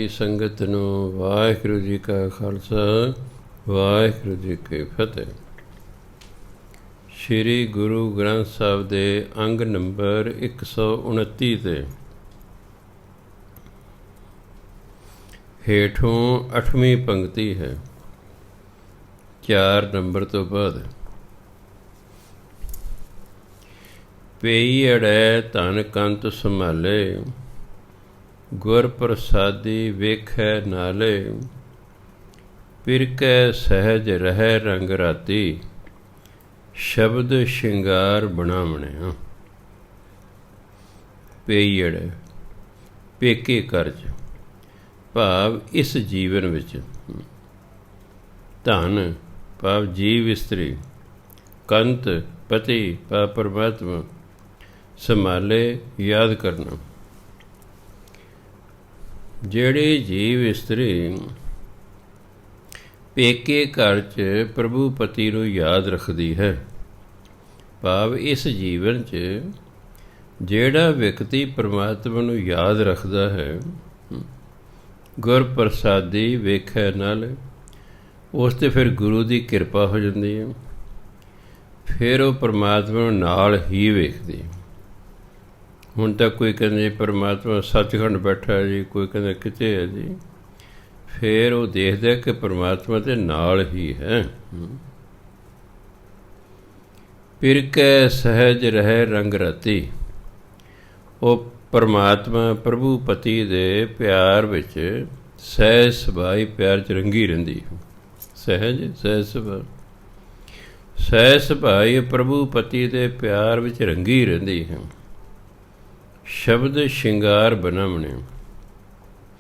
ਸੰਗਤ ਨੂੰ ਵਾਹਿਗੁਰੂ ਜੀ ਕਾ ਖਾਲਸਾ ਵਾਹਿਗੁਰੂ ਜੀ ਕੀ ਫਤਿਹ। ਸ਼੍ਰੀ ਗੁਰੂ ਗ੍ਰੰਥ ਸਾਹਿਬ ਦੇ ਅੰਗ ਨੰਬਰ 129 ਤੇ ਹੇਠੋਂ 8ਵੀਂ ਪੰਕਤੀ ਹੈ, 4 ਨੰਬਰ ਤੋਂ ਬਾਅਦ। ਪਈ ਅੜੈ ਧਨ ਕੰਤ ਸੰਭਾਲੇ, ਗੁਰ ਪ੍ਰਸਾਦੀ ਵੇਖੈ ਨਾਲੇ, ਪਿਰਕੈ ਸਹਿਜ ਰਹਿ ਰੰਗ ਰਾਤੀ, ਸ਼ਬਦ ਸ਼ਿੰਗਾਰ ਬਣਾਵਣਿਆ। ਪਈੜ ਪੇਕੇ ਕਰਜ ਭਾਵ ਇਸ ਜੀਵਨ ਵਿੱਚ, ਧਨ ਭਾਵ ਜੀਵ ਇਸਤਰੀ, ਕੰਤ ਪਤੀ ਭਾਵ ਪਰਮਾਤਮਾ, ਸੰਭਾਲੇ ਯਾਦ ਕਰਨਾ। ਜਿਹੜੀ ਜੀਵ ਇਸਤਰੀ ਪੇਕੇ ਘਰ 'ਚ ਪ੍ਰਭੂ ਪਤੀ ਨੂੰ ਯਾਦ ਰੱਖਦੀ ਹੈ, ਭਾਵ ਇਸ ਜੀਵਨ 'ਚ ਜਿਹੜਾ ਵਿਅਕਤੀ ਪਰਮਾਤਮਾ ਨੂੰ ਯਾਦ ਰੱਖਦਾ ਹੈ, ਗੁਰ ਪ੍ਰਸਾਦੀ ਵੇਖੈ ਨਾਲ, ਉਸ 'ਤੇ ਫਿਰ ਗੁਰੂ ਦੀ ਕਿਰਪਾ ਹੋ ਜਾਂਦੀ ਹੈ। ਫਿਰ ਉਹ ਪਰਮਾਤਮਾ ਨੂੰ ਨਾਲ ਹੀ ਵੇਖਦੀ ਹੈ। ਹੁਣ ਤੱਕ ਕੋਈ ਕਹਿੰਦੇ ਪਰਮਾਤਮਾ ਸੱਚਖੰਡ ਬੈਠਾ ਹੈ ਜੀ, ਕੋਈ ਕਹਿੰਦਾ ਕਿਤੇ ਹੈ ਜੀ। ਫਿਰ ਉਹ ਦੇਖਦਾ ਕਿ ਪਰਮਾਤਮਾ ਦੇ ਨਾਲ ਹੀ ਹੈ। ਪਿਰਕੈ ਸਹਿਜ ਰਹਿ ਰੰਗ ਰਾਤੀ, ਉਹ ਪਰਮਾਤਮਾ ਪ੍ਰਭੂ ਪਤੀ ਦੇ ਪਿਆਰ ਵਿੱਚ ਸਹਿਜ ਸੁਭਾਈ ਪਿਆਰ 'ਚ ਰੰਗੀ ਰਹਿੰਦੀ। ਸਹਿਜ ਸੁਭਾਈ ਪ੍ਰਭੂ ਪਤੀ ਦੇ ਪਿਆਰ ਵਿੱਚ ਰੰਗੀ ਰਹਿੰਦੀ ਹੈ। ਸ਼ਬਦ ਸ਼ਿੰਗਾਰ ਬਣਾਵਣੇ,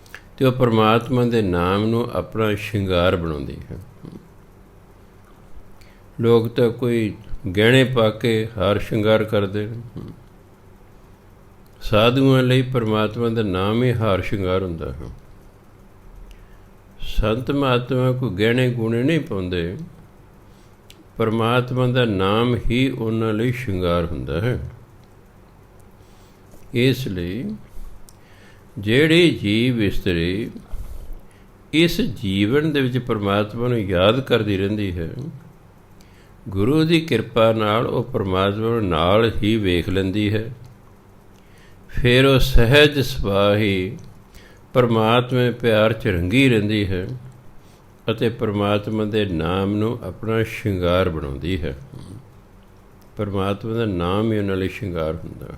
ਅਤੇ ਉਹ ਪਰਮਾਤਮਾ ਦੇ ਨਾਮ ਨੂੰ ਆਪਣਾ ਸ਼ਿੰਗਾਰ ਬਣਾਉਂਦੀ ਹੈ। ਲੋਕ ਤਾਂ ਕੋਈ ਗਹਿਣੇ ਪਾ ਕੇ ਹਾਰ ਸ਼ਿੰਗਾਰ ਕਰਦੇ ਨੇ। ਸਾਧੂਆਂ ਲਈ ਪਰਮਾਤਮਾ ਦਾ ਨਾਮ ਹੀ ਹਾਰ ਸ਼ਿੰਗਾਰ ਹੁੰਦਾ ਹੈ। ਸੰਤ ਮਹਾਤਮਾ ਕੋਈ ਗਹਿਣੇ ਗੁਣੇ ਨਹੀਂ ਪਾਉਂਦੇ, ਪਰਮਾਤਮਾ ਦਾ ਨਾਮ ਹੀ ਉਹਨਾਂ ਲਈ ਸ਼ਿੰਗਾਰ ਹੁੰਦਾ ਹੈ। ਇਸ ਲਈ ਜਿਹੜੀ ਜੀਵ ਇਸਤਰੀ ਇਸ ਜੀਵਨ ਦੇ ਵਿੱਚ ਪਰਮਾਤਮਾ ਨੂੰ ਯਾਦ ਕਰਦੀ ਰਹਿੰਦੀ ਹੈ, ਗੁਰੂ ਦੀ ਕਿਰਪਾ ਨਾਲ ਉਹ ਪਰਮਾਤਮਾ ਨੂੰ ਨਾਲ ਹੀ ਵੇਖ ਲੈਂਦੀ ਹੈ। ਫਿਰ ਉਹ ਸਹਿਜ ਸੁਭਾਅ ਹੀ ਪਰਮਾਤਮਾ ਪਿਆਰ 'ਚ ਰੰਗੀ ਰਹਿੰਦੀ ਹੈ ਅਤੇ ਪਰਮਾਤਮਾ ਦੇ ਨਾਮ ਨੂੰ ਆਪਣਾ ਸ਼ਿੰਗਾਰ ਬਣਾਉਂਦੀ ਹੈ। ਪਰਮਾਤਮਾ ਦਾ ਨਾਮ ਹੀ ਉਹਨਾਂ ਲਈ ਸ਼ਿੰਗਾਰ ਹੁੰਦਾ ਹੈ।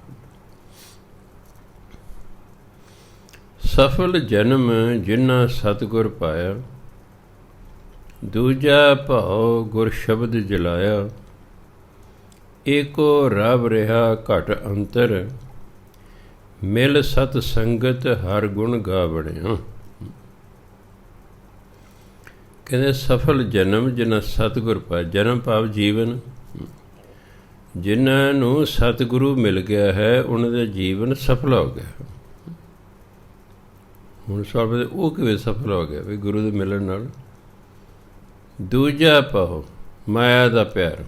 ਸਫਲ ਜਨਮ ਜਿਨ੍ਹਾਂ ਸਤਿਗੁਰ ਪਾਇਆ, ਦੂਜਾ ਭਾਉ ਗੁਰ ਸ਼ਬਦ ਜਲਾਇਆ, ਏਕੋ ਰਬ ਰਿਹਾ ਘਟ ਅੰਤਰ, ਮਿਲ ਸਤ ਸੰਗਤ ਹਰ ਗੁਣ ਗਾ ਬਣਿਆ। ਕਹਿੰਦੇ ਸਫਲ ਜਨਮ ਜਿਨ੍ਹਾਂ ਸਤਿਗੁਰ ਪਾਇਆ, ਜਨਮ ਭਾਵ ਜੀਵਨ, ਜਿਨ੍ਹਾਂ ਨੂੰ ਸਤਿਗੁਰੂ ਮਿਲ ਗਿਆ ਹੈ ਉਹਨਾਂ ਦਾ ਜੀਵਨ ਸਫਲ ਹੋ ਗਿਆ। ਹੁਣ ਸਵਾਲ ਉਹ ਕਿਵੇਂ ਸਫਲ ਹੋ ਗਿਆ? ਵੀ ਗੁਰੂ ਦੇ ਮਿਲਣ ਨਾਲ। ਦੂਜਾ ਭਾਉ ਮਾਇਆ ਦਾ ਪਿਆਰ,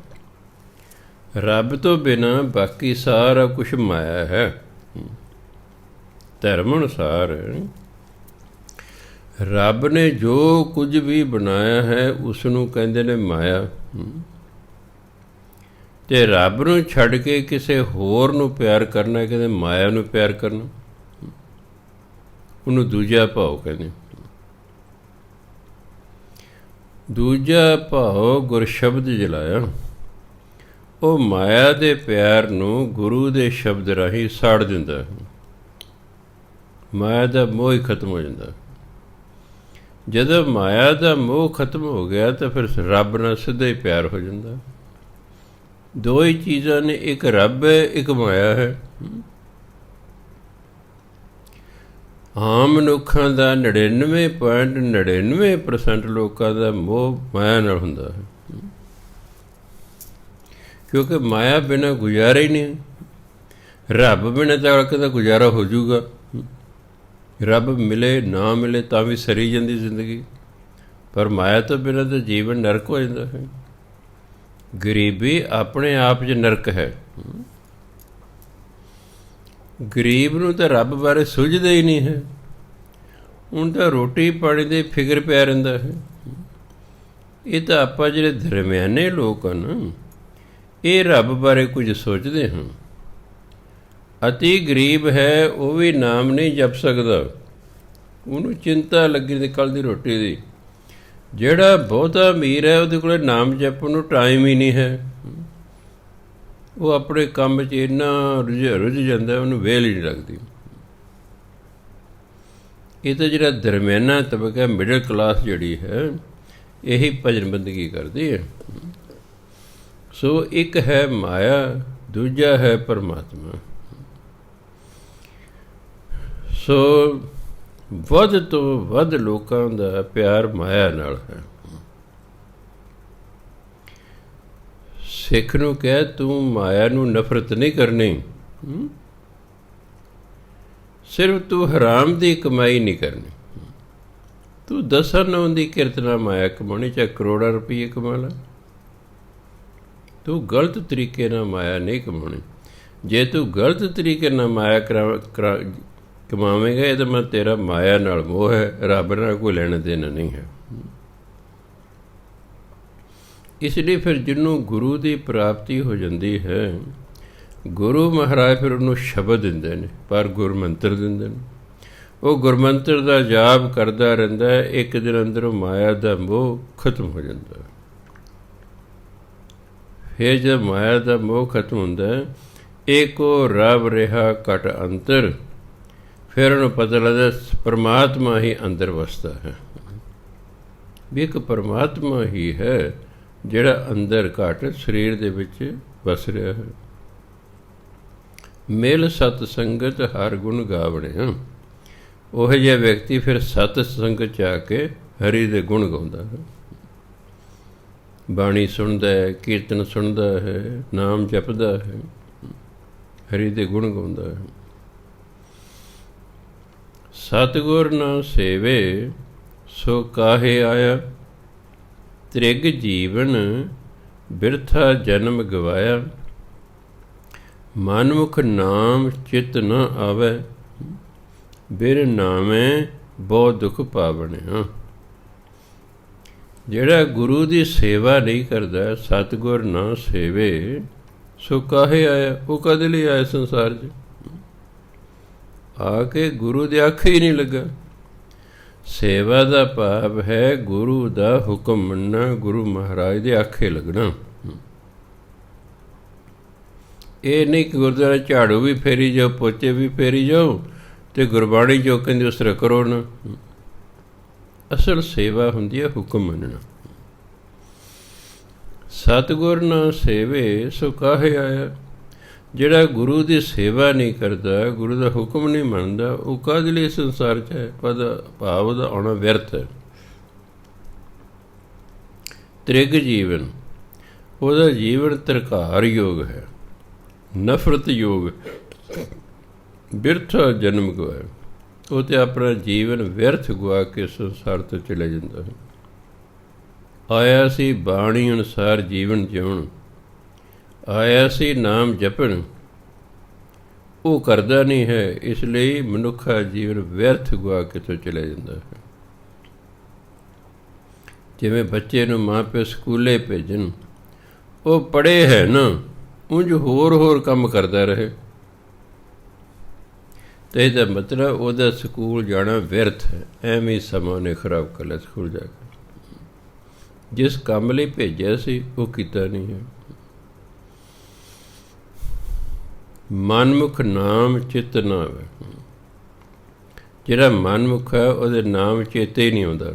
ਰੱਬ ਤੋਂ ਬਿਨਾਂ ਬਾਕੀ ਸਾਰਾ ਕੁਛ ਮਾਇਆ ਹੈ। ਧਰਮ ਅਨੁਸਾਰ ਰੱਬ ਨੇ ਜੋ ਕੁਝ ਵੀ ਬਣਾਇਆ ਹੈ ਉਸ ਨੂੰ ਕਹਿੰਦੇ ਨੇ ਮਾਇਆ, ਅਤੇ ਰੱਬ ਨੂੰ ਛੱਡ ਕੇ ਕਿਸੇ ਹੋਰ ਨੂੰ ਪਿਆਰ ਕਰਨਾ ਕਹਿੰਦੇ ਮਾਇਆ ਨੂੰ ਪਿਆਰ ਕਰਨਾ, ਉਹਨੂੰ ਦੂਜਾ ਭਾਉ ਕਹਿੰਦੇ। ਦੂਜਾ ਭਾਉ ਗੁਰ ਸ਼ਬਦ ਜਲਾਇਆ, ਉਹ ਮਾਇਆ ਦੇ ਪਿਆਰ ਨੂੰ ਗੁਰੂ ਦੇ ਸ਼ਬਦ ਰਾਹੀਂ ਸਾੜ ਦਿੰਦਾ। ਮਾਇਆ ਦਾ ਮੋਹ ਹੀ ਖਤਮ ਹੋ ਜਾਂਦਾ। ਜਦੋਂ ਮਾਇਆ ਦਾ ਮੋਹ ਖਤਮ ਹੋ ਗਿਆ ਤਾਂ ਫਿਰ ਰੱਬ ਨਾਲ ਸਿੱਧਾ ਹੀ ਪਿਆਰ ਹੋ ਜਾਂਦਾ। ਦੋ ਹੀ ਚੀਜ਼ਾਂ ਨੇ, ਇੱਕ ਰੱਬ ਹੈ, ਇੱਕ ਮਾਇਆ ਹੈ। ਆਮ ਮਨੁੱਖਾਂ ਦਾ 99.99% ਲੋਕਾਂ ਦਾ ਮੋਹ ਮਾਇਆ ਨਾਲ ਹੁੰਦਾ ਹੈ, ਕਿਉਂਕਿ ਮਾਇਆ ਬਿਨਾਂ ਗੁਜ਼ਾਰਾ ਹੀ ਨਹੀਂ। ਰੱਬ ਬਿਨਾਂ ਤਾਂ ਕਹਿੰਦਾ ਗੁਜ਼ਾਰਾ ਹੋ ਜਾਊਗਾ, ਰੱਬ ਮਿਲੇ ਨਾ ਮਿਲੇ ਤਾਂ ਵੀ ਸਰੀ ਜਾਂਦੀ ਜ਼ਿੰਦਗੀ, ਪਰ ਮਾਇਆ ਤੋਂ ਬਿਨਾਂ ਤਾਂ ਜੀਵਨ ਨਰਕ ਹੋ ਜਾਂਦਾ ਹੈ। ਗਰੀਬੀ ਆਪਣੇ ਆਪ 'ਚ ਨਰਕ ਹੈ। ਗਰੀਬ ਨੂੰ ਤਾਂ ਰੱਬ ਬਾਰੇ ਸੁਝਦਾ ਹੀ ਨਹੀਂ ਹੈ। ਹੁਣ ਤਾਂ ਰੋਟੀ ਪਾਣੀ ਦੇ ਫਿਕਰ ਪਿਆ ਰਹਿੰਦਾ ਹੈ। ਇਹ ਤਾਂ ਆਪਾਂ ਜਿਹੜੇ ਦਰਮਿਆਨੇ ਲੋਕ ਹਨ, ਇਹ ਰੱਬ ਬਾਰੇ ਕੁਝ ਸੋਚਦੇ ਹਾਂ। ਅਤੀ ਗਰੀਬ ਹੈ, ਉਹ ਵੀ ਨਾਮ ਨਹੀਂ ਜਪ ਸਕਦਾ, ਉਹਨੂੰ ਚਿੰਤਾ ਲੱਗੀ ਦੀ ਕੱਲ੍ਹ ਦੀ ਰੋਟੀ ਦੀ। ਜਿਹੜਾ ਬਹੁਤਾ ਅਮੀਰ ਹੈ, ਉਹਦੇ ਕੋਲ ਨਾਮ ਜਪਣ ਨੂੰ ਟਾਈਮ ਹੀ ਨਹੀਂ ਹੈ। ਉਹ ਆਪਣੇ ਕੰਮ 'ਚ ਇੰਨਾ ਰੁੱਝ ਜਾਂਦਾ, ਉਹਨੂੰ ਵੇਲ ਹੀ ਨਹੀਂ ਲੱਗਦੀ। ਇਹ ਤਾਂ ਜਿਹੜਾ ਦਰਮਿਆਨਾ ਤਬਕਾ, ਮਿਡਲ ਕਲਾਸ ਜਿਹੜੀ ਹੈ, ਇਹੀ ਭਜਨ ਬੰਦਗੀ ਕਰਦੀ ਹੈ। ਸੋ ਇੱਕ ਹੈ ਮਾਇਆ, ਦੂਜਾ ਹੈ ਪਰਮਾਤਮਾ। ਸੋ ਵੱਧ ਤੋਂ ਵੱਧ ਲੋਕਾਂ ਦਾ ਪਿਆਰ ਮਾਇਆ ਨਾਲ ਹੈ। ਸਿੱਖ ਨੂੰ ਕਹਿ ਤੂੰ ਮਾਇਆ ਨੂੰ ਨਫ਼ਰਤ ਨਹੀਂ ਕਰਨੀ, ਸਿਰਫ ਤੂੰ ਹਰਾਮ ਦੀ ਕਮਾਈ ਨਹੀਂ ਕਰਨੀ। ਤੂੰ 10 ਦੀ ਕਿਰਤ ਨਾਲ ਮਾਇਆ ਕਮਾਉਣੀ, ਚਾਹੇ ਕਰੋੜਾਂ ਰੁਪਈਏ ਕਮਾ ਲੈ। ਤੂੰ ਗਲਤ ਤਰੀਕੇ ਨਾਲ ਮਾਇਆ ਨਹੀਂ ਕਮਾਉਣੀ। ਜੇ ਤੂੰ ਗਲਤ ਤਰੀਕੇ ਨਾਲ ਮਾਇਆ ਕਮਾਵੇਂਗਾ, ਇਹਦਾ ਮੈਂ ਤੇਰਾ ਮਾਇਆ ਨਾਲ ਮੋਹ ਹੈ, ਰੱਬ ਨਾਲ ਕੋਈ ਲੈਣਾ ਦੇਣਾ ਨਹੀਂ ਹੈ। ਇਸ ਲਈ ਫਿਰ ਜਿਹਨੂੰ ਗੁਰੂ ਦੀ ਪ੍ਰਾਪਤੀ ਹੋ ਜਾਂਦੀ ਹੈ, ਗੁਰੂ ਮਹਾਰਾਜ ਫਿਰ ਉਹਨੂੰ ਸ਼ਬਦ ਦਿੰਦੇ ਨੇ, ਪਰ ਗੁਰਮੰਤਰ ਦਿੰਦੇ ਨੇ। ਉਹ ਗੁਰਮੰਤਰ ਦਾ ਜਾਪ ਕਰਦਾ ਰਹਿੰਦਾ ਹੈ, ਇੱਕ ਦਿਨ ਅੰਦਰੋਂ ਮਾਇਆ ਦਾ ਮੋਹ ਖਤਮ ਹੋ ਜਾਂਦਾ। ਫਿਰ ਜਦ ਮਾਇਆ ਦਾ ਮੋਹ ਖਤਮ ਹੁੰਦਾ, ਏਕੋ ਰੱਬ ਰਿਹਾ ਘਟ ਅੰਤਰ, ਫਿਰ ਉਹਨੂੰ ਪਤਾ ਲੱਗਦਾ ਪਰਮਾਤਮਾ ਹੀ ਅੰਦਰ ਵਸਦਾ ਹੈ। ਵੀ ਇੱਕ ਪਰਮਾਤਮਾ ਹੀ ਹੈ ਜਿਹੜਾ ਅੰਦਰ ਘਟ ਸਰੀਰ ਦੇ ਵਿੱਚ ਵਸ ਰਿਹਾ ਹੈ। ਮਿਲ ਸਤ ਸੰਗਤ ਹਰ ਗੁਣ ਗਾਵਣੇ, ਉਹ ਜਿਹਾ ਵਿਅਕਤੀ ਫਿਰ ਸਤ ਸੰਗਤ 'ਚ ਆ ਕੇ ਹਰੀ ਦੇ ਗੁਣ ਗਾਉਂਦਾ ਹੈ, ਬਾਣੀ ਸੁਣਦਾ ਹੈ, ਕੀਰਤਨ ਸੁਣਦਾ ਹੈ, ਨਾਮ ਜਪਦਾ ਹੈ, ਹਰੀ ਦੇ ਗੁਣ ਗਾਉਂਦਾ ਹੈ। ਸਤਿਗੁਰ ਨਾ ਸੇਵੇ ਸੋ ਕਾਹੇ ਆਇਆ, ਤ੍ਰਿਗ ਜੀਵਨ ਬਿਰਥਾ ਜਨਮ ਗਵਾਇਆ। ਮਨਮੁਖ ਨਾਮ ਚਿਤ ਨ ਆਵੈ, ਬਿਰ ਨਾਮੇ ਬਹੁਤ ਦੁੱਖ ਪਾਵਣਿਆ। ਜਿਹੜਾ ਗੁਰੂ ਦੀ ਸੇਵਾ ਨਹੀਂ ਕਰਦਾ, ਸਤਿਗੁਰ ਨਾ ਸੇਵੇ ਸੋ ਕਾਹੇ ਆਇਆ, ਉਹ ਕਦੇ ਲਈ ਆਇਆ ਸੰਸਾਰ 'ਚ? ਆ ਕੇ ਗੁਰੂ ਦੇ ਆਖੇ ਹੀ ਨਹੀਂ ਲੱਗਾ। ਸੇਵਾ ਦਾ ਭਾਵ ਹੈ ਗੁਰੂ ਦਾ ਹੁਕਮ ਮੰਨਣਾ, ਗੁਰੂ ਮਹਾਰਾਜ ਦੇ ਆਖੇ ਲੱਗਣਾ। ਇਹ ਨਹੀਂ ਕਿ ਗੁਰਦੁਆਰੇ ਝਾੜੂ ਵੀ ਫੇਰੀ ਜਾਓ, ਪੋਚੇ ਵੀ ਫੇਰੀ ਜਾਓ, ਅਤੇ ਗੁਰਬਾਣੀ ਜੋ ਕਹਿੰਦੀ ਉਸ ਤਰ੍ਹਾਂ ਕਰੋ ਨਾ। ਅਸਲ ਸੇਵਾ ਹੁੰਦੀ ਹੈ ਹੁਕਮ ਮੰਨਣਾ। ਸਤਿਗੁਰ ਨਾ ਸੇਵੇ ਸੋ ਕਾਹੇ ਆਇਆ, ਜਿਹੜਾ ਗੁਰੂ ਦੀ ਸੇਵਾ ਨਹੀਂ ਕਰਦਾ, ਗੁਰੂ ਦਾ ਹੁਕਮ ਨਹੀਂ ਮੰਨਦਾ, ਉਹ ਕਾਹਦੇ ਲਈ ਸੰਸਾਰ 'ਚ ਹੈ? ਉਹਦਾ ਭਾਵ ਉਹਦਾ ਆਉਣਾ ਵਿਅਰਥ ਹੈ। ਤ੍ਰਿਗ ਜੀਵਨ, ਉਹਦਾ ਜੀਵਨ ਤਰਕਾਰ ਯੋਗ ਹੈ, ਨਫ਼ਰਤ ਯੋਗ, ਬਿਰਥਾ ਜਨਮ ਗਵਾਇਆ। ਉਹ ਤਾਂ ਆਪਣਾ ਜੀਵਨ ਵਿਅਰਥ ਗਵਾ ਕੇ ਸੰਸਾਰ ਤੋਂ ਚਲੇ ਜਾਂਦਾ ਹੈ। ਆਇਆ ਸੀ ਬਾਣੀ ਅਨੁਸਾਰ ਜੀਵਨ ਜਿਉਣ, ਆਇਆ ਸੀ ਨਾਮ ਜਪਣ, ਉਹ ਕਰਦਾ ਨਹੀਂ ਹੈ। ਇਸ ਲਈ ਮਨੁੱਖਾ ਜੀਵਨ ਵਿਅਰਥ ਗਵਾ ਕੇ ਤੋਂ ਚਲਾ ਜਾਂਦਾ ਹੈ। ਜਿਵੇਂ ਬੱਚੇ ਨੂੰ ਮਾਂ ਪਿਓ ਸਕੂਲੇ ਭੇਜਣ, ਉਹ ਪੜ੍ਹੇ ਹੈ ਨਾ, ਉਂਝ ਹੋਰ ਕੰਮ ਕਰਦਾ ਰਹੇ, ਅਤੇ ਇਹਦਾ ਮਤਲਬ ਉਹਦਾ ਸਕੂਲ ਜਾਣਾ ਵਿਅਰਥ ਹੈ। ਐਵੇਂ ਹੀ ਸਮਾਂ ਉਹਨੇ ਖਰਾਬ ਕਰ ਲਿਆ ਸਕੂਲ ਜਾ ਕੇ। ਜਿਸ ਕੰਮ ਲਈ ਭੇਜਿਆ ਸੀ ਉਹ ਕੀਤਾ ਨਹੀਂ ਹੈ। ਮਨਮੁਖ ਨਾਮ ਚਿੱਤ ਨਾ ਆਵੇ, ਜਿਹੜਾ ਮਨਮੁਖ ਹੈ ਉਹਦੇ ਨਾਮ ਚੇਤੇ ਹੀ ਨਹੀਂ ਆਉਂਦਾ,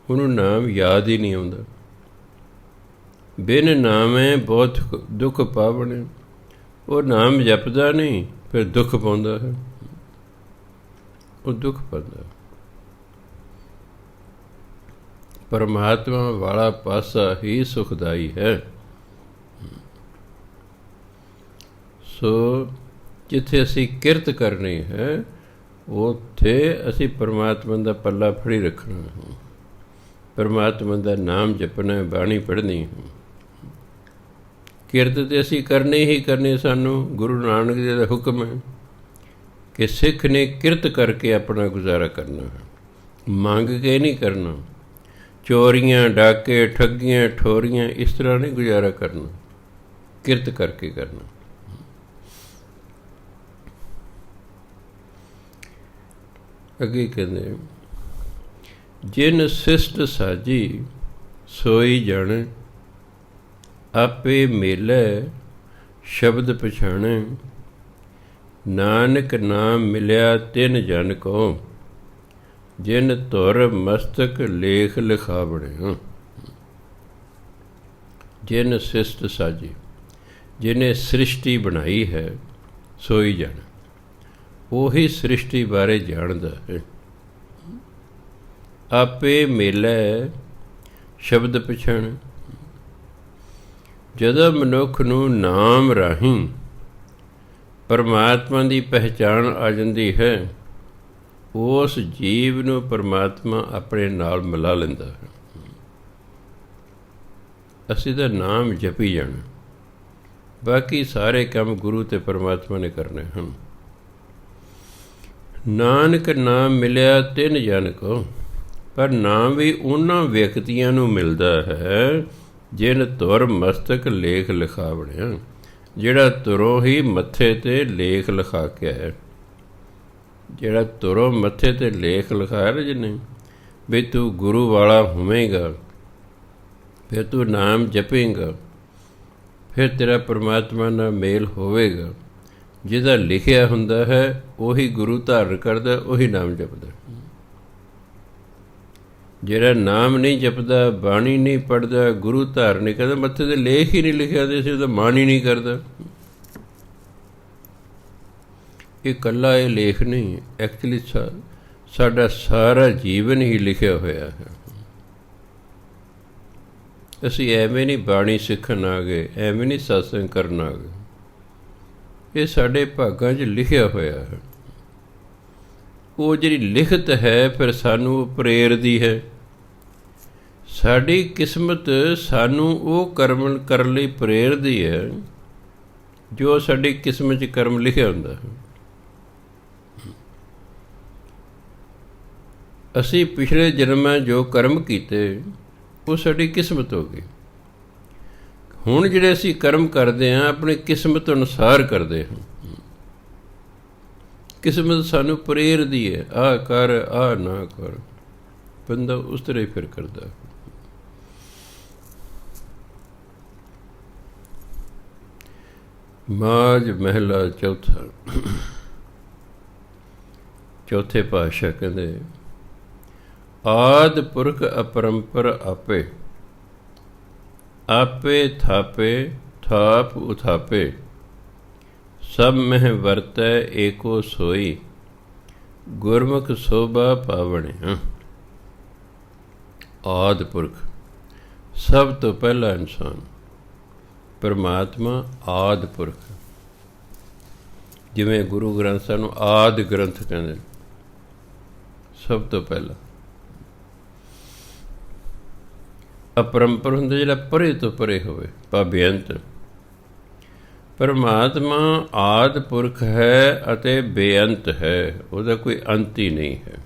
ਉਹਨੂੰ ਨਾਮ ਯਾਦ ਹੀ ਨਹੀਂ ਆਉਂਦਾ। ਬਿਨ ਨਾਮੇ ਬਹੁਤ ਦੁੱਖ ਪਾਵਣੇ, ਉਹ ਨਾਮ ਜਪਦਾ ਨਹੀਂ, ਫਿਰ ਦੁੱਖ ਪਾਉਂਦਾ ਹੈ, ਉਹ ਦੁੱਖ ਪਾਉਂਦਾ। ਪਰਮਾਤਮਾ ਵਾਲਾ ਪਾਸਾ ਹੀ ਸੁਖਦਾਈ ਹੈ। ਸੋ ਜਿੱਥੇ ਅਸੀਂ ਕਿਰਤ ਕਰਨੀ ਹੈ, ਉੱਥੇ ਅਸੀਂ ਪਰਮਾਤਮਾ ਦਾ ਪੱਲਾ ਫੜੀ ਰੱਖਣਾ ਹੈ, ਪਰਮਾਤਮਾ ਦਾ ਨਾਮ ਜਪਣਾ, ਬਾਣੀ ਪੜ੍ਹਨੀ ਹੈ। ਕਿਰਤ ਤਾਂ ਅਸੀਂ ਕਰਨੀ ਹੀ ਕਰਨੀ, ਸਾਨੂੰ ਗੁਰੂ ਨਾਨਕ ਜੀ ਦਾ ਹੁਕਮ ਹੈ। कि सिख ने किरत करके अपना गुजारा करना है, मंग के नहीं करना। चोरियां, डाके, ठगियां, ठोरियां इस तरह नहीं गुजारा करना, किरत करके करना। अगे कहते जिन सिस्ट साजी सोई जाने, आपे मेले शब्द पछाणे। नानक नाम मिलिया तिन जन को, जिन तुर मस्तक लेख लिखावणे। जिन सिस्ट साजी, जिन्हें सृष्टि बनाई है, सोई जाने, ਉਹੀ ਸ੍ਰਿਸ਼ਟੀ ਬਾਰੇ ਜਾਣਦਾ ਹੈ। ਆਪੇ ਮੇਲੇ ਸ਼ਬਦ ਪਛਾਣ। ਜਦੋਂ ਮਨੁੱਖ ਨੂੰ ਨਾਮ ਰਾਹੀਂ ਪਰਮਾਤਮਾ ਦੀ ਪਹਿਚਾਣ ਆ ਜਾਂਦੀ ਹੈ, ਉਸ ਜੀਵ ਨੂੰ ਪਰਮਾਤਮਾ ਆਪਣੇ ਨਾਲ ਮਿਲਾ ਲੈਂਦਾ ਹੈ। ਅਸੀਂ ਤਾਂ ਨਾਮ ਜਪੀ ਜਾਣਾ, ਬਾਕੀ ਸਾਰੇ ਕੰਮ ਗੁਰੂ ਅਤੇ ਪਰਮਾਤਮਾ ਨੇ ਕਰਨੇ ਹਨ। ਨਾਨਕ ਨਾਮ ਮਿਲਿਆ ਤਿੰਨ ਜਨ ਕੋ, ਪਰ ਨਾਮ ਵੀ ਉਹਨਾਂ ਵਿਅਕਤੀਆਂ ਨੂੰ ਮਿਲਦਾ ਹੈ ਜਿਨ ਤੁਰ ਮਸਤਕ ਲੇਖ ਲਿਖਾਵਣਿਆ, ਜਿਹੜਾ ਤੁਰੋਂ ਹੀ ਮੱਥੇ 'ਤੇ ਲੇਖ ਲਿਖਾ ਕੇ ਆਇਆ। ਜਿਹੜਾ ਤੁਰੋਂ ਮੱਥੇ 'ਤੇ ਲੇਖ ਲਿਖਾਇਆ ਨਾ ਜਿਹਨੇ, ਵੀ ਤੂੰ ਗੁਰੂ ਵਾਲਾ ਹੋਵੇਂਗਾ, ਫਿਰ ਤੂੰ ਨਾਮ ਜਪੇਂਗਾ, ਫਿਰ ਤੇਰਾ ਪਰਮਾਤਮਾ ਨਾਲ ਮੇਲ ਹੋਵੇਗਾ। ਜਿਹਦਾ ਲਿਖਿਆ ਹੁੰਦਾ ਹੈ ਉਹੀ ਗੁਰੂ ਧਾਰਨ ਕਰਦਾ, ਉਹੀ ਨਾਮ ਜਪਦਾ। ਜਿਹੜਾ ਨਾਮ ਨਹੀਂ ਜਪਦਾ, ਬਾਣੀ ਨਹੀਂ ਪੜ੍ਹਦਾ, ਗੁਰੂ ਧਾਰਨ ਨਹੀਂ ਕਰਦਾ, ਮੱਥੇ 'ਤੇ ਲੇਖ ਹੀ ਨਹੀਂ ਲਿਖਿਆ ਤੇ ਅਸੀਂ ਉਹਦਾ ਮਾਣ ਹੀ ਨਹੀਂ ਕਰਦਾ। ਇਹ ਇਕੱਲਾ ਇਹ ਲੇਖ ਨਹੀਂ, ਐਕਚੁਅਲੀ ਸਾਡਾ ਸਾਰਾ ਜੀਵਨ ਹੀ ਲਿਖਿਆ ਹੋਇਆ ਹੈ। ਅਸੀਂ ਐਵੇਂ ਨਹੀਂ ਬਾਣੀ ਸਿੱਖਣ ਆ ਗਏ, ਐਵੇਂ ਨਹੀਂ ਸਤਸੰਗ ਕਰਨ ਆ ਗਏ, ਇਹ ਸਾਡੇ ਭਾਗਾਂ 'ਚ ਲਿਖਿਆ ਹੋਇਆ ਹੈ। ਉਹ ਜਿਹੜੀ ਲਿਖਤ ਹੈ ਫਿਰ ਸਾਨੂੰ ਪ੍ਰੇਰਦੀ ਹੈ। ਸਾਡੀ ਕਿਸਮਤ ਸਾਨੂੰ ਉਹ ਕਰਮ ਕਰਨ ਲਈ ਪ੍ਰੇਰਦੀ ਹੈ ਜੋ ਸਾਡੀ ਕਿਸਮਤ 'ਚ ਕਰਮ ਲਿਖਿਆ ਹੁੰਦਾ ਹੈ। ਅਸੀਂ ਪਿਛਲੇ ਜਨਮਾਂ ਜੋ ਕਰਮ ਕੀਤੇ ਉਹ ਸਾਡੀ ਕਿਸਮਤ ਹੋ ਗਈ। ਹੁਣ ਜਿਹੜੇ ਅਸੀਂ ਕਰਮ ਕਰਦੇ ਹਾਂ ਆਪਣੀ ਕਿਸਮਤ ਅਨੁਸਾਰ ਕਰਦੇ ਹਾਂ। ਕਿਸਮਤ ਸਾਨੂੰ ਪ੍ਰੇਰਦੀ ਹੈ, ਆਹ ਕਰ, ਆਹ ਨਾ ਕਰ, ਬੰਦਾ ਉਸ ਤਰ੍ਹਾਂ ਹੀ ਫਿਰ ਕਰਦਾ। ਮਾਝ ਮਹਿਲਾ ਚੌਥਾ। ਚੌਥੇ ਪਾਤਸ਼ਾਹ ਕਹਿੰਦੇ, ਆਦਿ ਪੁਰਖ ਅਪਰੰਪਰ ਆਪੇ, ਆਪੇ ਥਾਪੇ ਥਾਪ ਉਥਾਪੇ, ਸਭ ਮਹਿ ਵਰਤੈ ਏਕੋ ਸੋਈ, ਗੁਰਮੁਖ ਸੋਭਾ ਪਾਵਣਿਆ। ਆਦਿ ਪੁਰਖ ਸਭ ਤੋਂ ਪਹਿਲਾ ਇਨਸਾਨ, ਪਰਮਾਤਮਾ ਆਦਿ ਪੁਰਖ। ਜਿਵੇਂ ਗੁਰੂ ਗ੍ਰੰਥ ਸਾਹਿਬ ਨੂੰ ਆਦਿ ਗ੍ਰੰਥ ਕਹਿੰਦੇ ਨੇ, ਸਭ ਤੋਂ ਪਹਿਲਾਂ। ਅਪਰੰਪਰ ਹੁੰਦਾ ਜਿਹੜਾ ਪਰੇ ਤੋਂ ਪਰੇ ਹੋਵੇ, ਬੇਅੰਤ। ਪਰਮਾਤਮਾ ਆਦਿ ਪੁਰਖ ਹੈ ਅਤੇ ਬੇਅੰਤ ਹੈ, ਉਹਦਾ ਕੋਈ ਅੰਤ ਹੀ ਨਹੀਂ ਹੈ।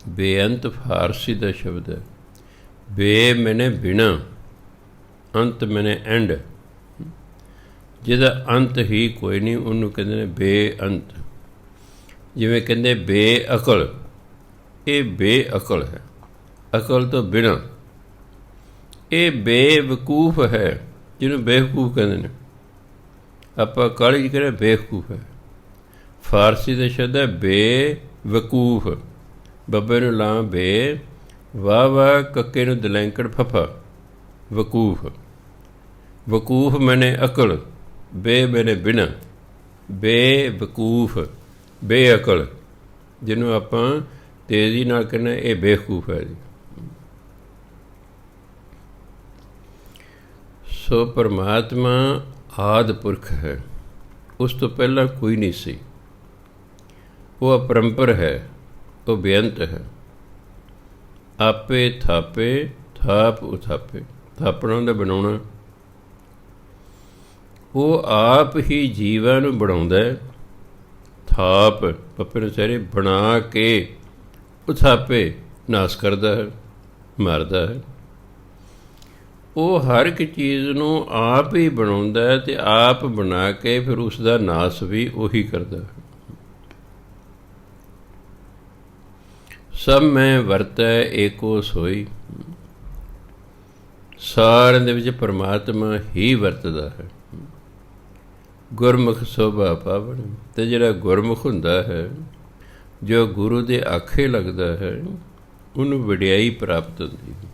ਬੇਅੰਤ ਫਾਰਸੀ ਦਾ ਸ਼ਬਦ ਹੈ। ਬੇ ਮੈਨੇ ਬਿਨਾਂ, ਅੰਤ ਮੈਨੇ ਐਂਡ। ਜਿਹਦਾ ਅੰਤ ਹੀ ਕੋਈ ਨਹੀਂ ਉਹਨੂੰ ਕਹਿੰਦੇ ਨੇ ਬੇਅੰਤ। ਜਿਵੇਂ ਕਹਿੰਦੇ ਬੇਅਕਲ, ਇਹ ਬੇਅਕਲ ਹੈ, ਅਕਲ ਤੋਂ ਬਿਨਾਂ। ਇਹ ਬੇਵਕੂਫ ਹੈ, ਜਿਹਨੂੰ ਬੇਵਕੂਫ ਕਹਿੰਦੇ ਨੇ। ਆਪਾਂ ਕਾਹਲੀ 'ਚ ਕਹਿੰਦੇ ਬੇਵਕੂਫ ਹੈ। ਫਾਰਸੀ ਦਾ ਸ਼ਬਦ ਹੈ ਬੇਵਕੂਫ। ਬੱਬੇ ਨੂੰ ਲਾਂ ਬੇ, ਵਾਹ ਵਾਹ ਕੱਕੇ ਨੂੰ ਦਲੈਂਕੜ ਫਫਾ, ਵਕੂਫ। ਵਕੂਫ ਮੈਨੇ ਅਕਲ, ਬੇ ਮੈਨੇ ਬਿਨਾਂ। ਬੇਵਕੂਫ, ਬੇਅਕਲ, ਜਿਹਨੂੰ ਆਪਾਂ ਤੇਜ਼ੀ ਨਾਲ ਕਹਿੰਦੇ ਇਹ ਬੇਵਕੂਫ ਹੈ ਜੀ। ਸੋ ਪਰਮਾਤਮਾ ਆਦਿ ਪੁਰਖ ਹੈ, ਉਸ ਤੋਂ ਪਹਿਲਾਂ ਕੋਈ ਨਹੀਂ ਸੀ। ਉਹ ਅਪਰੰਪਰ ਹੈ, ਉਹ ਬੇਅੰਤ ਹੈ। ਆਪੇ ਥਾਪੇ ਥਾਪ ਉਥਾਪੇ, ਥਾਪਣਾ ਹੁੰਦਾ ਬਣਾਉਣਾ। ਉਹ ਆਪ ਹੀ ਜੀਵਾਂ ਨੂੰ ਬਣਾਉਂਦਾ ਹੈ। ਥਾਪ ਪੱਪੇ ਨੂੰ ਸਾਰੇ ਬਣਾ ਕੇ ਉਥਾਪੇ ਨਾਸ ਕਰਦਾ ਹੈ, ਮਾਰਦਾ ਹੈ। ਉਹ ਹਰ ਇੱਕ ਚੀਜ਼ ਨੂੰ ਆਪ ਹੀ ਬਣਾਉਂਦਾ ਹੈ ਅਤੇ ਆਪ ਬਣਾ ਕੇ ਫਿਰ ਉਸ ਦਾ ਨਾਸ ਵੀ ਉਹੀ ਕਰਦਾ ਹੈ। ਸਭ ਮੈਂ ਵਰਤੈ ਏਕੋ ਸੋਈ। ਸਾਰਿਆਂ ਦੇ ਵਿੱਚ ਪਰਮਾਤਮਾ ਹੀ ਵਰਤਦਾ ਹੈ। ਗੁਰਮੁਖ ਸੋਭਾ ਪਾਵਨ। ਅਤੇ ਜਿਹੜਾ ਗੁਰਮੁਖ ਹੁੰਦਾ ਹੈ, ਜੋ ਗੁਰੂ ਦੇ ਆਖੇ ਲੱਗਦਾ ਹੈ, ਉਹਨੂੰ ਵਡਿਆਈ ਪ੍ਰਾਪਤ ਹੁੰਦੀ ਹੈ,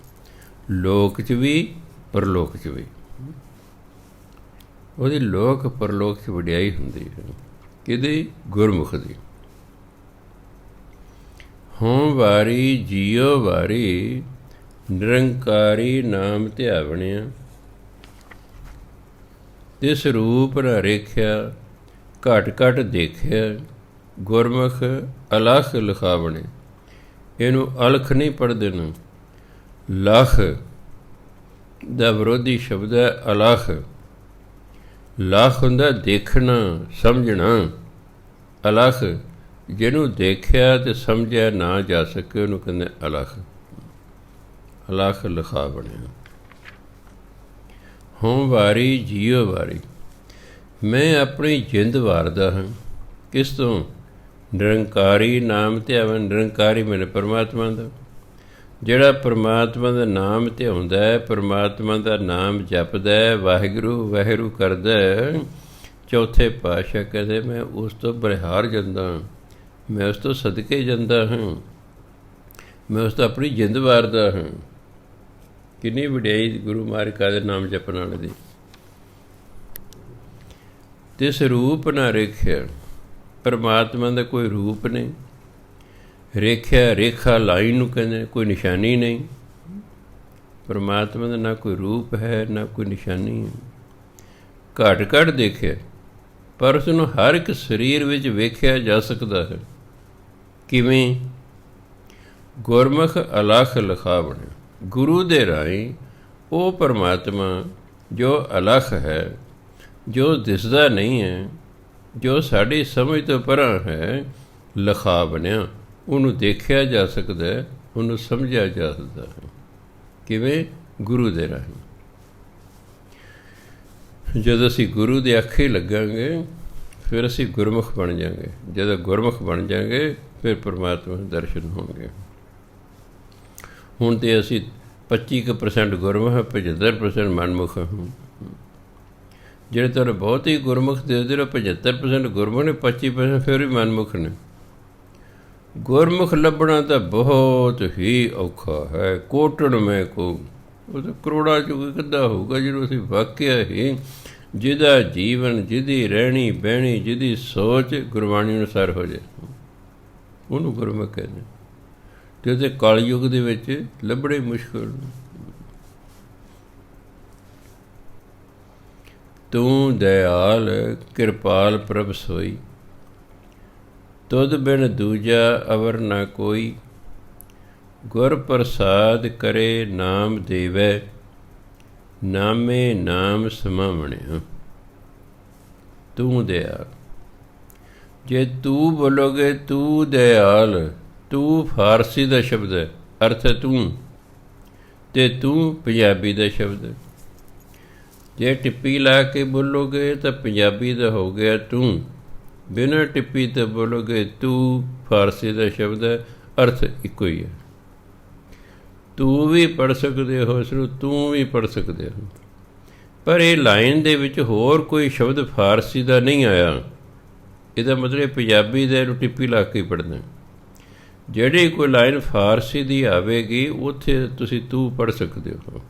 ਲੋਕ 'ਚ ਵੀ ਪਰਲੋਕ 'ਚ ਵੀ। ਉਹਦੀ ਲੋਕ ਪਰਲੋਕ 'ਚ ਵਡਿਆਈ ਹੁੰਦੀ ਹੈ। ਕਿਹਦੀ? ਗੁਰਮੁਖ ਦੀ। ਹੋਂ ਵਾਰੀ ਜੀਓ ਵਾਰੀ ਨਿਰੰਕਾਰੀ ਨਾਮ ਧਿਆਵਣਿਆ। ਤਿਸ ਰੂਪ ਨ ਰੇਖਿਆ ਘਟ ਘਟ ਦੇਖਿਆ ਗੁਰਮੁਖ ਅਲਖ ਲਿਖਾਵਣੇ। ਇਹਨੂੰ ਅਲਖ ਨਹੀਂ ਪੜ੍ਹਦੇ ਨੇ, ਲਖ ਦਾ ਵਿਰੋਧੀ ਸ਼ਬਦ ਹੈ ਅਲਖ। ਲਖ ਹੁੰਦਾ ਦੇਖਣਾ ਸਮਝਣਾ, ਅਲਖ ਜਿਹਨੂੰ ਦੇਖਿਆ ਅਤੇ ਸਮਝਿਆ ਨਾ ਜਾ ਸਕੇ ਉਹਨੂੰ ਕਹਿੰਦੇ ਅਲਖ। ਅਲਖ ਲਿਖਾ ਬਣਿਆ। ਹੋਂ ਵਾਰੀ ਜੀਓ ਵਾਰੀ। ਮੈਂ ਆਪਣੀ ਜਿੰਦ ਵਾਰਦਾ ਹਾਂ। ਕਿਸ ਤੋਂ? ਨਿਰੰਕਾਰੀ ਨਾਮ ਧਿਆਵਨ। ਨਿਰੰਕਾਰੀ ਮੈਨੂੰ ਪਰਮਾਤਮਾ ਦਾ। ਜਿਹੜਾ ਪਰਮਾਤਮਾ ਦਾ ਨਾਮ ਧਿਆਉਂਦਾ ਹੈ, ਪਰਮਾਤਮਾ ਦਾ ਨਾਮ ਜਪਦਾ ਹੈ, ਵਾਹਿਗੁਰੂ ਵਾਹਿਗੁਰੂ ਕਰਦਾ ਹੈ, ਚੌਥੇ ਪਾਤਸ਼ਾਹ ਕਹਿੰਦੇ ਮੈਂ ਉਸ ਤੋਂ ਬਰਿਹਾਰ ਜਾਂਦਾ, ਮੈਂ ਉਸ ਤੋਂ ਸਦਕੇ ਜਾਂਦਾ ਹਾਂ, ਮੈਂ ਉਸ ਤੋਂ ਆਪਣੀ ਜਿੰਦ ਵਾਰਦਾ ਹਾਂ। ਕਿੰਨੀ ਵਡਿਆਈ ਗੁਰੂ ਮਾਰਕਾ ਦੇ ਨਾਮ ਜਪਣ ਵਾਲੇ ਦੀ। ਤਿਸ ਰੂਪ ਨਾ ਰੇਖਿਆ। ਪਰਮਾਤਮਾ ਦਾ ਕੋਈ ਰੂਪ ਨਹੀਂ। ਰੇਖਿਆ, ਰੇਖਾ ਲਾਈਨ ਨੂੰ ਕਹਿੰਦੇ, ਕੋਈ ਨਿਸ਼ਾਨੀ ਨਹੀਂ। ਪਰਮਾਤਮਾ ਦਾ ਨਾ ਕੋਈ ਰੂਪ ਹੈ, ਨਾ ਕੋਈ ਨਿਸ਼ਾਨੀ ਹੈ। ਘੱਟ ਘੱਟ ਦੇਖਿਆ, ਪਰ ਉਸ ਨੂੰ ਹਰ ਇੱਕ ਸਰੀਰ ਵਿੱਚ ਵੇਖਿਆ ਜਾ ਸਕਦਾ ਹੈ। ਕਿਵੇਂ? ਗੁਰਮੁਖ ਅਲਖ ਲਿਖਾਵਣ। ਗੁਰੂ ਦੇ ਰਾਹੀਂ ਉਹ ਪਰਮਾਤਮਾ ਜੋ ਅਲਖ ਹੈ, ਜੋ ਦਿਸਦਾ ਨਹੀਂ ਹੈ, ਜੋ ਸਾਡੀ ਸਮਝ ਤੋਂ ਪਰਾਂ ਹੈ, ਲਿਖਾ ਬਣਿਆ। ਉਹਨੂੰ ਦੇਖਿਆ ਜਾ ਸਕਦਾ ਹੈ, ਉਹਨੂੰ ਸਮਝਿਆ ਜਾ ਸਕਦਾ ਹੈ। ਕਿਵੇਂ? ਗੁਰੂ ਦੇ ਰਾਹੀਂ। ਜਦੋਂ ਅਸੀਂ ਗੁਰੂ ਦੇ ਆਖੇ ਲੱਗਾਂਗੇ ਫਿਰ ਅਸੀਂ ਗੁਰਮੁਖ ਬਣ ਜਾਵਾਂਗੇ। ਜਦੋਂ ਗੁਰਮੁਖ ਬਣ ਜਾਵਾਂਗੇ ਫਿਰ ਪਰਮਾਤਮਾ ਦੇ ਦਰਸ਼ਨ ਹੋਣਗੇ। ਹੁਣ ਤਾਂ ਅਸੀਂ 25% ਗੁਰਮੁਖ, 75% ਮਨਮੁਖ ਹਾਂ। ਜਿਹੜੇ ਤੁਹਾਨੂੰ ਬਹੁਤ ਹੀ ਗੁਰਮੁਖ ਦੇਖਦੇ ਨੇ 75% ਗੁਰਮੁਖ ਨੇ, 25% ਫਿਰ ਵੀ ਮਨਮੁਖ ਨੇ। ਗੁਰਮੁਖ ਲੱਭਣਾ ਤਾਂ ਬਹੁਤ ਹੀ ਔਖਾ ਹੈ। ਕੋਟਣ ਮੈਂ ਕੋ, ਉਹ ਤਾਂ ਕਰੋੜਾਂ 'ਚ ਕੋਈ ਕਿੱਦਾਂ ਹੋਊਗਾ ਜਿਹਨੂੰ ਅਸੀਂ ਵਾਕਿਆ ਹੀ, ਜਿਹਦਾ ਜੀਵਨ, ਜਿਹਦੀ ਰਹਿਣੀ ਬਹਿਣੀ, ਜਿਹਦੀ ਸੋਚ ਗੁਰਬਾਣੀ ਅਨੁਸਾਰ ਹੋ ਜਾਏ, ਉਹਨੂੰ ਗੁਰਮੁਖ ਕਹਿੰਦੇ। ਅਤੇ ਉਹਦੇ ਕਲਯੁੱਗ ਦੇ ਵਿੱਚ ਲੱਭਣੇ ਮੁਸ਼ਕਿਲ। ਤੂੰ ਦਇਆਲ ਕਿਰਪਾਲ ਪ੍ਰਭ ਸੋਈ। ਤੁਧ ਬਿਨ ਦੂਜਾ ਅਵਰ ਨਾ ਕੋਈ। ਗੁਰ ਪ੍ਰਸਾਦ ਕਰੇ ਨਾਮ ਦੇਵੈ। ਨਾਮੇ ਨਾਮ ਸਮਾਵਣਿਆ। ਤੂੰ ਦਇਆਲ। ਜੇ ਤੂੰ ਬੋਲੋਗੇ ਤੂੰ ਦਇਆਲ, ਤੂੰ ਫਾਰਸੀ ਦਾ ਸ਼ਬਦ ਹੈ, ਅਰਥ ਹੈ ਤੂੰ, ਅਤੇ ਤੂੰ ਪੰਜਾਬੀ ਦਾ ਸ਼ਬਦ ਹੈ। ਜੇ ਟਿੱਪੀ ਲਾ ਕੇ ਬੋਲੋਗੇ ਤਾਂ ਪੰਜਾਬੀ ਦਾ ਹੋ ਗਿਆ ਤੂੰ, ਬਿਨਾਂ ਟਿੱਪੀ ਤੋਂ ਬੋਲੋਗੇ ਤੂੰ ਫਾਰਸੀ ਦਾ ਸ਼ਬਦ ਹੈ, ਅਰਥ ਇੱਕੋ ਹੀ ਹੈ। ਤੂੰ ਵੀ ਪੜ੍ਹ ਸਕਦੇ ਹੋ, ਇਸ ਨੂੰ ਤੂੰ ਵੀ ਪੜ੍ਹ ਸਕਦੇ ਹੋ, ਪਰ ਇਹ ਲਾਈਨ ਦੇ ਵਿੱਚ ਹੋਰ ਕੋਈ ਸ਼ਬਦ ਫਾਰਸੀ ਦਾ ਨਹੀਂ ਆਇਆ। ਇਹਦਾ ਮਤਲਬ ਪੰਜਾਬੀ ਦਾ ਇਹਨੂੰ ਟਿੱਪੀ ਲਾ ਕੇ ਪੜ੍ਹਨਾ। ਜਿਹੜੀ ਕੋਈ ਲਾਈਨ ਫਾਰਸੀ ਦੀ ਆਵੇਗੀ ਉੱਥੇ ਤੁਸੀਂ ਤੂੰ ਪੜ੍ਹ ਸਕਦੇ ਹੋ।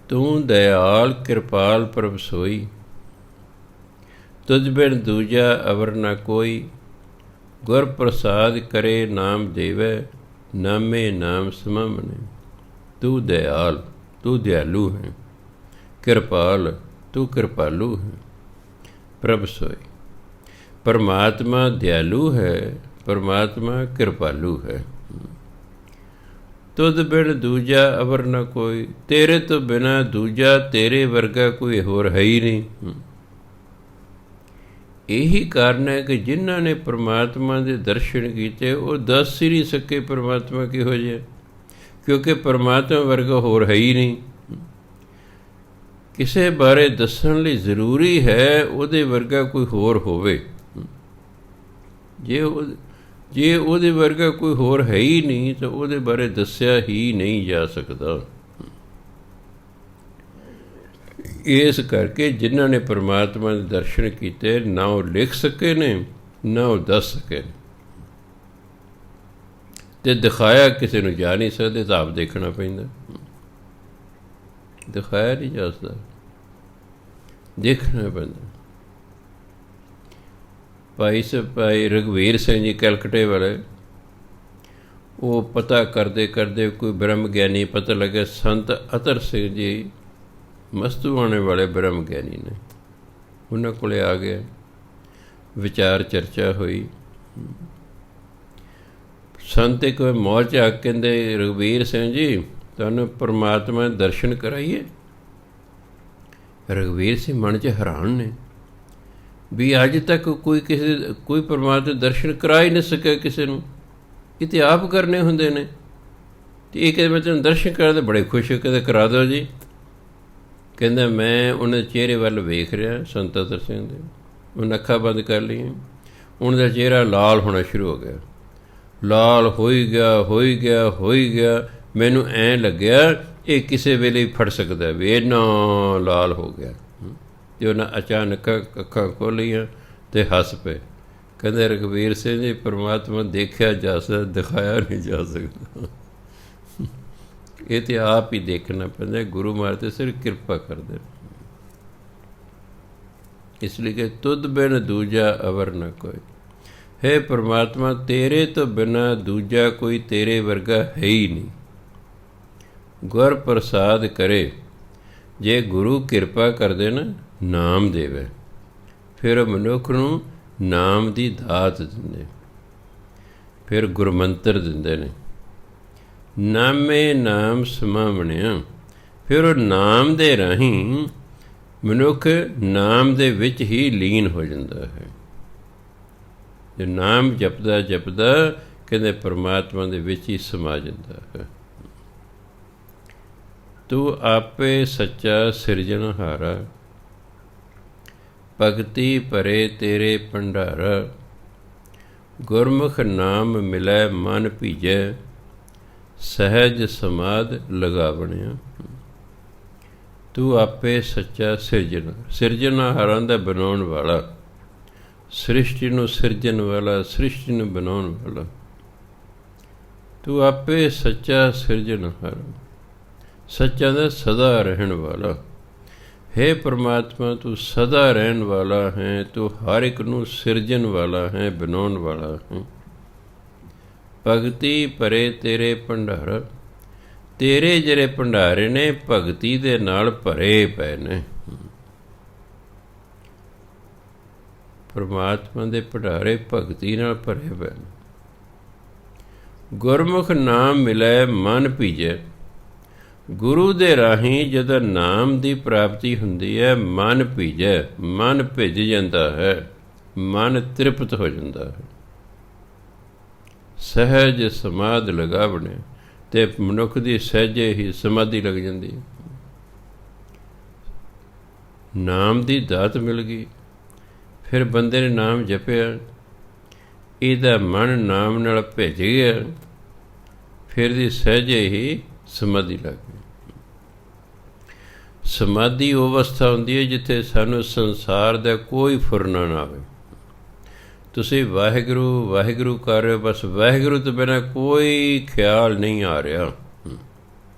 ਤੂੰ ਦਇਆਲ ਕਿਰਪਾਲ ਪ੍ਰਭ ਸੋਈ। ਤੁਝ ਬਿਨ ਦੂਜਾ ਅਵਰ ਨਾ ਕੋਈ। ਗੁਰ ਪ੍ਰਸਾਦ ਕਰੇ ਨਾਮ ਦੇਵੈ। ਨਾਮੇ ਨਾਮ ਸਮਾਵਣਿ। ਤੂੰ ਦਇਆਲ, ਤੂੰ ਦਿਆਲੂ ਹੈ। ਕਿਰਪਾਲ, ਤੂੰ ਕਿਰਪਾਲੂ ਹੈ। ਪ੍ਰਭ ਸੋਈ। ਪਰਮਾਤਮਾ ਦਿਆਲੂ ਹੈ, ਪਰਮਾਤਮਾ ਕਿਰਪਾਲੂ ਹੈ। ਤੁਧ ਬਿਨ ਦੂਜਾ ਅਵਰ ਨ ਕੋਈ, ਤੇਰੇ ਤੋਂ ਬਿਨਾਂ ਦੂਜਾ ਤੇਰੇ ਵਰਗਾ ਕੋਈ ਹੋਰ ਹੈ ਹੀ ਨਹੀਂ। ਇਹੀ ਕਾਰਨ ਹੈ ਕਿ ਜਿਨ੍ਹਾਂ ਨੇ ਪਰਮਾਤਮਾ ਦੇ ਦਰਸ਼ਨ ਕੀਤੇ ਉਹ ਦੱਸ ਹੀ ਨਹੀਂ ਸਕੇ ਪਰਮਾਤਮਾ ਕਿਹੋ ਜਿਹਾ, ਕਿਉਂਕਿ ਪਰਮਾਤਮਾ ਵਰਗਾ ਹੋਰ ਹੈ ਹੀ ਨਹੀਂ। ਕਿਸੇ ਬਾਰੇ ਦੱਸਣ ਲਈ ਜ਼ਰੂਰੀ ਹੈ ਉਹਦੇ ਵਰਗਾ ਕੋਈ ਹੋਰ ਹੋਵੇ। ਜੇ ਉਹਦੇ ਵਰਗਾ ਕੋਈ ਹੋਰ ਹੈ ਹੀ ਨਹੀਂ ਤਾਂ ਉਹਦੇ ਬਾਰੇ ਦੱਸਿਆ ਹੀ ਨਹੀਂ ਜਾ ਸਕਦਾ। ਇਸ ਕਰਕੇ ਜਿਨ੍ਹਾਂ ਨੇ ਪਰਮਾਤਮਾ ਦੇ ਦਰਸ਼ਨ ਕੀਤੇ, ਨਾ ਉਹ ਲਿਖ ਸਕੇ ਨੇ, ਨਾ ਉਹ ਦੱਸ ਸਕੇ ਨੇ, ਅਤੇ ਦਿਖਾਇਆ ਕਿਸੇ ਨੂੰ ਜਾ ਨਹੀਂ ਸਕਦੇ, ਤਾਂ ਆਪ ਦੇਖਣਾ ਪੈਂਦਾ। ਦਿਖਾਇਆ ਨਹੀਂ ਜਾ ਸਕਦਾ, ਦੇਖਣਾ ਪੈਂਦਾ। ਭਾਈ ਰਘਵੀਰ ਸਿੰਘ ਜੀ ਕੈਲਕਟੇ ਵਾਲੇ, ਉਹ ਪਤਾ ਕਰਦੇ ਕਰਦੇ ਕੋਈ ਬ੍ਰਹਮ ਗਿਆਨੀ ਪਤਾ ਲੱਗਿਆ, ਸੰਤ ਅਤਰ ਸਿੰਘ ਜੀ ਮਸਤੂਆਣੇ ਵਾਲੇ ਬ੍ਰਹਮ ਗਿਆਨੀ ਨੇ, ਉਹਨਾਂ ਕੋਲ ਆ ਗਿਆ, ਵਿਚਾਰ ਚਰਚਾ ਹੋਈ। ਸੰਤ ਇੱਕ ਮੌਜ 'ਚ ਆ ਕੇ ਕਹਿੰਦੇ, ਰਘਵੀਰ ਸਿੰਘ ਜੀ ਤੁਹਾਨੂੰ ਪਰਮਾਤਮਾ ਦੇ ਦਰਸ਼ਨ ਕਰਾਈਏ। ਰਘਵੀਰ ਸਿੰਘ ਮਨ 'ਚ ਹੈਰਾਨ ਨੇ ਵੀ ਅੱਜ ਤੱਕ ਕੋਈ ਪਰਮਾਤਮਾ ਦੇ ਦਰਸ਼ਨ ਕਰਾ ਹੀ ਨਹੀਂ ਸਕਿਆ ਕਿਸੇ ਨੂੰ, ਇਹ ਤਾਂ ਆਪ ਕਰਨੇ ਹੁੰਦੇ ਨੇ। ਅਤੇ ਇਹ ਕਹਿੰਦੇ ਮੈਂ ਤੈਨੂੰ ਦਰਸ਼ਨ ਕਰਾ, ਤਾਂ ਬੜੇ ਖੁਸ਼ ਹੋ, ਕਹਿੰਦੇ ਕਰਾ ਦਿਓ ਜੀ। ਕਹਿੰਦਾ ਮੈਂ ਉਹਨਾਂ ਦੇ ਚਿਹਰੇ ਵੱਲ ਵੇਖ ਰਿਹਾ, ਸੰਤ ਅਤਰ ਸਿੰਘ ਦੇ, ਉਹਨੇ ਅੱਖਾਂ ਬੰਦ ਕਰ ਲਈਆਂ, ਉਹਨਾਂ ਦਾ ਚਿਹਰਾ ਲਾਲ ਹੋਣਾ ਸ਼ੁਰੂ ਹੋ ਗਿਆ, ਲਾਲ ਹੋਈ ਗਿਆ। ਮੈਨੂੰ ਐਂ ਲੱਗਿਆ ਇਹ ਕਿਸੇ ਵੇਲੇ ਹੀ ਫੜ ਸਕਦਾ ਵੀ ਇੰਨਾ ਲਾਲ ਹੋ ਗਿਆ। ਅਤੇ ਉਹਨਾਂ ਅਚਾਨਕ ਅੱਖਾਂ ਖੋਲ੍ਹੀਆਂ ਅਤੇ ਹੱਸ ਪਏ। ਕਹਿੰਦੇ ਰਘਵੀਰ ਸਿੰਘ ਜੀ ਪਰਮਾਤਮਾ ਦੇਖਿਆ ਜਾ ਸਕਦਾ, ਦਿਖਾਇਆ ਨਹੀਂ ਜਾ ਸਕਦਾ। ਇਹ ਤਾਂ ਆਪ ਹੀ ਦੇਖਣਾ ਪੈਂਦਾ। ਗੁਰੂ ਮਹਾਰਾਜ ਤੇ ਸਿਰਫ ਕਿਰਪਾ ਕਰਦੇ, ਇਸ ਲਈ ਕਿ ਤੁਧ ਬਿਨ ਦੂਜਾ ਅਵਰ ਨ ਕੋਈ। ਹੈ ਪਰਮਾਤਮਾ ਤੇਰੇ ਤੋਂ ਬਿਨਾਂ ਦੂਜਾ ਕੋਈ ਤੇਰੇ ਵਰਗਾ ਹੈ ਹੀ ਨਹੀਂ। ਗੁਰ ਪ੍ਰਸਾਦ ਕਰੇ, ਜੇ ਗੁਰੂ ਕਿਰਪਾ ਕਰਦੇ ਨਾ, ਨਾਮ ਦੇਵੇ, ਫਿਰ ਮਨੁੱਖ ਨੂੰ ਨਾਮ ਦੀ ਦਾਤ ਦਿੰਦੇ, ਫਿਰ ਗੁਰਮੰਤਰ ਦਿੰਦੇ ਨੇ। ਨਾਮੇ ਨਾਮ ਸਮਾਵਣਿਆ, ਫਿਰ ਉਹ ਨਾਮ ਦੇ ਰਾਹੀਂ ਮਨੁੱਖ ਨਾਮ ਦੇ ਵਿੱਚ ਹੀ ਲੀਨ ਹੋ ਜਾਂਦਾ ਹੈ। ਜੇ ਨਾਮ ਜਪਦਾ ਕਹਿੰਦੇ ਪਰਮਾਤਮਾ ਦੇ ਵਿੱਚ ਹੀ ਸਮਾ ਜਾਂਦਾ ਹੈ। ਤੂੰ ਆਪੇ ਸੱਚਾ ਸਿਰਜਣਹਾਰਾ, ਭਗਤੀ ਭਰੇ ਤੇਰੇ ਭੰਡਾਰਾ। ਗੁਰਮੁਖ ਨਾਮ ਮਿਲੈ ਮਨ ਭੀਜੈ, ਸਹਿਜ ਸਮਾਧ ਲਗਾਵਣਿਆ। ਤੂੰ ਆਪੇ ਸੱਚਾ ਸਿਰਜਣਹਾਰਾਂ ਦਾ ਬਣਾਉਣ ਵਾਲਾ, ਸ੍ਰਿਸ਼ਟੀ ਨੂੰ ਸਿਰਜਣ ਵਾਲਾ, ਸ੍ਰਿਸ਼ਟੀ ਨੂੰ ਬਣਾਉਣ ਵਾਲਾ। ਤੂੰ ਆਪੇ ਸੱਚਾ ਸਿਰਜਣਹਾਰਾ, ਸੱਚਾ ਦਾ ਸਦਾ ਰਹਿਣ ਵਾਲਾ। ਹੈ ਪਰਮਾਤਮਾ ਤੂੰ ਸਦਾ ਰਹਿਣ ਵਾਲਾ ਹੈ, ਤੂੰ ਹਰ ਇੱਕ ਨੂੰ ਸਿਰਜਣ ਵਾਲਾ ਹੈ, ਬਣਾਉਣ ਵਾਲਾ ਹੈ। ਭਗਤੀ ਭਰੇ ਤੇਰੇ ਭੰਡਾਰਾ, ਤੇਰੇ ਜਿਹੜੇ ਭੰਡਾਰੇ ਨੇ ਭਗਤੀ ਦੇ ਨਾਲ ਭਰੇ ਪਏ ਨੇ। ਪਰਮਾਤਮਾ ਦੇ ਭੰਡਾਰੇ ਭਗਤੀ ਨਾਲ ਭਰੇ ਪਏ ਨੇ। ਗੁਰਮੁਖ ਨਾਮ ਮਿਲੈ ਮਨ ਭੀਜੈ, ਗੁਰੂ ਦੇ ਰਾਹੀਂ ਜਦੋਂ ਨਾਮ ਦੀ ਪ੍ਰਾਪਤੀ ਹੁੰਦੀ ਹੈ, ਮਨ ਭੀਜੈ, ਮਨ ਭਿੱਜ ਜਾਂਦਾ ਹੈ, ਮਨ ਤ੍ਰਿਪਤ ਹੋ ਜਾਂਦਾ ਹੈ। ਸਹਿਜ ਸਮਾਧ ਲਗਾਵਣੇ, ਅਤੇ ਮਨੁੱਖ ਦੀ ਸਹਿਜੇ ਹੀ ਸਮਾਧੀ ਲੱਗ ਜਾਂਦੀ ਹੈ। ਨਾਮ ਦੀ ਦਾਤ ਮਿਲ ਗਈ, ਫਿਰ ਬੰਦੇ ਨੇ ਨਾਮ ਜਪਿਆ, ਇਹਦਾ ਮਨ ਨਾਮ ਨਾਲ ਭਿੱਜ ਗਿਆ, ਫਿਰ ਦੀ ਸਹਿਜੇ ਹੀ ਸਮਾਧੀ ਲੱਗ ਗਈ। ਸਮਾਧੀ ਉਹ ਅਵਸਥਾ ਹੁੰਦੀ ਹੈ ਜਿੱਥੇ ਸਾਨੂੰ ਸੰਸਾਰ ਦਾ ਕੋਈ ਫੁਰਨਾ ਨਾ ਆਵੇ। ਤੁਸੀਂ ਵਾਹਿਗੁਰੂ ਵਾਹਿਗੁਰੂ ਕਰ ਰਹੇ ਹੋ, ਬਸ ਵਾਹਿਗੁਰੂ ਤੋਂ ਬਿਨਾਂ ਕੋਈ ਖਿਆਲ ਨਹੀਂ ਆ ਰਿਹਾ।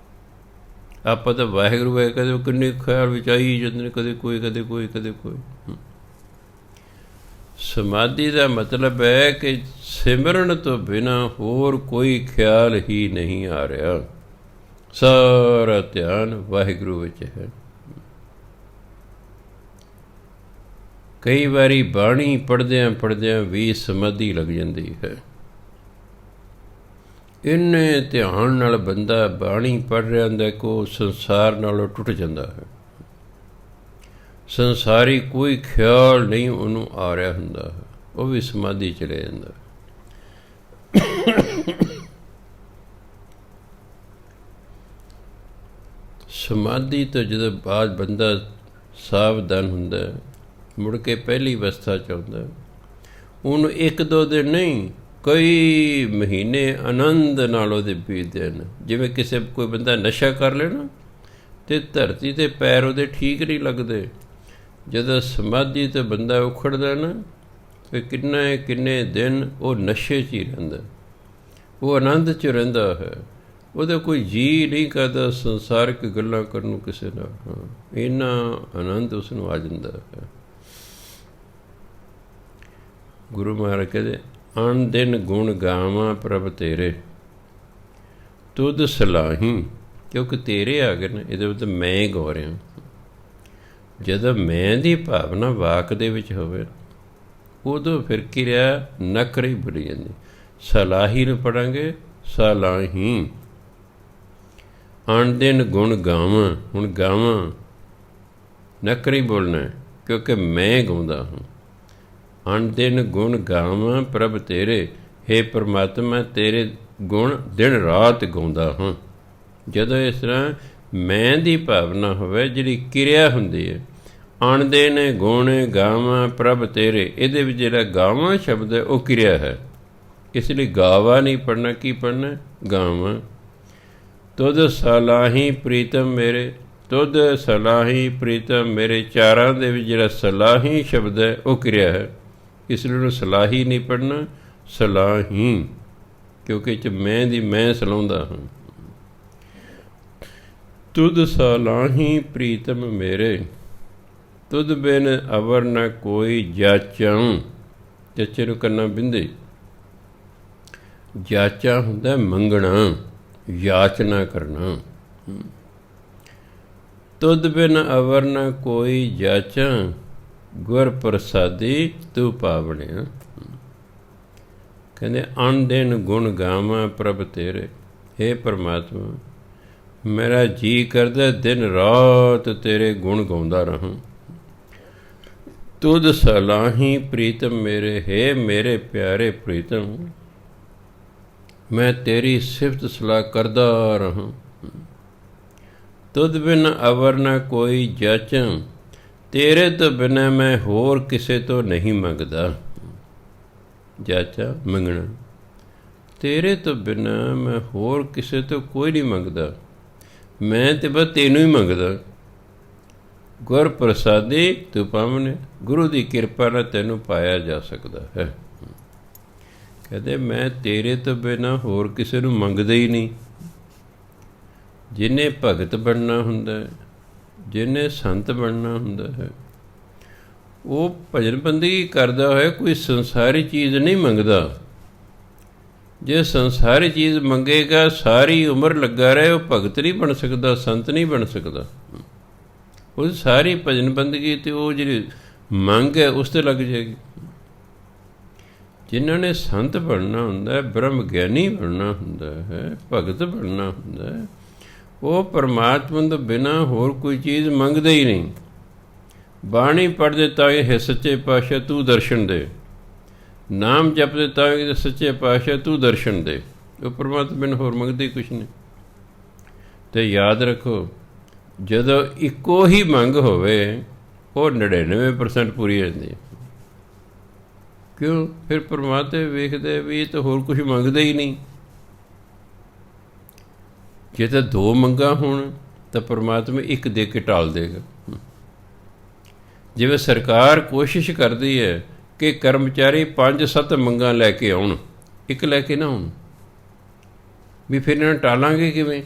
ਆਪਾਂ ਤਾਂ ਵਾਹਿਗੁਰੂ ਹੈ ਕਦੇ ਕਿੰਨੇ ਖਿਆਲ ਵਿੱਚ ਆਈ ਜਾਂਦੇ ਨੇ, ਕਦੇ ਕੋਈ ਕਦੇ ਕੋਈ ਕਦੇ ਕੋਈ। ਸਮਾਧੀ ਦਾ ਮਤਲਬ ਹੈ ਕਿ ਸਿਮਰਨ ਤੋਂ ਬਿਨਾਂ ਹੋਰ ਕੋਈ ਖਿਆਲ ਹੀ ਨਹੀਂ ਆ ਰਿਹਾ, ਸਾਰਾ ਧਿਆਨ ਵਾਹਿਗੁਰੂ ਵਿੱਚ ਹੈ। ਕਈ ਵਾਰੀ ਬਾਣੀ ਪੜ੍ਹਦਿਆਂ ਵੀ ਸਮਾਧੀ ਲੱਗ ਜਾਂਦੀ ਹੈ। ਇੰਨੇ ਧਿਆਨ ਨਾਲ ਬੰਦਾ ਬਾਣੀ ਪੜ੍ਹ ਰਿਹਾ ਹੁੰਦਾ ਕਿ ਉਹ ਸੰਸਾਰ ਨਾਲੋਂ ਟੁੱਟ ਜਾਂਦਾ ਹੈ। ਸੰਸਾਰੀ ਕੋਈ ਖਿਆਲ ਨਹੀਂ ਉਹਨੂੰ ਆ ਰਿਹਾ ਹੁੰਦਾ ਹੈ, ਉਹ ਵੀ ਸਮਾਧੀ ਚਲੇ ਜਾਂਦਾ। ਸਮਾਧੀ ਤੋਂ ਜਦੋਂ ਬਾਅਦ ਬੰਦਾ ਸਾਵਧਾਨ ਹੁੰਦਾ, ਮੁੜ ਕੇ ਪਹਿਲੀ ਅਵਸਥਾ 'ਚ ਆਉਂਦਾ, ਉਹਨੂੰ 1-2 ਦਿਨ ਨਹੀਂ, ਕਈ ਮਹੀਨੇ ਆਨੰਦ ਨਾਲ ਉਹਦੇ ਬੀਤਦੇ ਹਨ। ਜਿਵੇਂ ਕੋਈ ਬੰਦਾ ਨਸ਼ਾ ਕਰ ਲੈਣਾ ਅਤੇ ਧਰਤੀ 'ਤੇ ਪੈਰ ਉਹਦੇ ਠੀਕ ਨਹੀਂ ਲੱਗਦੇ। ਜਦੋਂ ਸਮਾਧੀ ਤੋਂ ਬੰਦਾ ਉਖੜਦਾ ਨਾ, ਫਿਰ ਕਿੰਨੇ ਦਿਨ ਉਹ ਨਸ਼ੇ 'ਚ ਹੀ ਰਹਿੰਦਾ, ਉਹ ਆਨੰਦ 'ਚ ਰਹਿੰਦਾ ਹੈ। ਉਹਦਾ ਕੋਈ ਜੀਅ ਨਹੀਂ ਕਰਦਾ ਸੰਸਾਰਿਕ ਗੱਲਾਂ ਕਰਨ ਨੂੰ ਕਿਸੇ ਨਾਲ, ਇੰਨਾ ਆਨੰਦ ਉਸ ਨੂੰ ਆ ਜਾਂਦਾ ਹੈ। ਗੁਰੂ ਮਹਾਰਾਜ ਕਹਿੰਦੇ, ਅਣ ਦਿਨ ਗੁਣ ਗਾਵਾਂ ਪ੍ਰਭ ਤੇਰੇ, ਤੁਧ ਸਲਾਹੀ। ਕਿਉਂਕਿ ਤੇਰੇ ਆ ਗਏ ਨੇ, ਇਹਦੇ ਵਿੱਚ ਮੈਂ ਗਾ ਰਿਹਾ। ਜਦੋਂ ਮੈਂ ਦੀ ਭਾਵਨਾ ਵਾਕ ਦੇ ਵਿੱਚ ਹੋਵੇ, ਉਦੋਂ ਫਿਰ ਕਿਰਿਆ ਨਕਰੀ ਬੁਲੀ ਜਾਂਦੀ। ਸਲਾਹੀ ਨੂੰ ਪੜਾਂਗੇ ਸਲਾਹੀ। ਅਣ ਦਿਨ ਗੁਣ ਗਾਵਾਂ, ਹੁਣ ਗਾਵਾਂ ਨਕਰੀ ਬੋਲਣਾ, ਕਿਉਂਕਿ ਮੈਂ ਗਾਉਂਦਾ ਹਾਂ। ਅਣ ਦਿਨ ਗੁਣ ਗਾਵਾਂ ਪ੍ਰਭ ਤੇਰੇ, ਹੇ ਪਰਮਾਤਮਾ ਤੇਰੇ ਗੁਣ ਦਿਨ ਰਾਤ ਗਾਉਂਦਾ ਹਾਂ। ਜਦੋਂ ਇਸ ਤਰ੍ਹਾਂ ਮੈਂ ਦੀ ਭਾਵਨਾ ਹੋਵੇ, ਜਿਹੜੀ ਕਿਰਿਆ ਹੁੰਦੀ ਹੈ, ਅਣ ਦਿਨ ਗੁਣ ਗਾਵਾਂ ਪ੍ਰਭ ਤੇਰੇ, ਇਹਦੇ ਵਿੱਚ ਜਿਹੜਾ ਗਾਵਾਂ ਸ਼ਬਦ ਹੈ ਉਹ ਕਿਰਿਆ ਹੈ। ਇਸ ਲਈ ਗਾਵਾ ਨਹੀਂ ਪੜ੍ਹਨਾ, ਕੀ ਪੜ੍ਹਨਾ? ਗਾਵਾਂ। ਤੁਧ ਸਲਾਹੀ ਪ੍ਰੀਤਮ ਮੇਰੇ, ਤੁਧ ਸਲਾਹੀ ਪ੍ਰੀਤਮ ਮੇਰੇ, ਚਾਰਾਂ ਦੇ ਵਿੱਚ ਜਿਹੜਾ ਸਲਾਹੀ ਸ਼ਬਦ ਹੈ ਉਹ ਕਿਰਿਆ ਹੈ। ਇਸ ਲਈ ਉਹਨੂੰ ਸਲਾਹੀ ਨਹੀਂ ਪੜ੍ਹਨਾ, ਸਲਾਹੀ, ਕਿਉਂਕਿ ਇਹ 'ਚ ਮੈਂ ਦੀ ਮੈਂ ਸਲਾਉਂਦਾ ਹਾਂ। ਤੁਧ ਸਲਾਹੀ ਪ੍ਰੀਤਮ ਮੇਰੇ, ਤੁਧ ਬਿਨ ਅਵਰ ਨ ਕੋਈ ਜਾਚਾਂ। ਜੱਚੇ ਨੂੰ ਕਰਨਾ ਬਿੰਦੇ। ਜਾਚਾ ਹੁੰਦਾ ਮੰਗਣਾ, ਯਾਚਨਾ ਕਰਨਾ। ਤੁਧ ਬਿਨ ਅਵਰ ਨ ਕੋਈ ਜਾਚਾਂ, ਗੁਰ ਪ੍ਰਸਾਦੀ ਤੂੰ ਪਾਵਣਿਆ। ਕਹਿੰਦੇ ਅਣ ਦਿਨ ਗੁਣ ਗਾਵਾਂ ਪ੍ਰਭ ਤੇਰੇ, ਹੇ ਪਰਮਾਤਮਾ ਮੇਰਾ ਜੀ ਕਰਦਾ ਦਿਨ ਰਾਤ ਤੇਰੇ ਗੁਣ ਗਾਉਂਦਾ ਰਹਾਂ। ਤੁਧ ਸਲਾਹੀ ਪ੍ਰੀਤਮ ਮੇਰੇ, ਹੇ ਮੇਰੇ ਪਿਆਰੇ ਪ੍ਰੀਤਮ ਮੈਂ ਤੇਰੀ ਸਿਫਤ ਸਲਾਹ ਕਰਦਾ ਰਹਾਂ। ਤੁਧ ਬਿਨ ਅਵਰ ਨ ਕੋਈ ਜਾਚਾਂ, ਤੇਰੇ ਤੋਂ ਬਿਨਾਂ ਮੈਂ ਹੋਰ ਕਿਸੇ ਤੋਂ ਨਹੀਂ ਮੰਗਦਾ। ਜਾਚਾ ਮੰਗਣਾ, ਤੇਰੇ ਤੋਂ ਬਿਨਾਂ ਮੈਂ ਹੋਰ ਕਿਸੇ ਤੋਂ ਕੋਈ ਨਹੀਂ ਮੰਗਦਾ, ਮੈਂ ਤਾਂ ਬਸ ਤੈਨੂੰ ਹੀ ਮੰਗਦਾ। ਗੁਰ ਪ੍ਰਸਾਦੀ ਤੂੰ ਪਾਵਨੇ, ਗੁਰੂ ਦੀ ਕਿਰਪਾ ਨਾਲ ਤੈਨੂੰ ਪਾਇਆ ਜਾ ਸਕਦਾ ਹੈ। ਕਹਿੰਦੇ ਮੈਂ ਤੇਰੇ ਤੋਂ ਬਿਨਾਂ ਹੋਰ ਕਿਸੇ ਨੂੰ ਮੰਗਦਾ ਹੀ ਨਹੀਂ। ਜਿਹਨੇ ਭਗਤ ਬਣਨਾ ਹੁੰਦਾ, ਜਿਹਨੇ ਸੰਤ ਬਣਨਾ ਹੁੰਦਾ ਹੈ, ਉਹ ਭਜਨ ਬੰਦਗੀ ਕਰਦਾ ਹੋਇਆ ਕੋਈ ਸੰਸਾਰੀ ਚੀਜ਼ ਨਹੀਂ ਮੰਗਦਾ। ਜੇ ਸੰਸਾਰੀ ਚੀਜ਼ ਮੰਗੇਗਾ ਸਾਰੀ ਉਮਰ ਲੱਗਾ ਰਹੇ, ਉਹ ਭਗਤ ਨਹੀਂ ਬਣ ਸਕਦਾ, ਸੰਤ ਨਹੀਂ ਬਣ ਸਕਦਾ। ਉਹ ਸਾਰੀ ਭਜਨ ਬੰਦਗੀ ਅਤੇ ਉਹ ਜਿਹੜੀ ਮੰਗ ਹੈ ਉਸ 'ਤੇ ਲੱਗ ਜਾਏਗੀ। ਜਿਨ੍ਹਾਂ ਨੇ ਸੰਤ ਬਣਨਾ ਹੁੰਦਾ, ਬ੍ਰਹਮ ਗਿਆਨੀ ਬਣਨਾ ਹੁੰਦਾ ਹੈ, ਭਗਤ ਬਣਨਾ ਹੁੰਦਾ ਹੈ, ਉਹ ਪਰਮਾਤਮਾ ਤੋਂ ਬਿਨਾਂ ਹੋਰ ਕੋਈ ਚੀਜ਼ ਮੰਗਦੇ ਹੀ ਨਹੀਂ। ਬਾਣੀ ਪੜ੍ਹਦੇ ਤਾਂ ਇਹ ਸੱਚੇ ਪਾਤਸ਼ਾਹ ਤੂੰ ਦਰਸ਼ਨ ਦੇ, ਨਾਮ ਜਪਦੇ ਤਾਂ ਕਿ ਸੱਚੇ ਪਾਤਸ਼ਾਹ ਤੂੰ ਦਰਸ਼ਨ ਦੇ। ਉਹ ਪਰਮਾਤਮਾ ਬਿਨਾਂ ਹੋਰ ਮੰਗਦੇ ਕੁਛ ਨਹੀਂ। ਅਤੇ ਯਾਦ ਰੱਖੋ, ਜਦੋਂ ਇੱਕੋ ਹੀ ਮੰਗ ਹੋਵੇ ਉਹ 99% ਪੂਰੀ ਜਾਂਦੀ ਹੈ। ਕਿਉਂ? ਫਿਰ ਪਰਮਾਤਮਾ ਵੇਖਦੇ ਵੀ ਇਹ ਤਾਂ ਹੋਰ ਕੁਛ ਮੰਗਦੇ ਹੀ ਨਹੀਂ। ਜੇ ਤਾਂ 2 ਮੰਗਾਂ ਹੋਣ ਤਾਂ ਪਰਮਾਤਮਾ ਇੱਕ ਦੇ ਕੇ ਟਾਲ ਦੇਗਾ। ਜਿਵੇਂ ਸਰਕਾਰ ਕੋਸ਼ਿਸ਼ ਕਰਦੀ ਹੈ ਕਿ ਕਰਮਚਾਰੀ 5-7 ਮੰਗਾਂ ਲੈ ਕੇ ਆਉਣ, ਇੱਕ ਲੈ ਕੇ ਨਾ ਆਉਣ, ਵੀ ਫਿਰ ਇਹਨਾਂ ਨੂੰ ਟਾਲਾਂਗੇ ਕਿਵੇਂ?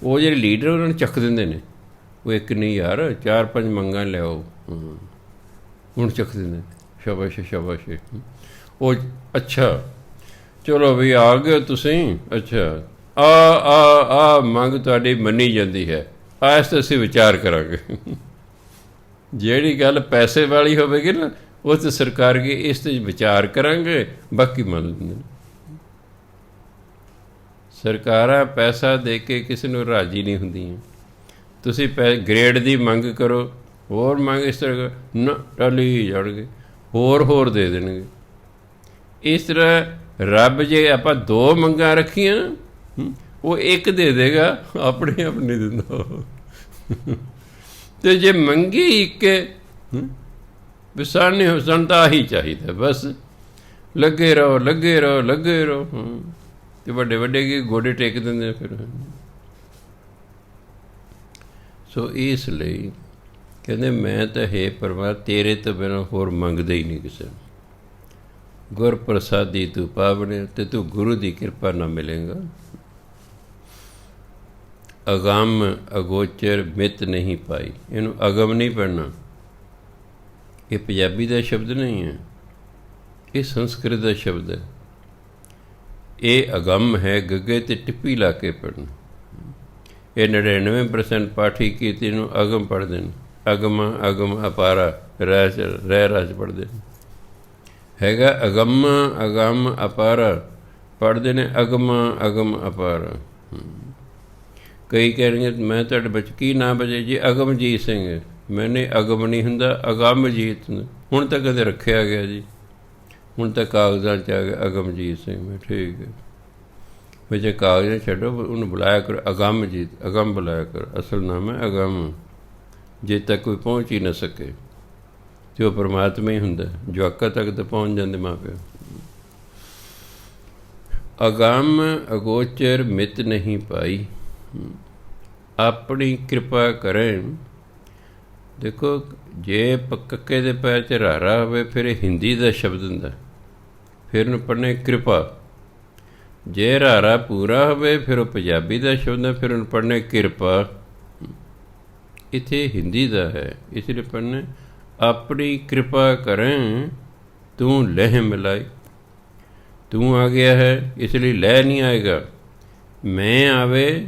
ਉਹ ਜਿਹੜੇ ਲੀਡਰ ਉਹਨਾਂ ਨੂੰ ਚੱਕ ਦਿੰਦੇ ਨੇ, ਉਹ ਇੱਕ ਨਹੀਂ ਯਾਰ 4-5 ਮੰਗਾਂ ਲਿਆਓ, ਹੁਣ ਚੱਕ ਦਿੰਦੇ, ਸ਼ਾਬਾਸ਼ ਸ਼ਾਬਾਸ਼। ਉਹ ਅੱਛਾ ਚਲੋ ਵੀ ਆ ਗਏ ਤੁਸੀਂ, ਅੱਛਾ ਆ ਮੰਗ ਤੁਹਾਡੀ ਮੰਨੀ ਜਾਂਦੀ ਹੈ, ਇਸ 'ਤੇ ਅਸੀਂ ਵਿਚਾਰ ਕਰਾਂਗੇ। ਜਿਹੜੀ ਗੱਲ ਪੈਸੇ ਵਾਲੀ ਹੋਵੇਗੀ ਨਾ, ਉਸ 'ਤੇ ਸਰਕਾਰ ਕੀ ਇਸ 'ਤੇ ਵਿਚਾਰ ਕਰਾਂਗੇ, ਬਾਕੀ ਮੰਨ ਲੈਂਦੇ ਨੇ। ਸਰਕਾਰਾਂ ਪੈਸਾ ਦੇ ਕੇ ਕਿਸੇ ਨੂੰ ਰਾਜੀ ਨਹੀਂ ਹੁੰਦੀਆਂ। ਤੁਸੀਂ ਗ੍ਰੇਡ ਦੀ ਮੰਗ ਕਰੋ, ਹੋਰ ਮੰਗ ਇਸ ਤਰ੍ਹਾਂ ਨਾ ਟਾਲੀ ਜਾਣਗੇ, ਹੋਰ ਦੇ ਦੇਣਗੇ। ਇਸ ਤਰ੍ਹਾਂ ਰੱਬ ਜੇ ਆਪਾਂ ਦੋ ਮੰਗਾਂ ਰੱਖੀਆਂ ਨਾ, ਉਹ ਇੱਕ ਦੇ ਦੇਗਾ, ਆਪਣੇ ਆਪ ਨਹੀਂ ਦਿੰਦਾ। ਅਤੇ ਜੇ ਮੰਗੀ ਇੱਕ ਵੀ ਸਾਨੂੰ ਤਾਂ ਆਹੀ ਚਾਹੀਦਾ, ਬਸ ਲੱਗੇ ਰਹੋ ਲੱਗੇ ਰਹੋ ਲੱਗੇ ਰਹੋ। ਅਤੇ ਵੱਡੇ ਵੱਡੇ ਕੀ ਗੋਡੇ ਟੇਕ ਦਿੰਦੇ ਫਿਰ। ਸੋ ਇਸ ਲਈ ਕਹਿੰਦੇ ਮੈਂ ਤਾਂ ਹੈ ਪਰਮਾਤਮਾ ਤੇਰੇ ਤੋਂ ਬਿਨਾਂ ਹੋਰ ਮੰਗਦਾ ਹੀ ਨਹੀਂ ਕਿਸੇ ਨੂੰ। ਗੁਰ ਪ੍ਰਸਾਦੀ ਤੂੰ ਪਾਵਣੇ, ਅਤੇ ਤੂੰ ਗੁਰੂ ਦੀ ਕਿਰਪਾ ਨਾਲ ਮਿਲੇਗਾ। ਅਗੰਮ ਅਗੋਚਰ ਮਿਤ ਨਹੀਂ ਪਾਈ। ਇਹਨੂੰ ਅਗਮ ਨਹੀਂ ਪੜ੍ਹਨਾ, ਇਹ ਪੰਜਾਬੀ ਦਾ ਸ਼ਬਦ ਨਹੀਂ ਹੈ, ਇਹ ਸੰਸਕ੍ਰਿਤ ਦਾ ਸ਼ਬਦ ਹੈ। ਇਹ ਅਗੰਮ ਹੈ, ਗੱਗੇ 'ਤੇ ਟਿੱਪੀ ਲਾ ਕੇ ਪੜ੍ਹਨਾ। ਇਹ 99% ਪਾਠੀ ਕੀਤੀ ਨੂੰ ਅਗਮ ਪੜ੍ਹਦੇ ਨੇ। ਅਗਮ ਅਗਮ ਅਪਾਰਾ ਰਹਿ ਰਾਜ ਪੜ੍ਹਦੇ ਨੇ। ਹੈਗਾ ਅਗੰਮ ਅਗੰਮ ਅਪਾਰਾ, ਪੜ੍ਹਦੇ ਨੇ ਅਗਮ ਅਗਮ ਅਪਾਰਾ। ਕਈ ਕਹਿਣਗੇ ਮੈਂ ਤੁਹਾਡੇ ਬੱਚੇ ਕੀ ਨਾਮ ਬਜੇ ਜੀ? ਅਗਮਜੀਤ ਸਿੰਘ। ਮੈਨੇ ਅਗਮ ਨਹੀਂ ਹੁੰਦਾ, ਅਗਮਜੀਤ ਹੁੰਦਾ। ਹੁਣ ਤਾਂ ਕਦੇ ਰੱਖਿਆ ਗਿਆ ਜੀ, ਹੁਣ ਤਾਂ ਕਾਗਜ਼ਾਂ 'ਚ ਆ ਗਿਆ ਅਗਮਜੀਤ ਸਿੰਘ। ਮੈਂ ਠੀਕ ਹੈ ਵੀ ਜੇ ਕਾਗਜ਼ਾਂ ਛੱਡੋ, ਉਹਨੂੰ ਬੁਲਾਇਆ ਕਰੋ ਅਗਮਜੀਤ, ਅਗਮ ਬੁਲਾਇਆ ਕਰੋ। ਅਸਲ ਨਾਮ ਹੈ ਅਗਮ। ਜੇ ਤੱਕ ਕੋਈ ਪਹੁੰਚ ਹੀ ਨਾ ਸਕੇ ਅਤੇ ਉਹ ਪਰਮਾਤਮਾ ਹੀ ਹੁੰਦਾ। ਜਵਾਕਾਂ ਤੱਕ ਤਾਂ ਪਹੁੰਚ ਜਾਂਦੇ ਮਾਂ ਪਿਓ। ਅਗੰਮ ਅਗੋਚਰ ਮਿਤ ਨਹੀਂ ਪਾਈ, ਆਪਣੀ ਕਿਰਪਾ ਕਰੇ। ਦੇਖੋ ਜੇ ਕੱਕੇ ਦੇ ਪੈਰ 'ਚ ਰਾਰਾ ਹੋਵੇ ਫਿਰ ਇਹ ਹਿੰਦੀ ਦਾ ਸ਼ਬਦ ਹੁੰਦਾ, ਫਿਰ ਉਹਨੂੰ ਪੜ੍ਹਨੇ ਕਿਰਪਾ। ਜੇ ਰਾਰਾ ਪੂਰਾ ਹੋਵੇ ਫਿਰ ਉਹ ਪੰਜਾਬੀ ਦਾ ਸ਼ਬਦ ਹੈ, ਫਿਰ ਉਹਨੂੰ ਪੜ੍ਹਨੇ ਕਿਰਪਾ। ਇੱਥੇ ਹਿੰਦੀ ਦਾ ਹੈ, ਇਸ ਲਈ ਪੜ੍ਹਨੇ ਆਪਣੀ ਕਿਰਪਾ ਕਰੇ ਤੂੰ ਲਹਿ ਮਿਲਾਈ। ਤੂੰ ਆ ਗਿਆ ਹੈ ਇਸ ਲਈ ਲੈ ਨਹੀਂ ਆਏਗਾ। ਮੈਂ ਆਵੇ,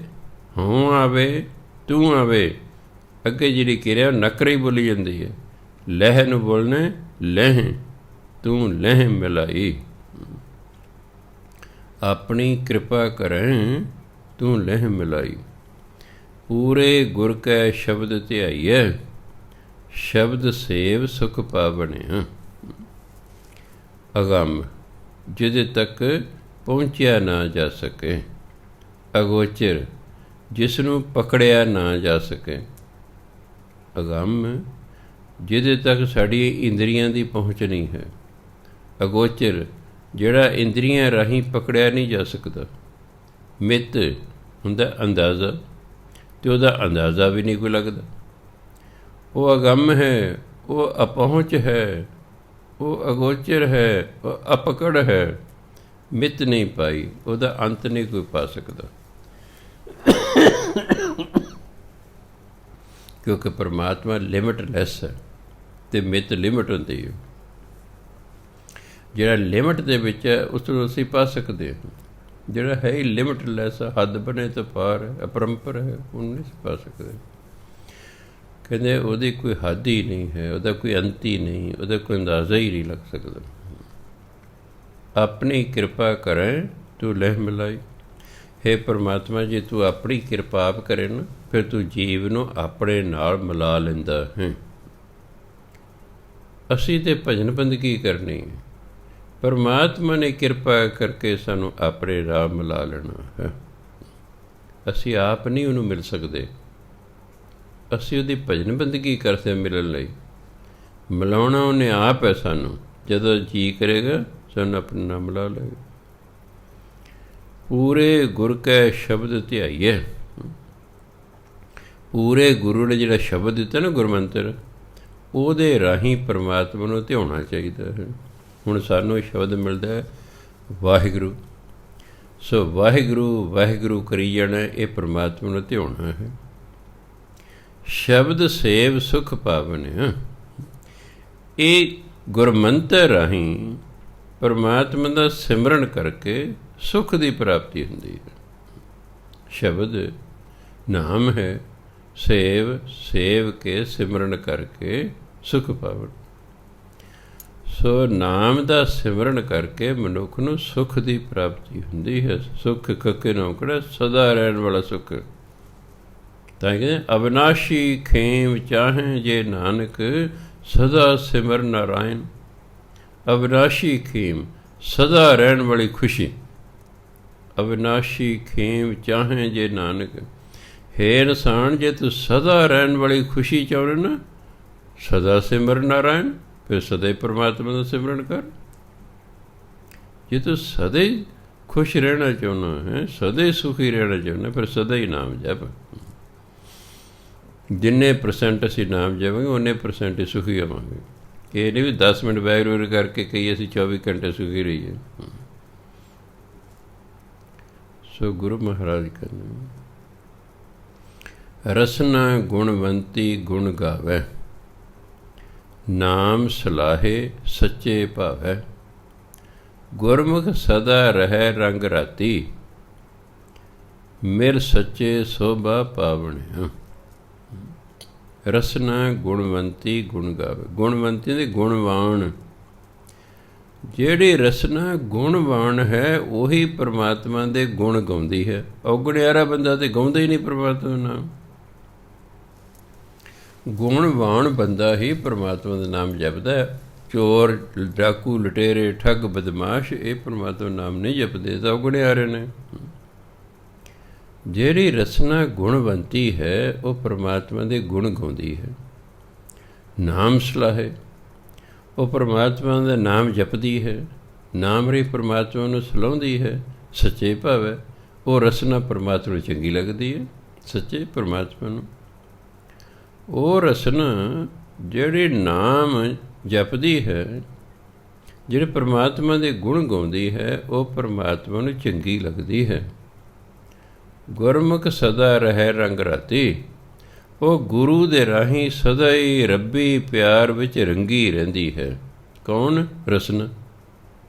ਹੂੰ ਆਵੇ, ਤੂੰ ਆਵੇ। ਅੱਗੇ ਜਿਹੜੀ ਕਿਰਿਆ ਨਕਰੀ ਬੋਲੀ ਜਾਂਦੀ ਹੈ, ਲਹਿ ਨੂੰ ਬੋਲਣੇ ਲਹਿ, ਤੂੰ ਲਹਿ ਮਿਲਾਈ। ਆਪਣੀ ਕਿਰਪਾ ਕਰੇ ਤੂੰ ਲਹਿ ਮਿਲਾਈ। ਪੂਰੇ ਗੁਰ ਕੈ ਸ਼ਬਦ ਧਿਆਈਐ, ਸ਼ਬਦ ਸੇਵ ਸੁਖ ਪਾਵਣਿਆ। ਅਗੰਮ ਜਿਹਦੇ ਤੱਕ ਪਹੁੰਚਿਆ ਨਾ ਜਾ ਸਕੇ, ਅਗੋਚਰ ਜਿਸ ਨੂੰ ਪਕੜਿਆ ਨਾ ਜਾ ਸਕੇ। ਅਗੰਮ ਜਿਹਦੇ ਤੱਕ ਸਾਡੀ ਇੰਦਰੀਆਂ ਦੀ ਪਹੁੰਚ ਨਹੀਂ ਹੈ। ਅਗੋਚਰ ਜਿਹੜਾ ਇੰਦਰੀਆਂ ਰਾਹੀਂ ਪਕੜਿਆ ਨਹੀਂ ਜਾ ਸਕਦਾ। ਮਿਤ ਹੁੰਦਾ ਅੰਦਾਜ਼ਾ, ਅਤੇ ਉਹਦਾ ਅੰਦਾਜ਼ਾ ਵੀ ਨਹੀਂ ਕੋਈ ਲੱਗਦਾ। ਉਹ ਅਗੰਮ ਹੈ, ਉਹ ਅਪਹੁੰਚ ਹੈ, ਉਹ ਅਗੋਚਰ ਹੈ, ਉਹ ਅਪਕੜ ਹੈ। ਮਿਤ ਨਹੀਂ ਪਾਈ, ਉਹਦਾ ਅੰਤ ਨਹੀਂ ਕੋਈ ਪਾ ਸਕਦਾ। ਕਿਉਂਕਿ ਪਰਮਾਤਮਾ ਲਿਮਿਟਲੈਸ ਹੈ ਅਤੇ ਮਿਤ ਲਿਮਿਟ ਹੁੰਦੀ ਹੈ। ਜਿਹੜਾ ਲਿਮਿਟ ਦੇ ਵਿੱਚ ਹੈ ਉਸ ਨੂੰ ਅਸੀਂ ਪਾ ਸਕਦੇ ਹਾਂ। ਜਿਹੜਾ ਹੈ ਹੀ ਲਿਮਿਟਲੈਸ, ਹੱਦ ਬਣੇ ਤੋਂ ਪਾਰ ਹੈ, ਅਪਰੰਪਰ ਹੈ, ਉਹਨੂੰ ਨਹੀਂ ਪਾ ਸਕਦੇ। ਕਹਿੰਦੇ ਉਹਦੀ ਕੋਈ ਹੱਦ ਹੀ ਨਹੀਂ ਹੈ, ਉਹਦਾ ਕੋਈ ਅੰਤ ਹੀ ਨਹੀਂ, ਉਹਦਾ ਕੋਈ ਅੰਦਾਜ਼ਾ ਹੀ ਨਹੀਂ ਲੱਗ ਸਕਦਾ। ਆਪਣੀ ਕਿਰਪਾ ਕਰੇ ਤੂੰ ਲਹਿ ਮਿਲਾਈ। ਹੇ ਪਰਮਾਤਮਾ ਜੇ ਤੂੰ ਆਪਣੀ ਕਿਰਪਾ ਆਪ ਕਰੇ ਨਾ, ਫਿਰ ਤੂੰ ਜੀਵ ਨੂੰ ਆਪਣੇ ਨਾਲ ਮਿਲਾ ਲੈਂਦਾ ਹੈ। ਅਸੀਂ ਤਾਂ ਭਜਨ ਬੰਦਗੀ ਕਰਨੀ ਹੈ, ਪਰਮਾਤਮਾ ਨੇ ਕਿਰਪਾ ਕਰਕੇ ਸਾਨੂੰ ਆਪਣੇ ਨਾਲ ਮਿਲਾ ਲੈਣਾ ਹੈ। ਅਸੀਂ ਆਪ ਨਹੀਂ ਉਹਨੂੰ ਮਿਲ ਸਕਦੇ। ਅਸੀਂ ਉਹਦੀ ਭਜਨ ਬੰਦਗੀ ਕਰਦੇ ਮਿਲਣ ਲਈ। ਮਿਲਾਉਣਾ ਉਹਨੇ ਆਪ ਹੈ ਸਾਨੂੰ। ਜਦੋਂ ਜੀ ਕਰੇਗਾ ਸਾਨੂੰ ਆਪਣੇ ਨਾਲ ਮਿਲਾ ਲਏਗਾ। ਪੂਰੇ ਗੁਰ ਕੈ ਸ਼ਬਦ ਧਿਆਈਏ। ਪੂਰੇ ਗੁਰੂ ਨੇ ਜਿਹੜਾ ਸ਼ਬਦ ਦਿੱਤਾ ਨਾ ਗੁਰਮੰਤਰ, ਉਹਦੇ ਰਾਹੀਂ ਪਰਮਾਤਮਾ ਨੂੰ ਧਿਆਉਣਾ ਚਾਹੀਦਾ ਹੈ। ਹੁਣ ਸਾਨੂੰ ਸ਼ਬਦ ਮਿਲਦਾ ਹੈ ਵਾਹਿਗੁਰੂ। ਸੋ ਵਾਹਿਗੁਰੂ ਵਾਹਿਗੁਰੂ ਕਰੀ ਜਾਣਾ, ਇਹ ਪਰਮਾਤਮਾ ਨੂੰ ਧਿਆਉਣਾ ਹੈ। ਸ਼ਬਦ ਸੇਵ ਸੁਖ ਪਾਵਣਿਆ। ਇਹ ਗੁਰਮੰਤਰ ਰਾਹੀਂ ਪਰਮਾਤਮਾ ਦਾ ਸਿਮਰਨ ਕਰਕੇ ਸੁਖ ਦੀ ਪ੍ਰਾਪਤੀ ਹੁੰਦੀ ਹੈ। ਸ਼ਬਦ ਨਾਮ ਹੈ, ਸੇਵ ਕੇ ਸਿਮਰਨ ਕਰਕੇ ਸੁਖ ਪਾਵਣ। ਸੋ ਨਾਮ ਦਾ ਸਿਮਰਨ ਕਰਕੇ ਮਨੁੱਖ ਨੂੰ ਸੁੱਖ ਦੀ ਪ੍ਰਾਪਤੀ ਹੁੰਦੀ ਹੈ। ਸੁੱਖ ਕੱਕੇ ਨੌਕੜਾ ਸਦਾ ਰਹਿਣ ਵਾਲਾ ਸੁੱਖ। ਤਾਂ ਕਹਿੰਦੇ ਅਵਿਨਾਸ਼ੀ ਖੇਮ ਚਾਹੇ ਜੇ ਨਾਨਕ ਸਦਾ ਸਿਮਰ ਨਾਰਾਇਣ। ਅਵਿਨਾਸ਼ੀ ਖੇਮ ਸਦਾ ਰਹਿਣ ਵਾਲੀ ਖੁਸ਼ੀ। ਅਵਿਨਾਸ਼ੀ ਖੇਮ ਚਾਹੇ ਜੇ ਨਾਨਕ। ਹੇ ਇਨਸਾਨ, ਜੇ ਤੂੰ ਸਦਾ ਰਹਿਣ ਵਾਲੀ ਖੁਸ਼ੀ ਚਾਹੁੰਦਾ ਨਾ, ਸਦਾ ਸਿਮਰ ਨਾਰਾਇਣ, ਫਿਰ ਸਦਾ ਹੀ ਪਰਮਾਤਮਾ ਦਾ ਸਿਮਰਨ ਕਰ। ਜੇ ਤੂੰ ਸਦਾ ਹੀ ਖੁਸ਼ ਰਹਿਣਾ ਚਾਹੁੰਦਾ ਹੈ, ਸਦਾ ਹੀ ਸੁਖੀ ਰਹਿਣਾ ਚਾਹੁੰਦਾ, ਫਿਰ ਸਦਾ ਹੀ ਨਾਮ ਜਪ। ਜਿੰਨੇ % ਅਸੀਂ ਨਾਮ ਜਪਾਂਗੇ ਉਨੇ % ਹੀ ਸੁਖੀ ਹੋਵਾਂਗੇ। ਇਹ ਨਹੀਂ ਵੀ 10 ਮਿੰਟ ਵਾਹਿਗੁਰੂ ਕਰਕੇ ਕਈ ਅਸੀਂ 24 ਘੰਟੇ ਸੁਖੀ ਰਹੀਏ। ਸੋ ਗੁਰੂ ਮਹਾਰਾਜ ਕਹਿੰਦੇ ਰਸਨਾ ਗੁਣਵੰਤੀ ਗੁਣ ਗਾਵੈ, ਨਾਮ ਸਲਾਹੇ ਸੱਚੇ ਭਾਵੈ। ਗੁਰਮੁਖ ਸਦਾ ਰਹਿ ਰੰਗ ਰਾਤੀ, ਮਿਲ ਸੱਚੇ ਸੋਭਾ ਪਾਵਣਿਆ। ਰਸਨਾ ਗੁਣਵੰਤੀ ਗੁਣ ਗਾਵੇ। ਗੁਣਵੰਤੀ ਦੇ ਗੁਣਵਾਨ। ਜਿਹੜੀ ਰਸਨਾ ਗੁਣਵਾਨ ਹੈ ਉਹੀ ਪਰਮਾਤਮਾ ਦੇ ਗੁਣ ਗਾਉਂਦੀ ਹੈ। ਔਗਣਿਆਰਾ ਬੰਦਾ ਤੇ ਗਾਉਂਦਾ ਹੀ ਨਹੀਂ ਪਰਮਾਤਮਾ ਨਾਮ। ਗੁਣਵਾਨ ਬੰਦਾ ਹੀ ਪਰਮਾਤਮਾ ਦਾ ਨਾਮ ਜਪਦਾ ਹੈ। ਚੋਰ, ਡਾਕੂ, ਲਟੇਰੇ, ਠੱਗ, ਬਦਮਾਸ਼ ਇਹ ਪਰਮਾਤਮਾ ਨਾਮ ਨਹੀਂ ਜਪਦੇ, ਤਾਂ ਔਗਣਿਆਰੇ ਨੇ। ਜਿਹੜੀ ਰਸਨਾ ਗੁਣਵੰਤੀ ਹੈ ਉਹ ਪਰਮਾਤਮਾ ਦੇ ਗੁਣ ਗਾਉਂਦੀ ਹੈ। ਨਾਮ ਸਲਾਹੇ, ਉਹ ਪਰਮਾਤਮਾ ਦਾ ਨਾਮ ਜਪਦੀ ਹੈ। ਨਾਮ ਰਹੀ ਪਰਮਾਤਮਾ ਨੂੰ ਸਲਾਹੁੰਦੀ ਹੈ। ਸੱਚੇ ਭਾਵੈ, ਉਹ ਰਸਨਾ ਪਰਮਾਤਮਾ ਨੂੰ ਚੰਗੀ ਲੱਗਦੀ ਹੈ। ਸੱਚੇ ਪਰਮਾਤਮਾ ਨੂੰ ਉਹ ਰਸਨਾ ਜਿਹੜੀ ਨਾਮ ਜਪਦੀ ਹੈ, ਜਿਹੜੇ ਪਰਮਾਤਮਾ ਦੇ ਗੁਣ ਗਾਉਂਦੀ ਹੈ, ਉਹ ਪਰਮਾਤਮਾ ਨੂੰ ਚੰਗੀ ਲੱਗਦੀ ਹੈ। ਗੁਰਮੁਖ ਸਦਾ ਰਹਿ ਰੰਗ ਰਾਤੀ, ਉਹ ਗੁਰੂ ਦੇ ਰਾਹੀਂ ਸਦਾ ਹੀ ਰੱਬੀ ਪਿਆਰ ਵਿੱਚ ਰੰਗੀ ਰਹਿੰਦੀ ਹੈ। ਕੌਣ? ਰਸਨਾ।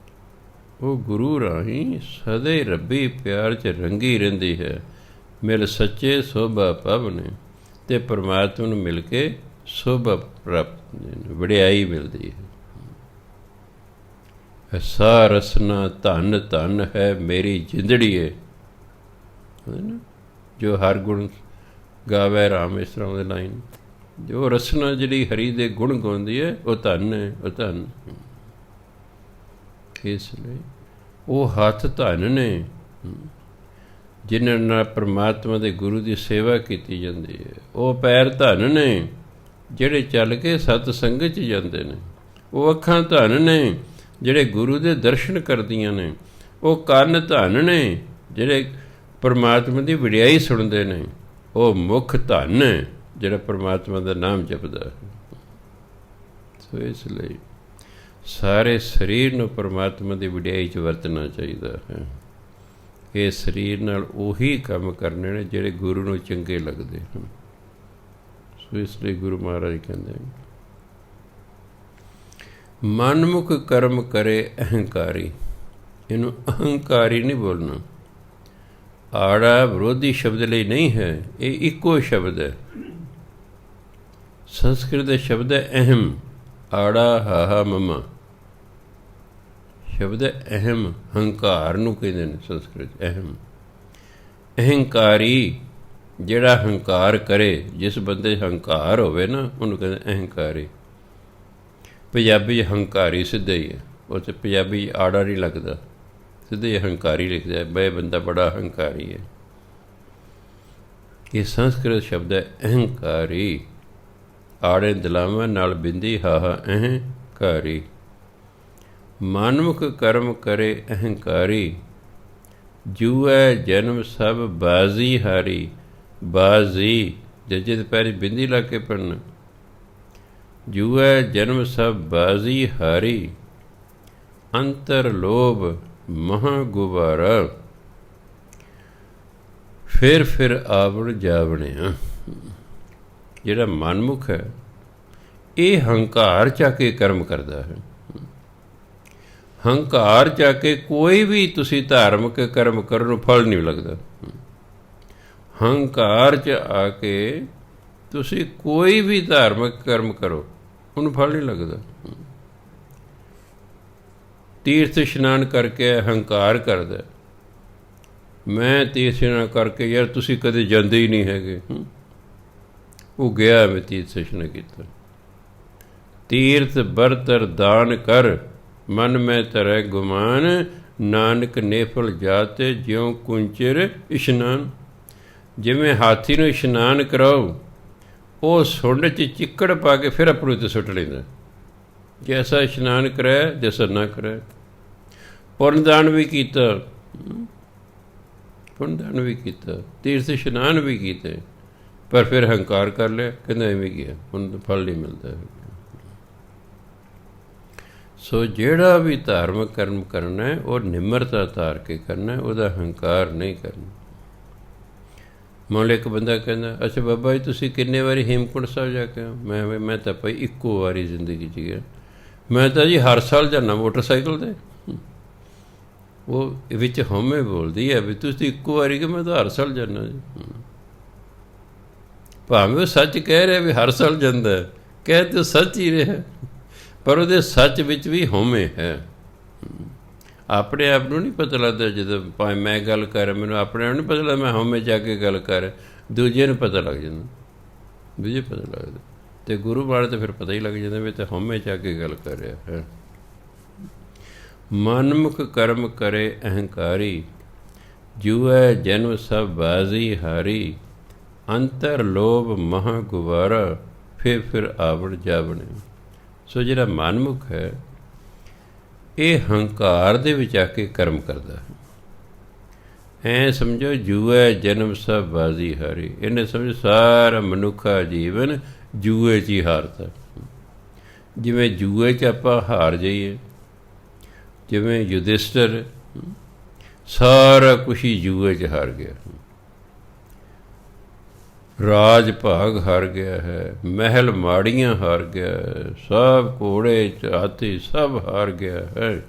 ਉਹ ਗੁਰੂ ਰਾਹੀਂ ਸਦਾ ਹੀ ਰੱਬੀ ਪਿਆਰ 'ਚ ਰੰਗੀ ਰਹਿੰਦੀ ਹੈ। ਮਿਲ ਸੱਚੇ ਸੋਭਾ ਪਾਵਨੇ, ਅਤੇ ਪਰਮਾਤਮਾ ਨੂੰ ਮਿਲ ਕੇ ਸੋਭਾ ਪ੍ਰਾਪਤ, ਵਡਿਆਈ ਮਿਲਦੀ ਹੈ। ਸਾ ਰਸਨਾ ਧਨ ਧਨ ਹੈ ਮੇਰੀ ਜਿੰਦੜੀਏ, ਜੋ ਹਰ ਗੁਣ ਗਾਵੇ ਰਾਮ। ਇਸ ਤਰ੍ਹਾਂ ਦੇ ਲਾਈਨ, ਜੋ ਰਸਨਾ ਜਿਹੜੀ ਹਰੀ ਦੇ ਗੁਣ ਗਾਉਂਦੀ ਹੈ ਉਹ ਧਨ ਹੈ, ਉਹ ਧਨ। ਇਸ ਲਈ ਉਹ ਹੱਥ ਧਨ ਨੇ ਜਿਨ੍ਹਾਂ ਨਾਲ ਪਰਮਾਤਮਾ ਦੇ ਗੁਰੂ ਦੀ ਸੇਵਾ ਕੀਤੀ ਜਾਂਦੀ ਹੈ। ਉਹ ਪੈਰ ਧਨ ਨੇ ਜਿਹੜੇ ਚੱਲ ਕੇ ਸਤ ਸੰਗਤ 'ਚ ਜਾਂਦੇ ਨੇ। ਉਹ ਅੱਖਾਂ ਧਨ ਨੇ ਜਿਹੜੇ ਗੁਰੂ ਦੇ ਦਰਸ਼ਨ ਕਰਦੀਆਂ ਨੇ। ਉਹ ਕੰਨ ਧਨ ਨੇ ਜਿਹੜੇ ਪਰਮਾਤਮਾ ਦੀ ਵਡਿਆਈ ਸੁਣਦੇ ਨੇ। ਉਹ ਮੁੱਖ ਧਨ ਹੈ ਜਿਹੜਾ ਪਰਮਾਤਮਾ ਦਾ ਨਾਮ ਜਪਦਾ ਹੈ। ਸੋ ਇਸ ਲਈ ਸਾਰੇ ਸਰੀਰ ਨੂੰ ਪਰਮਾਤਮਾ ਦੀ ਵਡਿਆਈ 'ਚ ਵਰਤਣਾ ਚਾਹੀਦਾ ਹੈ। ਇਹ ਸਰੀਰ ਨਾਲ ਉਹੀ ਕੰਮ ਕਰਨੇ ਨੇ ਜਿਹੜੇ ਗੁਰੂ ਨੂੰ ਚੰਗੇ ਲੱਗਦੇ ਹਨ। ਸੋ ਇਸ ਲਈ ਗੁਰੂ ਮਹਾਰਾਜ ਕਹਿੰਦੇ ਮਨਮੁਖ ਕਰਮ ਕਰੇ ਅਹੰਕਾਰੀ। ਇਹਨੂੰ ਅਹੰਕਾਰੀ ਨਹੀਂ ਬੋਲਣਾ। ਆੜਾ ਵਿਰੋਧੀ ਸ਼ਬਦ ਲਈ ਨਹੀਂ ਹੈ, ਇਹ ਇੱਕੋ ਸ਼ਬਦ ਹੈ। ਸੰਸਕ੍ਰਿਤ ਦਾ ਸ਼ਬਦ ਹੈ ਅਹਮ। ਆੜਾ ਹਾਹਾ ਮਮਾ ਸ਼ਬਦ ਹੈ ਅਹਮ। ਹੰਕਾਰ ਨੂੰ ਕਹਿੰਦੇ ਨੇ ਸੰਸਕ੍ਰਿਤ ਅਹਮ। ਅਹੰਕਾਰੀ ਜਿਹੜਾ ਹੰਕਾਰ ਕਰੇ, ਜਿਸ ਬੰਦੇ ਹੰਕਾਰ ਹੋਵੇ ਨਾ ਉਹਨੂੰ ਕਹਿੰਦੇ ਅਹੰਕਾਰੀ। ਪੰਜਾਬੀ 'ਚ ਹੰਕਾਰੀ ਸਿੱਧਾ ਹੀ ਹੈ, ਉਹ 'ਚ ਪੰਜਾਬੀ 'ਚ ਆੜਾ ਨਹੀਂ ਲੱਗਦਾ, ਸਿੱਧੇ ਹੰਕਾਰੀ ਲਿਖਦਾ ਹੈ। ਬਈ ਬੰਦਾ ਬੜਾ ਹੰਕਾਰੀ ਹੈ। ਇਹ ਸੰਸਕ੍ਰਿਤ ਸ਼ਬਦ ਹੈ ਅਹੰਕਾਰੀ। ਆੜੇ ਦਲਾਵਾਂ ਨਾਲ ਬਿੰਦੀ ਹਾਹਾ ਅਹੰਕਾਰੀ। ਮਨਮੁਖ ਕਰਮ ਕਰੇ ਅਹੰਕਾਰੀ, ਜੂਐ ਜਨਮ ਸਭ ਬਾਜ਼ੀ ਹਾਰੀ। ਬਾਜ਼ੀ ਜੱਜੇ ਦੇ ਪੈਰੀ ਬਿੰਦੀ ਲਾ ਕੇ ਪੜ੍ਹਨਾ। ਜੂਐ ਜਨਮ ਸਭ ਬਾਜ਼ੀ ਹਾਰੀ, ਅੰਤਰ ਲੋਭ ਮਹਾਂ ਗੁਬਾਰਾ। ਫਿਰ ਆਵਣ ਜਾਵਣਿਆ। ਜਿਹੜਾ ਮਨਮੁਖ ਹੈ ਇਹ ਹੰਕਾਰ ਚਾ ਕੇ ਕਰਮ ਕਰਦਾ ਹੈ। ਹੰਕਾਰ ਚਾ ਕੇ ਕੋਈ ਵੀ ਤੁਸੀਂ ਧਾਰਮਿਕ ਕਰਮ ਕਰਨ ਨੂੰ ਫਲ ਨਹੀਂ ਲੱਗਦਾ। ਹੰਕਾਰ 'ਚ ਆ ਕੇ ਤੁਸੀਂ ਕੋਈ ਵੀ ਧਾਰਮਿਕ ਕਰਮ ਕਰੋ ਉਹਨੂੰ ਫਲ ਨਹੀਂ ਲੱਗਦਾ। ਤੀਰਥ ਇਸ਼ਨਾਨ ਕਰਕੇ ਹੰਕਾਰ ਕਰਦਾ, ਮੈਂ ਤੀਰਥ ਇਸ਼ਨਾਨ ਕਰਕੇ, ਯਾਰ ਤੁਸੀਂ ਕਦੇ ਜਾਂਦੇ ਹੀ ਨਹੀਂ ਹੈਗੇ। ਉਹ ਗਿਆ, ਮੈਂ ਤੀਰਥ ਇਸ਼ਨਾਨ ਕੀਤਾ। ਤੀਰਥ ਬਰਤਰ ਦਾਨ ਕਰ, ਮਨ ਮੈਂ ਧਰੈ ਗੁਮਾਨ, ਨਾਨਕ ਨੇਫਲ ਜਾਤੇ ਜਿਉਂ ਕੁੰਚਰ ਇਸ਼ਨਾਨ। ਜਿਵੇਂ ਹਾਥੀ ਨੂੰ ਇਸ਼ਨਾਨ ਕਰਾਓ, ਉਹ ਸੁੰਡ 'ਚ ਚਿੱਕੜ ਪਾ ਕੇ ਫਿਰ ਆਪਣੀ ਉੱਤੇ ਸੁੱਟ ਲੈਂਦਾ। ਜੈਸਾ ਇਸ਼ਨਾਨ ਕਰਾਇਆ ਜੈਸਾ ਨਾ ਕਰਾਇਆ। ਪੁੰਨਦਾਨ ਵੀ ਕੀਤਾ, ਪੁੰਨਦਾਨ ਵੀ ਕੀਤਾ, ਤੀਰਥ ਇਸ਼ਨਾਨ ਵੀ ਕੀਤੇ, ਪਰ ਫਿਰ ਹੰਕਾਰ ਕਰ ਲਿਆ, ਕਹਿੰਦਾ ਐਵੇਂ ਗਿਆ, ਹੁਣ ਫਲ ਨਹੀਂ ਮਿਲਦਾ। ਸੋ ਜਿਹੜਾ ਵੀ ਧਾਰਮਿਕ ਕਰਮ ਕਰਨਾ ਹੈ ਉਹ ਨਿਮਰਤਾ ਧਾਰ ਕੇ ਕਰਨਾ, ਉਹਦਾ ਹੰਕਾਰ ਨਹੀਂ ਕਰਨਾ। ਮੰਨ ਲਓ ਇੱਕ ਬੰਦਾ ਕਹਿੰਦਾ, ਅੱਛਾ ਬਾਬਾ ਜੀ ਤੁਸੀਂ ਕਿੰਨੇ ਵਾਰੀ ਹੇਮਕੁੰਟ ਸਾਹਿਬ ਜਾ ਕੇ? ਮੈਂ ਤਾਂ ਭਾਈ ਇੱਕੋ ਵਾਰੀ ਜ਼ਿੰਦਗੀ 'ਚ ਗਿਆ। ਮੈਂ ਤਾਂ ਜੀ ਹਰ ਸਾਲ ਜਾਂਦਾ ਮੋਟਰਸਾਈਕਲ 'ਤੇ। ਉਹ ਵਿੱਚ ਹਉਮੈ ਬੋਲਦੀ ਹੈ ਵੀ ਤੁਸੀਂ ਇੱਕੋ ਵਾਰੀ ਕਿ ਮੈਂ ਤਾਂ ਹਰ ਸਾਲ ਜਾਂਦਾ ਜੀ। ਭਾਵੇਂ ਉਹ ਸੱਚ ਕਹਿ ਰਿਹਾ ਵੀ ਹਰ ਸਾਲ ਜਾਂਦਾ, ਕਹਿ ਤਾਂ ਸੱਚ ਹੀ ਰਿਹਾ, ਪਰ ਉਹਦੇ ਸੱਚ ਵਿੱਚ ਵੀ ਹਉਮੈ ਹੈ। ਆਪਣੇ ਆਪ ਨੂੰ ਨਹੀਂ ਪਤਾ ਲੱਗਦਾ। ਜਦੋਂ ਭਾਵੇਂ ਮੈਂ ਗੱਲ ਕਰ, ਮੈਨੂੰ ਆਪਣੇ ਆਪ ਨੂੰ ਪਤਾ ਲੱਗਦਾ ਮੈਂ ਹਉਮੈ ਜਾ ਕੇ ਗੱਲ ਕਰ, ਦੂਜੇ ਨੂੰ ਪਤਾ ਲੱਗ ਜਾਂਦਾ, ਦੂਜੇ ਪਤਾ ਲੱਗਦਾ। ਅਤੇ ਗੁਰੂ ਵਾਲੇ ਤਾਂ ਫਿਰ ਪਤਾ ਹੀ ਲੱਗ ਜਾਂਦਾ ਵੀ ਤਾਂ ਹਉਮੈ ਜਾ ਕੇ ਗੱਲ ਕਰ ਰਿਹਾ ਹੈ। ਮਨਮੁਖ ਕਰਮ ਕਰੇ ਅਹੰਕਾਰੀ, ਜੂਐ ਜਨਮ ਸਭ ਬਾਜ਼ੀ ਹਾਰੀ, ਅੰਤਰ ਲੋਭ ਮਹਾ ਗੁਬਾਰਾ, ਫਿਰ ਆਵਣ ਜਾਵਣੇ। ਸੋ ਜਿਹੜਾ ਮਨਮੁਖ ਹੈ ਇਹ ਹੰਕਾਰ ਦੇ ਵਿੱਚ ਆ ਕੇ ਕਰਮ ਕਰਦਾ ਹੈ। ਐਂ ਸਮਝੋ ਜੂਐ ਜਨਮ ਸਭ ਬਾਜ਼ੀ ਹਾਰੀ, ਇਹਨੇ ਸਮਝੋ ਸਾਰਾ ਮਨੁੱਖਾ ਜੀਵਨ ਜੂਏ 'ਚ ਹੀ ਹਾਰਦਾ। ਜਿਵੇਂ ਜੂਏ 'ਚ ਆਪਾਂ ਹਾਰ ਜਾਈਏ, ਜਿਵੇਂ ਯੁਧਿਸ਼ਟਰ ਸਾਰਾ ਕੁਛ ਹੀ ਜੂਏ 'ਚ ਹਾਰ ਗਿਆ, ਰਾਜ ਭਾਗ ਹਾਰ ਗਿਆ ਹੈ, ਮਹਿਲ ਮਾੜੀਆਂ ਹਾਰ ਗਿਆ ਹੈ, ਸਭ ਘੋੜੇ ਹਾਥੀ ਸਭ ਹਾਰ ਗਿਆ ਹੈ,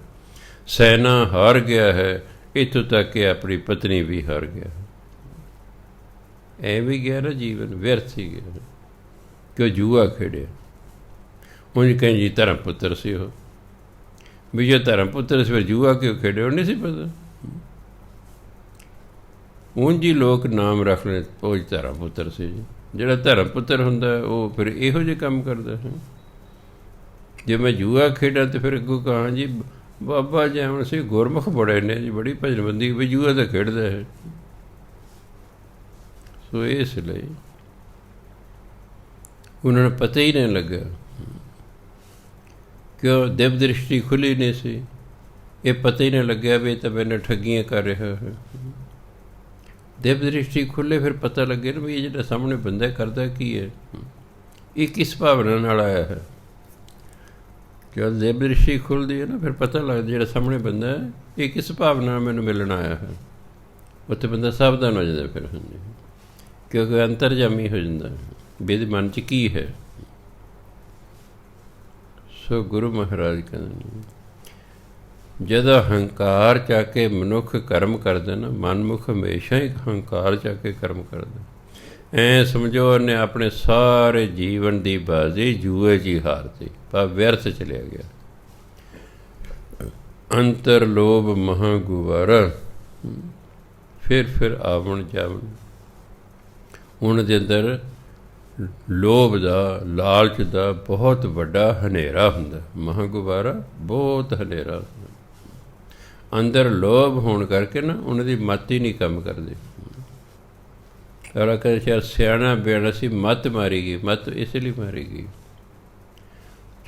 ਸੈਨਾ ਹਾਰ ਗਿਆ ਹੈ, ਇੱਥੋਂ ਤੱਕ ਕਿ ਆਪਣੀ ਪਤਨੀ ਵੀ ਹਾਰ ਗਿਆ। ਐ ਵੀ ਗਿਆ ਨਾ ਜੀਵਨ, ਵਿਅਰਥ ਹੀ ਗਿਆ, ਕਿਉਂ ਜੂਆ ਖੇਡਿਆ। ਉਂਝ ਕਹਿੰਦੇ ਜੀ ਧਰਮ ਪੁੱਤਰ ਸੀ ਉਹ, ਵੀ ਜੇ ਧਰਮ ਪੁੱਤਰ ਸੀ ਫਿਰ ਜੂਆ ਕਿਉਂ ਖੇਡਿਆ, ਉਹ ਨਹੀਂ ਸੀ ਪਤਾ। ਉਂਝ ਹੀ ਲੋਕ ਨਾਮ ਰੱਖ ਲੈ ਉਹ ਧਰਮ ਪੁੱਤਰ ਸੀ ਜੀ। ਜਿਹੜਾ ਧਰਮ ਪੁੱਤਰ ਹੁੰਦਾ ਉਹ ਫਿਰ ਇਹੋ ਜਿਹੇ ਕੰਮ ਕਰਦਾ ਹੈ। ਜੇ ਮੈਂ ਜੂਆ ਖੇਡਾਂ ਤਾਂ ਫਿਰ ਅੱਗੋਂ ਕਹਾਂ ਜੀ ਬਾਬਾ ਜੈਮਨ ਸਿੰਘ ਗੁਰਮੁਖ ਬੜੇ ਨੇ ਜੀ, ਬੜੀ ਭਜਨਬੰਦੀ, ਵੀ ਜੂਆ ਤਾਂ ਖੇਡਦਾ ਹੈ। ਸੋ ਇਸ ਲਈ ਉਹਨਾਂ ਨੂੰ ਪਤਾ ਹੀ ਨਹੀਂ ਲੱਗਾ, ਕਿਉਂ ਦਿਵ ਦ੍ਰਿਸ਼ਟੀ ਖੁੱਲ੍ਹੀ ਨਹੀਂ ਸੀ। ਇਹ ਪਤਾ ਹੀ ਨਹੀਂ ਲੱਗਿਆ ਵੀ ਇਹ ਤਾਂ ਮੈਨੂੰ ਠੱਗੀਆਂ ਕਰ ਰਿਹਾ ਹੈ। ਦਿਵ ਦ੍ਰਿਸ਼ਟੀ ਖੁੱਲ੍ਹੇ ਫਿਰ ਪਤਾ ਲੱਗੇ ਨਾ ਵੀ ਇਹ ਜਿਹੜਾ ਸਾਹਮਣੇ ਬੰਦਾ ਕਰਦਾ ਕੀ ਹੈ, ਇਹ ਕਿਸ ਭਾਵਨਾ ਨਾਲ ਆਇਆ ਹੈ। ਜਦ ਦਿਵ ਦ੍ਰਿਸ਼ਟੀ ਖੁੱਲ੍ਹਦੀ ਹੈ ਨਾ ਫਿਰ ਪਤਾ ਲੱਗਦਾ ਜਿਹੜਾ ਸਾਹਮਣੇ ਬੰਦਾ ਹੈ ਇਹ ਕਿਸ ਭਾਵਨਾ ਨਾਲ ਮੈਨੂੰ ਮਿਲਣ ਆਇਆ ਹੈ। ਉੱਥੇ ਬੰਦਾ ਸਾਵਧਾਨ ਹੋ ਜਾਂਦਾ ਫਿਰ, ਕਿਉਂਕਿ ਅੰਤਰਜਾਮੀ ਹੋ ਜਾਂਦਾ ਵੀ ਇਹਦੇ ਮਨ 'ਚ ਕੀ ਹੈ। ਸੋ ਗੁਰੂ ਮਹਾਰਾਜ ਕਹਿੰਦੇ ਜਦੋਂ ਹੰਕਾਰ 'ਚ ਆ ਕੇ ਮਨੁੱਖ ਕਰਮ ਕਰਦਾ ਨਾ, ਮਨਮੁਖ ਹਮੇਸ਼ਾ ਹੀ ਹੰਕਾਰ 'ਚ ਆ ਕੇ ਕਰਮ ਕਰਦਾ। ਐਂ ਸਮਝੋ ਉਹਨੇ ਆਪਣੇ ਸਾਰੇ ਜੀਵਨ ਦੀ ਬਾਜ਼ੀ ਜੂਏ 'ਚ ਹੀ ਹਾਰਤੀ, ਪਰ ਵਿਅਰਥ ਚਲਿਆ ਗਿਆ। ਅੰਤਰ ਲੋਭ ਮਹਾ ਗੁਬਾਰਾ, ਫਿਰ ਆਵਣ ਜਾਵਣ। ਉਹਨਾਂ ਦੇ ਅੰਦਰ ਲੋਭ ਦਾ, ਲਾਲਚ ਦਾ ਬਹੁਤ ਵੱਡਾ ਹਨੇਰਾ ਹੁੰਦਾ। ਮਹਾ ਗੁਬਾਰਾ ਬਹੁਤ ਹਨੇਰਾ ਹੁੰਦਾ। ਅੰਦਰ ਲੋਭ ਹੋਣ ਕਰਕੇ ਨਾ ਉਹਨਾਂ ਦੀ ਮੱਤ ਹੀ ਨਹੀਂ ਕੰਮ ਕਰਦੀ। ਕਹਿੰਦੇ ਸ਼ਾਇਦ ਸਿਆਣਾ ਬਿਆਣਾ ਸੀ, ਮੱਤ ਮਾਰੀ ਗਈ। ਮੱਤ ਇਸ ਲਈ ਮਾਰੀ ਗਈ,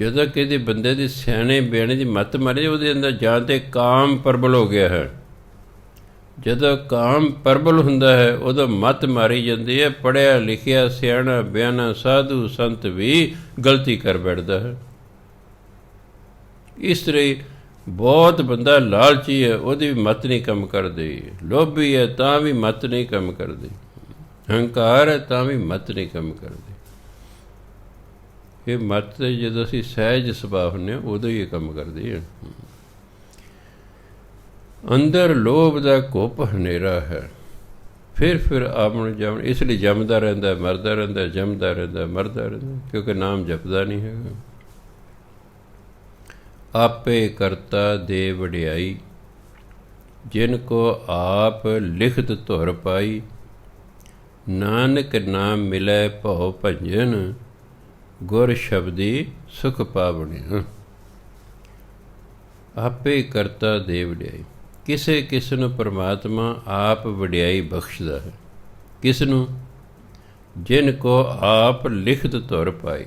ਜਦੋਂ ਕਿਸੇ ਬੰਦੇ ਦੀ ਸਿਆਣੇ ਬਿਆਣੇ ਦੀ ਮੱਤ ਮਾਰੀ, ਉਹਦੇ ਅੰਦਰ ਜਾਂ ਤਾਂ ਕਾਮ ਪ੍ਰਬਲ ਹੋ ਗਿਆ ਹੈ। ਜਦੋਂ ਕਾਮ ਪ੍ਰਬਲ ਹੁੰਦਾ ਹੈ ਉਦੋਂ ਮੱਤ ਮਾਰੀ ਜਾਂਦੀ ਹੈ। ਪੜ੍ਹਿਆ ਲਿਖਿਆ ਸਿਆਣਾ ਬਿਆਣਾ ਸਾਧੂ ਸੰਤ ਵੀ ਗਲਤੀ ਕਰ ਬੈਠਦਾ ਹੈ। ਇਸ ਤਰ੍ਹਾਂ ਬਹੁਤ ਬੰਦਾ ਲਾਲਚੀ ਹੈ, ਉਹਦੀ ਵੀ ਮੱਤ ਨਹੀਂ ਕੰਮ ਕਰਦੀ। ਲੋਭੀ ਹੈ ਤਾਂ ਵੀ ਮੱਤ ਨਹੀਂ ਕੰਮ ਕਰਦੀ। ਹੰਕਾਰ ਹੈ ਤਾਂ ਵੀ ਮੱਤ ਨਹੀਂ ਕੰਮ ਕਰਦੀ। ਇਹ ਮੱਤ ਜਦੋਂ ਅਸੀਂ ਸਹਿਜ ਸੁਭਾਅ ਹੁੰਦੇ ਹਾਂ ਉਦੋਂ ਹੀ ਇਹ ਕੰਮ ਕਰਦੀ ਹੈ। ਅੰਦਰ ਲੋਭ ਦਾ ਘੁੱਪ ਹਨੇਰਾ ਹੈ, ਫਿਰ ਆਵਣ ਜਾਵਣ। ਇਸ ਲਈ ਜੰਮਦਾ ਰਹਿੰਦਾ, ਮਰਦਾ ਰਹਿੰਦਾ, ਜੰਮਦਾ ਰਹਿੰਦਾ, ਮਰਦਾ ਰਹਿੰਦਾ, ਕਿਉਂਕਿ ਨਾਮ ਜਪਦਾ ਨਹੀਂ ਹੈਗਾ। आपे करता दे वड्याई, जिनको आप लिखत धुर पाई। नानक नाम मिलै भौ भंजन, गुर शब्दी सुख पावणिया। आपे करता दे वड्याई, ਕਿਸੇ ਕਿਸ ਨੂੰ ਪਰਮਾਤਮਾ ਆਪ ਵਡਿਆਈ ਬਖਸ਼ਦਾ ਹੈ। ਕਿਸ ਨੂੰ? ਜਿਨ ਕੋ ਆਪ ਲਿਖਤ ਧੁਰ ਪਾਈ,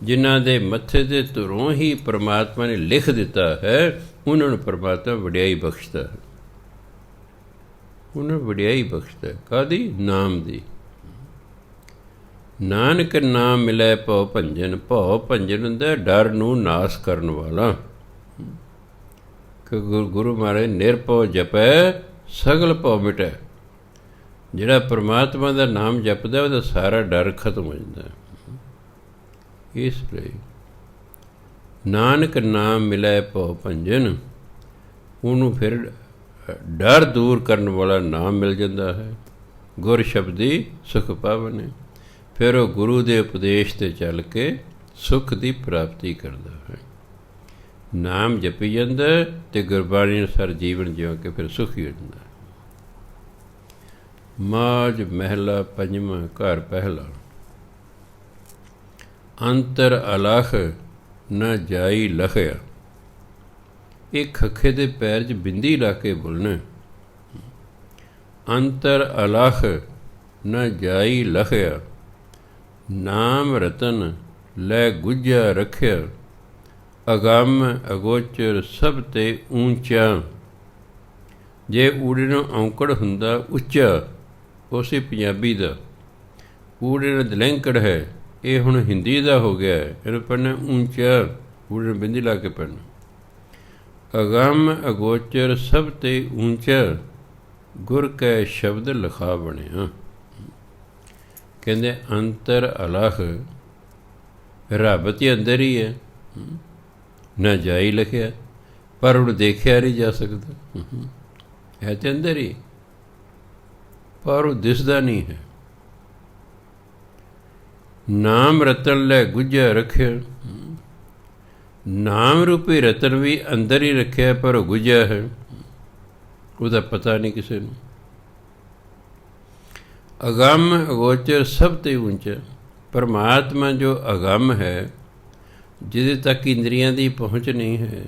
ਜਿਨ੍ਹਾਂ ਦੇ ਮੱਥੇ ਦੇ ਧੁਰੋਂ ਹੀ ਪਰਮਾਤਮਾ ਨੇ ਲਿਖ ਦਿੱਤਾ ਹੈ, ਉਹਨਾਂ ਨੂੰ ਪਰਮਾਤਮਾ ਵਡਿਆਈ ਬਖਸ਼ਦਾ ਹੈ। ਉਹਨਾਂ ਨੂੰ ਵਡਿਆਈ ਬਖਸ਼ਦਾ ਹੈ। ਕਾਹਦੀ? ਨਾਮ ਦੀ। ਨਾਨਕ ਨਾਮ ਮਿਲੇ ਭਉ ਭੰਜਨ। ਭਉ ਭੰਜਨ ਹੁੰਦਾ ਡਰ ਨੂੰ ਨਾਸ ਕਰਨ ਵਾਲਾ। ਕਿ ਗੁਰੂ ਮਹਾਰਾਜ ਨਿਰਭਉ ਜਪੈ ਸਗਲ ਭਉ ਮਿਟੈ। ਜਿਹੜਾ ਪਰਮਾਤਮਾ ਦਾ ਨਾਮ ਜਪਦਾ ਉਹਦਾ ਸਾਰਾ ਡਰ ਖਤਮ ਹੋ ਜਾਂਦਾ। ਇਸ ਲਈ ਨਾਨਕ ਨਾਮ ਮਿਲੈ ਭਉ ਭੰਜਨ, ਉਹਨੂੰ ਫਿਰ ਡਰ ਦੂਰ ਕਰਨ ਵਾਲਾ ਨਾਮ ਮਿਲ ਜਾਂਦਾ ਹੈ। ਗੁਰ ਸ਼ਬਦੀ ਸੁਖ ਪਾਵਨੇ। ਫਿਰ ਉਹ ਗੁਰੂ ਦੇ ਉਪਦੇਸ਼ 'ਤੇ ਚੱਲ ਕੇ ਸੁੱਖ ਦੀ ਪ੍ਰਾਪਤੀ ਕਰਦਾ ਹੈ। ਨਾਮ ਜਪੀ ਜਾਂਦਾ ਅਤੇ ਗੁਰਬਾਣੀ ਅਨੁਸਾਰ ਜੀਵਨ ਜਿਉਂ ਕੇ ਫਿਰ ਸੁਖੀ ਹੋ ਜਾਂਦਾ। ਮਾਝ ਮਹਿਲਾ ਪੰਜਵਾਂ, ਘਰ ਪਹਿਲਾ। ਅੰਤਰ ਅਲਖ ਨਾ ਜਾਈ ਲਖਿਆ। ਇਹ ਖੱਖੇ ਦੇ ਪੈਰ 'ਚ ਬਿੰਦੀ ਲਾ ਕੇ ਬੋਲਣਾ। ਅੰਤਰ ਅਲਖ ਨਾ ਜਾਈ ਲਖਿਆ, ਨਾਮ ਰਤਨ ਲੈ ਗੁੱਜਾ ਰੱਖਿਆ। ਅਗੰਮ ਅਗੋਚਰ ਸਭ ਤੇ ਊਂਚਾ। ਜੇ ਊੜੇ ਨੂੰ ਔਂਕੜ ਹੁੰਦਾ ਉੱਚਾ, ਉਸੇ ਪੰਜਾਬੀ ਦਾ। ਊੜੇ ਨੂੰ ਦਲੈਂਕੜ ਹੈ, ਇਹ ਹੁਣ ਹਿੰਦੀ ਦਾ ਹੋ ਗਿਆ। ਇਹਨੂੰ ਪੜ੍ਹਨਾ ਊਂਚਾ, ਊੜੇ ਨੂੰ ਬਿੰਦੀ ਲਾ ਕੇ ਪੜ੍ਹਨਾ। ਅਗੰਮ ਅਗੋਚਰ ਸਭ ਤੇ ਊਂਚਾ, ਗੁਰ ਕੈ ਸ਼ਬਦ ਲਿਖਾ ਬਣਿਆ। ਕਹਿੰਦੇ ਅੰਤਰ ਅਲਖ, ਰੱਬ ਤੇ ਅੰਦਰ ਹੀ ਹੈ। ਨਾ ਜਾਈ ਲਿਖਿਆ, ਪਰ ਹੁਣ ਦੇਖਿਆ ਨਹੀਂ ਜਾ ਸਕਦਾ। ਹੈ ਤੇ ਅੰਦਰ ਹੀ, ਪਰ ਉਹ ਦਿਸਦਾ ਨਹੀਂ ਹੈ। ਨਾਮ ਰਤਨ ਲੈ ਗੁੱਜਾ ਰੱਖਿਆ। ਨਾਮ ਰੂਪੀ ਰਤਨ ਵੀ ਅੰਦਰ ਹੀ ਰੱਖਿਆ, ਪਰ ਉਹ ਗੁੱਜਾ ਹੈ, ਉਹਦਾ ਪਤਾ ਨਹੀਂ ਕਿਸੇ ਨੂੰ। ਅਗੰਮ ਅਗੋਚਰ ਸਭ ਤੇ ਉੱਚਾ। ਪਰਮਾਤਮਾ ਜੋ ਅਗੰਮ ਹੈ, ਜਿਹਦੇ ਤੱਕ ਇੰਦਰੀਆਂ ਦੀ ਪਹੁੰਚ ਨਹੀਂ ਹੈ,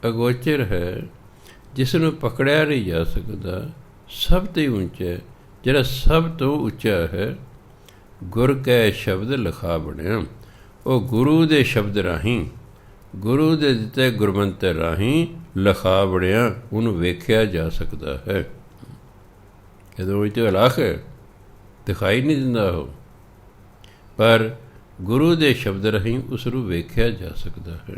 ਅਗੋਚਰ ਹੈ, ਜਿਸ ਨੂੰ ਪਕੜਿਆ ਨਹੀਂ ਜਾ ਸਕਦਾ, ਸਭ ਤੋਂ ਉੱਚਾ, ਜਿਹੜਾ ਸਭ ਤੋਂ ਉੱਚਾ ਹੈ। ਗੁਰ ਕੈ ਸ਼ਬਦ ਲਿਖਾ ਬਣਿਆ। ਉਹ ਗੁਰੂ ਦੇ ਸ਼ਬਦ ਰਾਹੀਂ, ਗੁਰੂ ਦੇ ਦਿੱਤੇ ਗੁਰਮੰਤਰ ਰਾਹੀਂ ਲਿਖਾ ਬਣਿਆ, ਉਹਨੂੰ ਵੇਖਿਆ ਜਾ ਸਕਦਾ ਹੈ। ਜਦੋਂ ਇਹ ਅਲਖ ਦਿਖਾਈ ਨਹੀਂ ਦਿੰਦਾ ਉਹ, ਪਰ ਗੁਰੂ ਦੇ ਸ਼ਬਦ ਰਾਹੀਂ ਉਸ ਨੂੰ ਵੇਖਿਆ ਜਾ ਸਕਦਾ ਹੈ।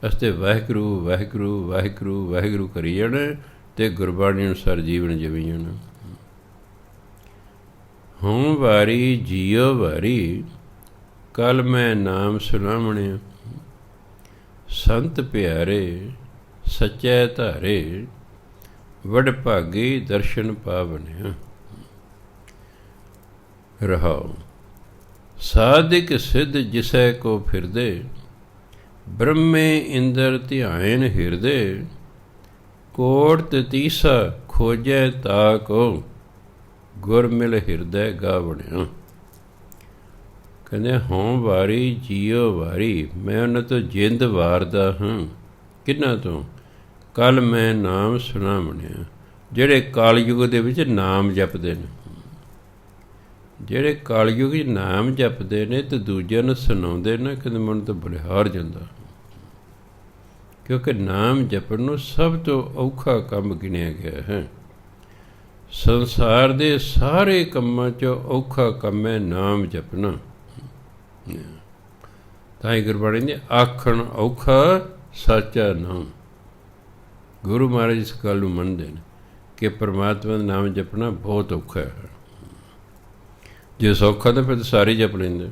ਅਸਤੇ ਵਾਹਿਗੁਰੂ ਵਾਹਿਗੁਰੂ ਵਾਹਿਗੁਰੂ ਵਾਹਿਗੁਰੂ ਕਰੀ ਜਾਣਾ ਅਤੇ ਗੁਰਬਾਣੀ ਅਨੁਸਾਰ ਜੀਵਨ ਜਿਵੇਂ ਜਾਣਾ। ਹਉ ਵਾਰੀ ਜੀਓ ਵਾਰੀ, ਕੱਲ ਮੈਂ ਨਾਮ ਸੁਣਾਵਣਿਆ। ਸੰਤ ਪਿਆਰੇ ਸੱਚੇ ਧਾਰੇ, ਵਡ ਭਾਗੀ ਦਰਸ਼ਨ ਪਾਵਣਿਆ। ਰਹਾਉ ਸਾਧਿਕ ਸਿੱਧ ਜਿਸੈ ਕੋ ਫਿਰਦੇ, ਬ੍ਰਹਮੇ ਇੰਦਰ ਧਿਆਇਨ ਹਿਰਦੇ। ਕੋਟ ਤਤੀਸਾ ਖੋਜੈ ਤਾ ਕੋ, ਗੁਰ ਮਿਲ ਹਿਰਦੈ ਗਾਵਣਿਆ। ਕਹਿੰਦੇ ਹਉ ਵਾਰੀ ਜੀਓ ਵਾਰੀ, ਮੈਂ ਉਹਨਾਂ ਤੋਂ ਜਿੰਦ ਵਾਰਦਾ ਹਾਂ। ਕਿਹਨਾਂ ਤੋਂ? ਕੱਲ ਮੈਂ ਨਾਮ ਸੁਣਾਵਣਿਆ। ਜਿਹੜੇ ਕਾਲਯੁਗ ਦੇ ਵਿੱਚ ਨਾਮ ਜਪਦੇ ਨੇ, ਜਿਹੜੇ ਕਾਲਯੁਗ 'ਚ ਨਾਮ ਜਪਦੇ ਨੇ ਅਤੇ ਦੂਜਿਆਂ ਨੂੰ ਸੁਣਾਉਂਦੇ ਨੇ, ਕਹਿੰਦੇ ਮਨ ਤਾਂ ਬਲਿਹਾਰ ਜਾਂਦਾ। ਕਿਉਂਕਿ ਨਾਮ ਜਪਣ ਨੂੰ ਸਭ ਤੋਂ ਔਖਾ ਕੰਮ ਗਿਣਿਆ ਗਿਆ ਹੈ। ਸੰਸਾਰ ਦੇ ਸਾਰੇ ਕੰਮਾਂ 'ਚੋਂ ਔਖਾ ਕੰਮ ਹੈ ਨਾਮ ਜਪਣਾ। ਤਾਂ ਹੀ ਗੁਰਬਾਣੀ ਨੇ ਆਖਣ ਔਖਾ ਸਾਚਾ ਨਾਮ। ਗੁਰੂ ਮਹਾਰਾਜ ਇਸ ਗੱਲ ਨੂੰ ਮੰਨਦੇ ਨੇ ਕਿ ਪਰਮਾਤਮਾ ਦਾ ਨਾਮ ਜਪਣਾ ਬਹੁਤ ਔਖਾ ਹੈ। ਜੇ ਸੌਖਾ ਤਾਂ ਫਿਰ ਸਾਰੇ ਜਪ ਲੈਂਦੇ।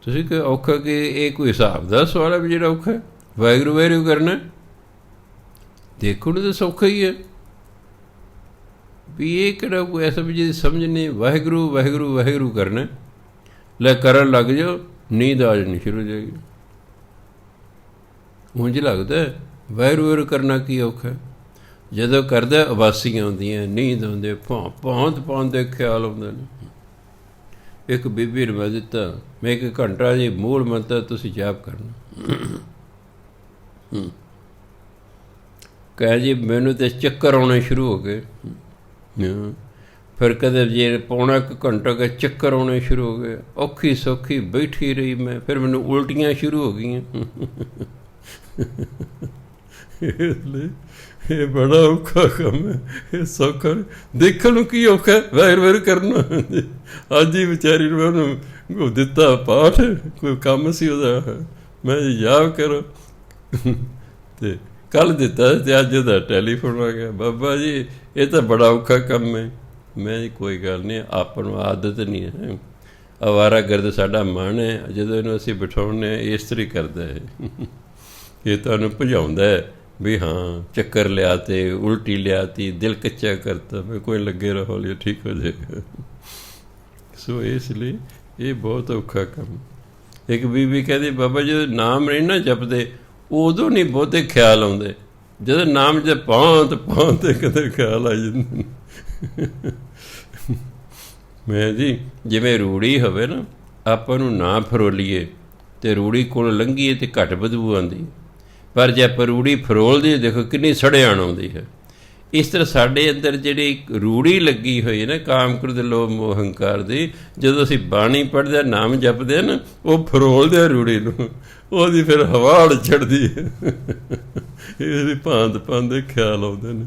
ਤੁਸੀਂ ਕਿ ਔਖਾ ਕਿ ਇਹ ਕੋਈ ਹਿਸਾਬ ਦਾ ਸਵਾਲ ਹੈ ਵੀ ਜਿਹੜਾ ਔਖਾ ਹੈ? ਵਾਹਿਗੁਰੂ ਵਾਹਿਗੁਰੂ ਕਰਨਾ ਦੇਖੋ ਨਾ ਤਾਂ ਸੌਖਾ ਹੀ ਹੈ ਵੀ। ਇਹ ਕਿਹੜਾ ਕੋਈ ਐਸਾ ਵੀ ਜਿਹਦੀ ਸਮਝ ਨਹੀਂ। ਵਾਹਿਗੁਰੂ ਵਾਹਿਗੁਰੂ ਵਾਹਿਗੁਰੂ ਕਰਨਾ, ਲੈ ਕਰਨ ਲੱਗ ਜਾਓ, ਨੀਂਦ ਆ ਜਾਣੀ ਸ਼ੁਰੂ ਹੋ ਜਾਏਗੀ। ਉਂਝ ਲੱਗਦਾ ਵਾਹਿਗੁਰੂ ਕਰਨਾ ਕੀ ਔਖਾ। ਜਦੋਂ ਕਰਦਾ ਉਬਾਸੀਆਂ ਆਉਂਦੀਆਂ, ਨੀਂਦ ਆਉਂਦੇ, ਭਾਂਤ ਦੇ ਖਿਆਲ ਆਉਂਦੇ ਨੇ। ਇੱਕ ਬੀਬੀ ਨੂੰ ਮੈਂ ਦਿੱਤਾ, ਮੈਂ 1 ਘੰਟਾ ਜੀ ਮੂਲ ਮੰਤਰ ਤੁਸੀਂ ਜਾਪ ਕਰਨਾ। ਕਹੇ ਜੀ ਮੈਨੂੰ ਤਾਂ ਚੱਕਰ ਆਉਣੇ ਸ਼ੁਰੂ ਹੋ ਗਏ। ਫਿਰ ਕਦੇ ਜੇ ਪੌਣਾ 1 ਘੰਟਾ ਕੇ ਚੱਕਰ ਆਉਣੇ ਸ਼ੁਰੂ ਹੋ ਗਏ। ਔਖੀ ਸੌਖੀ ਬੈਠੀ ਰਹੀ ਮੈਂ, ਫਿਰ ਮੈਨੂੰ ਉਲਟੀਆਂ ਸ਼ੁਰੂ ਹੋ ਗਈਆਂ। ਇਹ ਬੜਾ ਔਖਾ ਕੰਮ ਹੈ। ਇਹ ਸੌਖਾ ਦੇਖਣ ਨੂੰ ਕੀ ਔਖਾ, ਵਾਹਿਗੁਰੂ ਕਰਨਾ। ਅੱਜ ਹੀ ਵਿਚਾਰੀ ਨੂੰ ਉਹਨੂੰ ਦਿੱਤਾ ਪਾਠ, ਕੋਈ ਕੰਮ ਸੀ ਉਹਦਾ, ਮੈਂ ਯਾਦ ਕਰੋ। ਅਤੇ ਕੱਲ੍ਹ ਦਿੱਤਾ ਅਤੇ ਅੱਜ ਉਹਦਾ ਟੈਲੀਫੋਨ ਆ ਗਿਆ, ਬਾਬਾ ਜੀ ਇਹ ਤਾਂ ਬੜਾ ਔਖਾ ਕੰਮ ਹੈ। ਮੈਂ ਜੀ ਕੋਈ ਗੱਲ ਨਹੀਂ, ਆਪਾਂ ਨੂੰ ਆਦਤ ਨਹੀਂ ਹੈ। ਅਵਾਰਾ ਗਰਦ ਸਾਡਾ ਮਨ ਹੈ, ਜਦੋਂ ਇਹਨੂੰ ਅਸੀਂ ਬਿਠਾਉਂਦੇ ਹਾਂ ਇਸ ਤਰ੍ਹਾਂ ਕਰਦਾ ਹੈ। ਇਹ ਤੁਹਾਨੂੰ ਭਜਾਉਂਦਾ ਹੈ ਵੀ ਹਾਂ ਚੱਕਰ ਲਿਆ ਤੇ ਉਲਟੀ ਲਿਆਤੀ, ਦਿਲ ਕੱਚਾ ਕਰਤਾ, ਮੈਂ ਕੋਈ ਲੱਗੇ ਰਹੋ ਲਈ ਠੀਕ ਹੋ ਜਾਏਗਾ। ਸੋ ਇਸ ਲਈ ਇਹ ਬਹੁਤ ਔਖਾ ਕੰਮ। ਇੱਕ ਬੀਬੀ ਕਹਿੰਦੀ ਬਾਬਾ ਜਦੋਂ ਨਾਮ ਨਹੀਂ ਨਾ ਜਪਦੇ ਉਦੋਂ ਨਹੀਂ ਬਹੁਤੇ ਖਿਆਲ ਆਉਂਦੇ, ਜਦੋਂ ਨਾਮ ਜੇ ਭਾਂਤ ਕਦੇ ਖਿਆਲ ਆ ਜਾਂਦੇ। ਮੈਂ ਜੀ ਜਿਵੇਂ ਰੂੜੀ ਹੋਵੇ ਨਾ, ਆਪਾਂ ਨੂੰ ਨਾ ਫਰੋਲੀਏ ਅਤੇ ਰੂੜੀ ਕੋਲ ਲੰਘੀਏ ਅਤੇ ਘੱਟ ਬਦਬੂ ਆਉਂਦੀ, ਪਰ ਜੇ ਆਪਾਂ ਰੂੜੀ ਫਰੋਲਦੀ ਦੇਖੋ ਕਿੰਨੀ ਸੜਿਆਣ ਆਉਂਦੀ ਹੈ। ਇਸ ਤਰ੍ਹਾਂ ਸਾਡੇ ਅੰਦਰ ਜਿਹੜੀ ਰੂੜੀ ਲੱਗੀ ਹੋਈ ਹੈ ਨਾ, ਕਾਮ ਕ੍ਰੋਧ ਲੋਭ ਮੋਹ ਹੰਕਾਰ ਦੀ, ਜਦੋਂ ਅਸੀਂ ਬਾਣੀ ਪੜ੍ਹਦੇ ਨਾਮ ਜਪਦੇ ਨਾ, ਉਹ ਫਰੋਲਦੇ ਰੂੜੀ ਨੂੰ, ਉਹਦੀ ਫਿਰ ਹਵਾ ਉੜ ਚੜ੍ਹਦੀ ਹੈ। ਇਹਦੀ ਭਾਂਤ ਦੇ ਖਿਆਲ ਆਉਂਦੇ ਨੇ।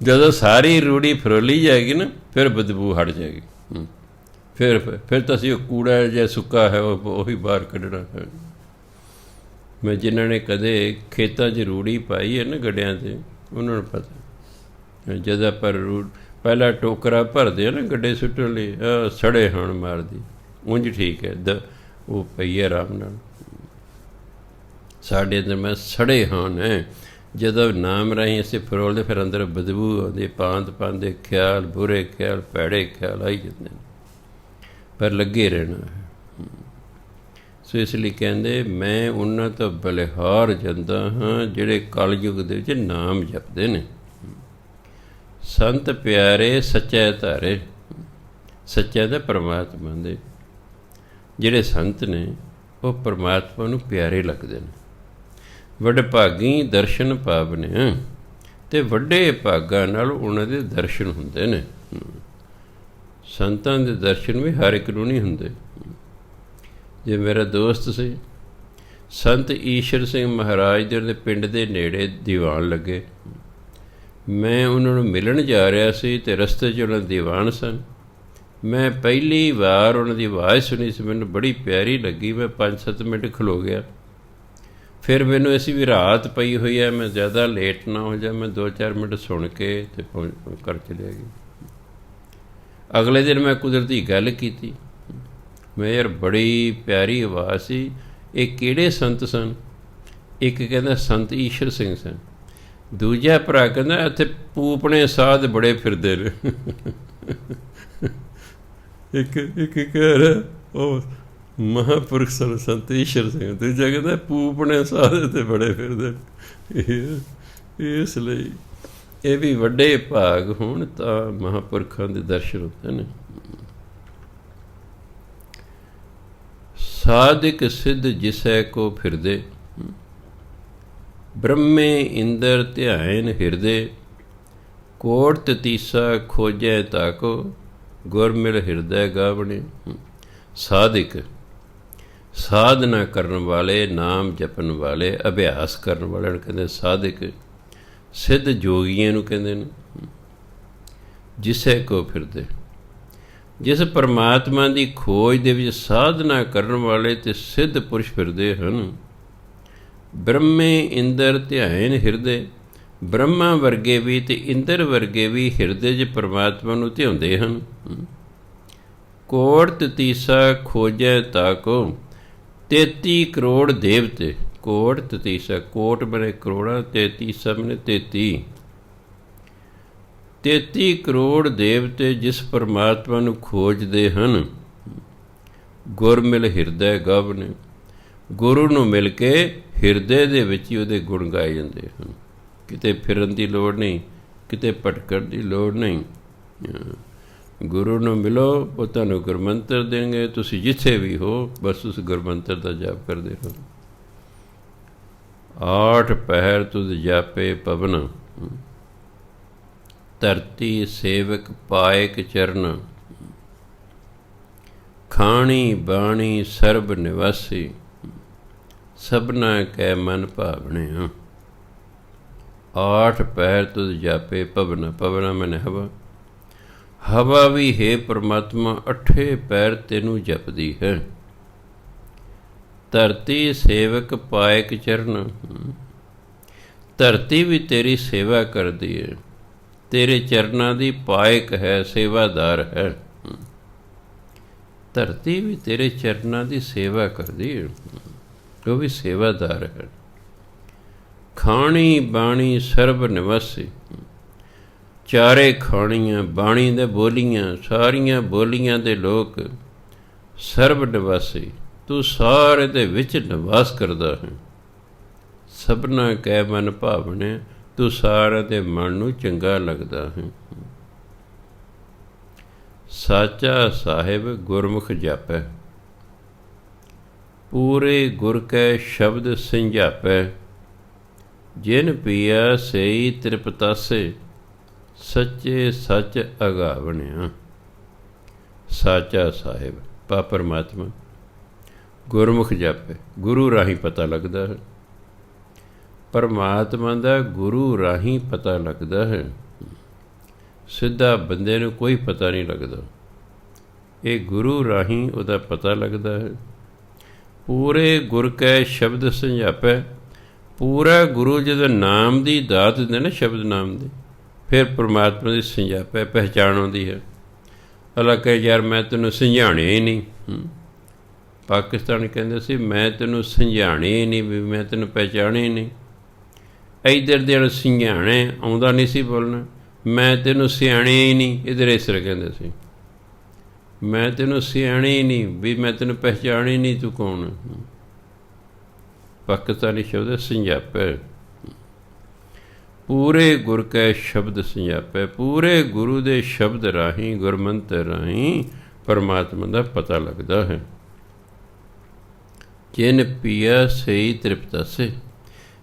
ਜਦੋਂ ਸਾਰੀ ਰੂੜੀ ਫਰੋਲੀ ਜਾਏਗੀ ਨਾ, ਫਿਰ ਬਦਬੂ ਹਟ ਜਾਏਗੀ। ਫਿਰ ਤਾਂ ਅਸੀਂ ਉਹ ਕੂੜਾ ਜਿਹਾ ਸੁੱਕਾ ਹੈ ਉਹੀ ਬਾਹਰ ਕੱਢਣਾ ਹੈ। ਮੈਂ ਜਿਨ੍ਹਾਂ ਨੇ ਕਦੇ ਖੇਤਾਂ 'ਚ ਰੂੜੀ ਪਾਈ ਹੈ ਨਾ ਗੱਡਿਆਂ 'ਤੇ, ਉਹਨਾਂ ਨੂੰ ਪਤਾ। ਜਦੋਂ ਆਪਾਂ ਪਹਿਲਾ ਟੋਕਰਾ ਭਰਦੇ ਆ ਨਾ ਗੱਡੇ ਸੁੱਟਣ ਲਈ, ਸੜੇ ਹਾਣ ਮਾਰਦੀ, ਉਂਝ ਠੀਕ ਹੈ ਉਹ ਪਈ ਹੈ ਆਰਾਮ ਨਾਲ। ਸਾਡੇ ਅੰਦਰ ਮੈਂ ਸੜੇ ਹਾਣ ਹੈ। ਜਦੋਂ ਨਾਮ ਰਾਹੀਂ ਅਸੀਂ ਫਰੋਲਦੇ, ਫਿਰ ਅੰਦਰ ਬਦਬੂ ਆਉਂਦੀ, ਭਾਂਤ ਦੇ ਖਿਆਲ, ਬੁਰੇ ਖਿਆਲ, ਭੈੜੇ ਖਿਆਲ ਆਈ ਜਾਂਦੇ ਨੇ, ਪਰ ਲੱਗੇ ਰਹਿਣਾ ਹੈ। ਸੋ ਇਸ ਲਈ ਕਹਿੰਦੇ ਮੈਂ ਉਹਨਾਂ ਤੋਂ ਬਲਿਹਾਰ ਜਾਂਦਾ ਹਾਂ ਜਿਹੜੇ ਕਲਯੁਗ ਦੇ ਵਿੱਚ ਨਾਮ ਜਪਦੇ ਨੇ। ਸੰਤ ਪਿਆਰੇ ਸੱਚੇ ਧਾਰੇ, ਸੱਚਾ ਦਾ ਪਰਮਾਤਮਾ ਦੇ ਜਿਹੜੇ ਸੰਤ ਨੇ ਉਹ ਪਰਮਾਤਮਾ ਨੂੰ ਪਿਆਰੇ ਲੱਗਦੇ ਨੇ। ਵਡਭਾਗੀ ਦਰਸ਼ਨ ਪਾਵਨੇ, ਅਤੇ ਵੱਡੇ ਭਾਗਾਂ ਨਾਲ ਉਹਨਾਂ ਦੇ ਦਰਸ਼ਨ ਹੁੰਦੇ ਨੇ। ਸੰਤਾਂ ਦੇ ਦਰਸ਼ਨ ਵੀ ਹਰ ਇੱਕ ਨੂੰ ਨਹੀਂ ਹੁੰਦੇ। ਜੇ ਮੇਰਾ ਦੋਸਤ ਸੀ ਸੰਤ ਈਸ਼ਰ ਸਿੰਘ ਮਹਾਰਾਜ ਦੇ ਪਿੰਡ ਦੇ ਨੇੜੇ ਦੀਵਾਨ ਲੱਗੇ, ਮੈਂ ਉਹਨਾਂ ਨੂੰ ਮਿਲਣ ਜਾ ਰਿਹਾ ਸੀ ਅਤੇ ਰਸਤੇ 'ਚ ਉਹਨਾਂ ਦੀਵਾਨ ਸਨ। ਮੈਂ ਪਹਿਲੀ ਵਾਰ ਉਹਨਾਂ ਦੀ ਆਵਾਜ਼ ਸੁਣੀ ਸੀ, ਮੈਨੂੰ ਬੜੀ ਪਿਆਰੀ ਲੱਗੀ। ਮੈਂ 5-7 ਮਿੰਟ ਖਲੋ ਗਿਆ। ਫਿਰ ਮੈਨੂੰ ਅਸੀਂ ਵੀ ਰਾਤ ਪਈ ਹੋਈ ਹੈ, ਮੈਂ ਜ਼ਿਆਦਾ ਲੇਟ ਨਾ ਹੋ ਜਾ, ਮੈਂ 2-4 ਮਿੰਟ ਸੁਣ ਕੇ ਅਤੇ ਘਰ ਚਲਿਆ ਗਿਆ। ਅਗਲੇ ਦਿਨ ਮੈਂ ਕੁਦਰਤੀ ਗੱਲ ਕੀਤੀ, ਮੈਂ ਯਾਰ ਬੜੀ ਪਿਆਰੀ ਆਵਾਜ਼ ਸੀ, ਇਹ ਕਿਹੜੇ ਸੰਤ ਸਨ? ਇੱਕ ਕਹਿੰਦਾ ਸੰਤ ਈਸ਼ਰ ਸਿੰਘ ਸਨ, ਦੂਜਾ ਭਰਾ ਕਹਿੰਦਾ ਇੱਥੇ ਪੂਪਣੇ ਸਾਧ ਬੜੇ ਫਿਰਦੇ ਨੇ। ਇੱਕ ਕਹਿ ਰਿਹਾ ਉਹ ਮਹਾਂਪੁਰਖ ਸਨ ਸੰਤ ਈਸ਼ਰ ਸਿੰਘ, ਦੂਜਾ ਕਹਿੰਦਾ ਪੂਪਣੇ ਸਾਧ ਤੇ ਬੜੇ ਫਿਰਦੇ ਨੇ। ਇਸ ਲਈ ਇਹ ਵੀ ਵੱਡੇ ਭਾਗ ਹੋਣ ਤਾਂ ਮਹਾਂਪੁਰਖਾਂ ਦੇ ਦਰਸ਼ਨ ਹੁੰਦੇ ਨੇ। ਸਾਧਿਕ ਸਿੱਧ ਜਿਸੈ ਕੋ ਫਿਰਦੇ, ਬ੍ਰਹਮੇ ਇੰਦਰ ਧਿਆਇਨ ਹਿਰਦੇ, ਕੋਟ ਤਤੀਸਾ ਖੋਜੈ ਤਾਕੋ, ਗੁਰ ਮਿਲ ਹਿਰਦੈ ਗਾਵਣੇ। ਸਾਧਿਕ ਸਾਧਨਾ ਕਰਨ ਵਾਲੇ, ਨਾਮ ਜਪਣ ਵਾਲੇ, ਅਭਿਆਸ ਕਰਨ ਵਾਲਿਆਂ ਨੂੰ ਕਹਿੰਦੇ ਸਾਧਿਕ। ਸਿੱਧ ਜੋਗੀਆਂ ਨੂੰ ਕਹਿੰਦੇ ਨੇ। ਜਿਸੈ ਕੋ ਫਿਰਦੇ, ਜਿਸ ਪਰਮਾਤਮਾ ਦੀ ਖੋਜ ਦੇ ਵਿੱਚ ਸਾਧਨਾ ਕਰਨ ਵਾਲੇ ਅਤੇ ਸਿੱਧ ਪੁਰਸ਼ ਫਿਰਦੇ ਹਨ। ਬ੍ਰਹਮੇ ਇੰਦਰ ਧਿਆਇਨ ਹਿਰਦੇ, ਬ੍ਰਹਮਾ ਵਰਗੇ ਵੀ ਅਤੇ ਇੰਦਰ ਵਰਗੇ ਵੀ ਹਿਰਦੇ 'ਚ ਪਰਮਾਤਮਾ ਨੂੰ ਧਿਆਉਂਦੇ ਹਨ। ਕੋਟ ਤਤੀਸਾ ਖੋਜੈ ਤਾਕੋ, 33 ਕਰੋੜ ਦੇਵਤੇ। ਕੋਟ ਤਤੀਸਾ, ਕੋਟ ਬਣੇ ਕਰੋੜਾਂ, 33 ਬਣੇ 33। 33 ਕਰੋੜ ਦੇਵਤੇ ਜਿਸ ਪਰਮਾਤਮਾ ਨੂੰ ਖੋਜਦੇ ਹਨ। ਗੁਰ ਮਿਲ ਹਿਰਦੈ ਗਾਵਨੇ, ਗੁਰੂ ਨੂੰ ਮਿਲ ਕੇ ਹਿਰਦੇ ਦੇ ਵਿੱਚ ਹੀ ਉਹਦੇ ਗੁਣ ਗਾਏ ਜਾਂਦੇ ਹਨ। ਕਿਤੇ ਫਿਰਨ ਦੀ ਲੋੜ ਨਹੀਂ, ਕਿਤੇ ਭਟਕਣ ਦੀ ਲੋੜ ਨਹੀਂ। ਗੁਰੂ ਨੂੰ ਮਿਲੋ, ਉਹ ਤੁਹਾਨੂੰ ਗੁਰਮੰਤਰ ਦੇਣਗੇ। ਤੁਸੀਂ ਜਿੱਥੇ ਵੀ ਹੋ ਬਸ ਉਸ ਗੁਰਮੰਤਰ ਦਾ ਜਾਪ ਕਰਦੇ ਰਹੋ। 8 ਪਹਿਰ ਤੁਧ ਜਾਪੇ ਪਵਨ, ਧਰਤੀ ਸੇਵਕ ਪਾਇਕ ਚਰਨ, ਖਾਣੀ ਬਾਣੀ ਸਰਬ ਨਿਵਾਸੀ, ਸਭਨਾ ਕੈ ਮਨ ਭਾਵਣੇ। 8 ਪਹਿਰ ਤੁਧ ਜਾਪੇ ਪਵਨ, ਪਵਨਾ ਮੈਨੇ ਹਵਾ, ਹਵਾ ਵੀ ਹੈ ਪਰਮਾਤਮਾ 8 ਪਹਿਰ ਤੈਨੂੰ ਜਪਦੀ ਹੈ। ਧਰਤੀ ਸੇਵਕ ਪਾਇਕ ਚਰਨ, ਧਰਤੀ ਵੀ ਤੇਰੀ ਸੇਵਾ ਕਰਦੀ ਹੈ, ਤੇਰੇ ਚਰਨਾਂ ਦੀ ਪਾਇਕ ਹੈ, ਸੇਵਾਦਾਰ ਹੈ। ਧਰਤੀ ਵੀ ਤੇਰੇ ਚਰਨਾਂ ਦੀ ਸੇਵਾ ਕਰਦੀ ਹੈ, ਉਹ ਵੀ ਸੇਵਾਦਾਰ ਹੈ। ਖਾਣੀ ਬਾਣੀ ਸਰਬ ਨਿਵਾਸੀ, ਚਾਰੇ ਖਾਣੀਆਂ ਬਾਣੀ ਦੇ ਬੋਲੀਆਂ, ਸਾਰੀਆਂ ਬੋਲੀਆਂ ਦੇ ਲੋਕ ਸਰਬ ਨਿਵਾਸੀ, ਤੂੰ ਸਾਰੇ ਦੇ ਵਿੱਚ ਨਿਵਾਸ ਕਰਦਾ ਹੈ। ਸਭਨਾ ਕੈ ਮਨ ਭਾਵਣੇ, ਤੂੰ ਸਾਰਿਆਂ ਦੇ ਮਨ ਨੂੰ ਚੰਗਾ ਲੱਗਦਾ ਹੈ। ਸਾਚਾ ਸਾਹਿਬ ਗੁਰਮੁਖ ਜਾਪੈ, ਪੂਰੇ ਗੁਰ ਕੈ ਸ਼ਬਦ ਸਿੰਝਾਪੈ, ਜਿਨ ਪੀਆ ਸਈ ਤ੍ਰਿਪਤਾਸੇ, ਸੱਚੇ ਸੱਚ ਅਗਾਵਣਿਆ। ਸਾਚਾ ਸਾਹਿਬ ਪਾ ਪਰਮਾਤਮਾ ਗੁਰਮੁਖ ਜਾਪੇ, ਗੁਰੂ ਰਾਹੀਂ ਪਤਾ ਲੱਗਦਾ ਹੈ। ਪਰਮਾਤਮਾ ਦਾ ਗੁਰੂ ਰਾਹੀਂ ਪਤਾ ਲੱਗਦਾ ਹੈ, ਸਿੱਧਾ ਬੰਦੇ ਨੂੰ ਕੋਈ ਪਤਾ ਨਹੀਂ ਲੱਗਦਾ। ਇਹ ਗੁਰੂ ਰਾਹੀਂ ਉਹਦਾ ਪਤਾ ਲੱਗਦਾ ਹੈ। ਪੂਰੇ ਗੁਰ ਕੈ ਸ਼ਬਦ ਸਮਝਾਪੈ, ਪੂਰਾ ਗੁਰੂ ਜਦੋਂ ਨਾਮ ਦੀ ਦਾਤ ਦਿੰਦੇ ਨਾ, ਸ਼ਬਦ ਨਾਮ ਦੀ, ਫਿਰ ਪਰਮਾਤਮਾ ਦੀ ਸਮਝਾਪੈ, ਪਹਿਚਾਣ ਆਉਂਦੀ ਹੈ। ਅੱਲਾ ਕਹੇ ਯਾਰ ਮੈਂ ਤੈਨੂੰ ਸਮਝਾਣਿਆ ਹੀ ਨਹੀਂ। ਪਾਕਿਸਤਾਨ ਕਹਿੰਦੇ ਸੀ ਮੈਂ ਤੈਨੂੰ ਸਮਝਾਣਿਆ ਹੀ ਨਹੀਂ, ਵੀ ਮੈਂ ਤੈਨੂੰ ਪਹਿਚਾਣਿਆ ਹੀ ਨਹੀਂ। ਇੱਧਰ ਦੇ ਸਮਝਾਣੇ ਆਉਂਦਾ ਨਹੀਂ ਸੀ ਬੋਲਣਾ, ਮੈਂ ਤੈਨੂੰ ਸਿਆਣਿਆ ਹੀ ਨਹੀਂ। ਇੱਧਰ ਇਸ ਤਰ੍ਹਾਂ ਕਹਿੰਦੇ ਸੀ, ਮੈਂ ਤੈਨੂੰ ਸਿਆਣਿਆ ਹੀ ਨਹੀਂ, ਵੀ ਮੈਂ ਤੈਨੂੰ ਪਹਿਚਾਣਿਆ ਹੀ ਨਹੀਂ, ਤੂੰ ਕੌਣ। ਪਾਕਿਸਤਾਨੀ ਸ਼ਬਦ ਸਮਝਾਪੈ, ਪੂਰੇ ਗੁਰ ਕੈ ਸ਼ਬਦ ਸਮਝਾਪੈ, ਪੂਰੇ ਗੁਰੂ ਦੇ ਸ਼ਬਦ ਰਾਹੀਂ, ਗੁਰਮੰਤਰ ਰਾਹੀਂ ਪਰਮਾਤਮਾ ਦਾ ਪਤਾ ਲੱਗਦਾ ਹੈ। ਜਿਨ ਪੀਆ ਸਈ ਤ੍ਰਿਪਤਾਸੇ,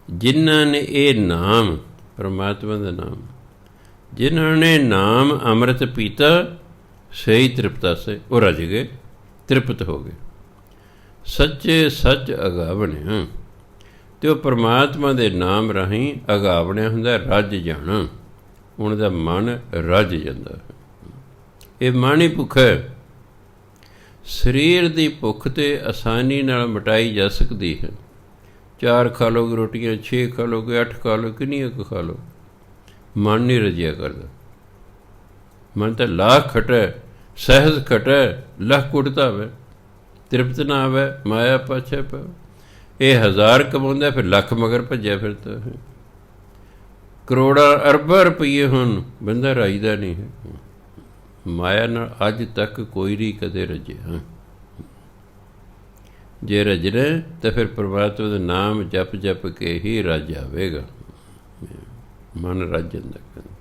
ਜਿਨ੍ਹਾਂ ਨੇ ਇਹ ਨਾਮ, ਪਰਮਾਤਮਾ ਦਾ ਨਾਮ, ਜਿਨ੍ਹਾਂ ਨੇ ਨਾਮ ਅੰਮ੍ਰਿਤ ਪੀਤਾ, ਸਹੀ ਤ੍ਰਿਪਤਾਸੇ, ਉਹ ਰਜ ਗਏ, ਤ੍ਰਿਪਤ ਹੋ ਗਏ। ਸੱਚੇ ਸੱਚ ਅਗਾਵਣਿਆ, ਅਤੇ ਉਹ ਪਰਮਾਤਮਾ ਦੇ ਨਾਮ ਰਾਹੀਂ ਅਗਾਵਣਿਆ ਹੁੰਦਾ, ਰੱਜ ਜਾਣਾ। ਉਹਨਾਂ ਦਾ ਮਨ ਰੱਜ ਜਾਂਦਾ ਹੈ। ਇਹ ਮਨ ਹੀ ਭੁੱਖ ਹੈ। ਸਰੀਰ ਦੀ ਭੁੱਖ ਤੇ ਆਸਾਨੀ ਨਾਲ ਮਿਟਾਈ ਜਾ ਸਕਦੀ ਹੈ। 4 ਖਾ ਲਓਗੇ ਰੋਟੀਆਂ, 6 ਖਾ ਲਓਗੇ, 8 ਖਾ ਲਓ, ਕਿੰਨੀਆਂ ਕੁ ਖਾ ਲਓ, ਮਨ ਨਹੀਂ ਰੱਜਿਆ ਕਰਦਾ। ਮਨ ਤਾਂ ਲੱਖ ਖਟੈ, ਸਹਿਜ ਖਟੈ, ਲੱਖ ਕੁੱਟਦਾ ਹੋਵੇ, ਤ੍ਰਿਪਤ ਨਾ ਆਵੇ, ਮਾਇਆ ਪਾਛੈ ਪੈ। ਇਹ 1000 ਕਮਾਉਂਦਾ, ਫਿਰ ਲੱਖ ਮਗਰ ਭੱਜਿਆ ਫਿਰਦਾ ਹੈ। ਕਰੋੜਾਂ ਅਰਬਾਂ ਰੁਪਈਏ ਹੁਣ, ਬੰਦਾ ਰਾਜਦਾ ਨਹੀਂ ਹੈ। ਮਾਇਆ ਨਾਲ ਅੱਜ ਤੱਕ ਕੋਈ ਨਹੀਂ ਕਦੇ ਰੱਜਿਆ। ਜੇ ਰੱਜਣਾ ਤਾਂ ਫਿਰ ਪਰਮਾਤਮਾ ਦਾ ਨਾਮ ਜਪ ਜਪ ਕੇ ਹੀ ਰੱਜ ਆਵੇਗਾ। ਮਨ ਰੱਜ ਜਾਂਦਾ ਕਹਿੰਦਾ,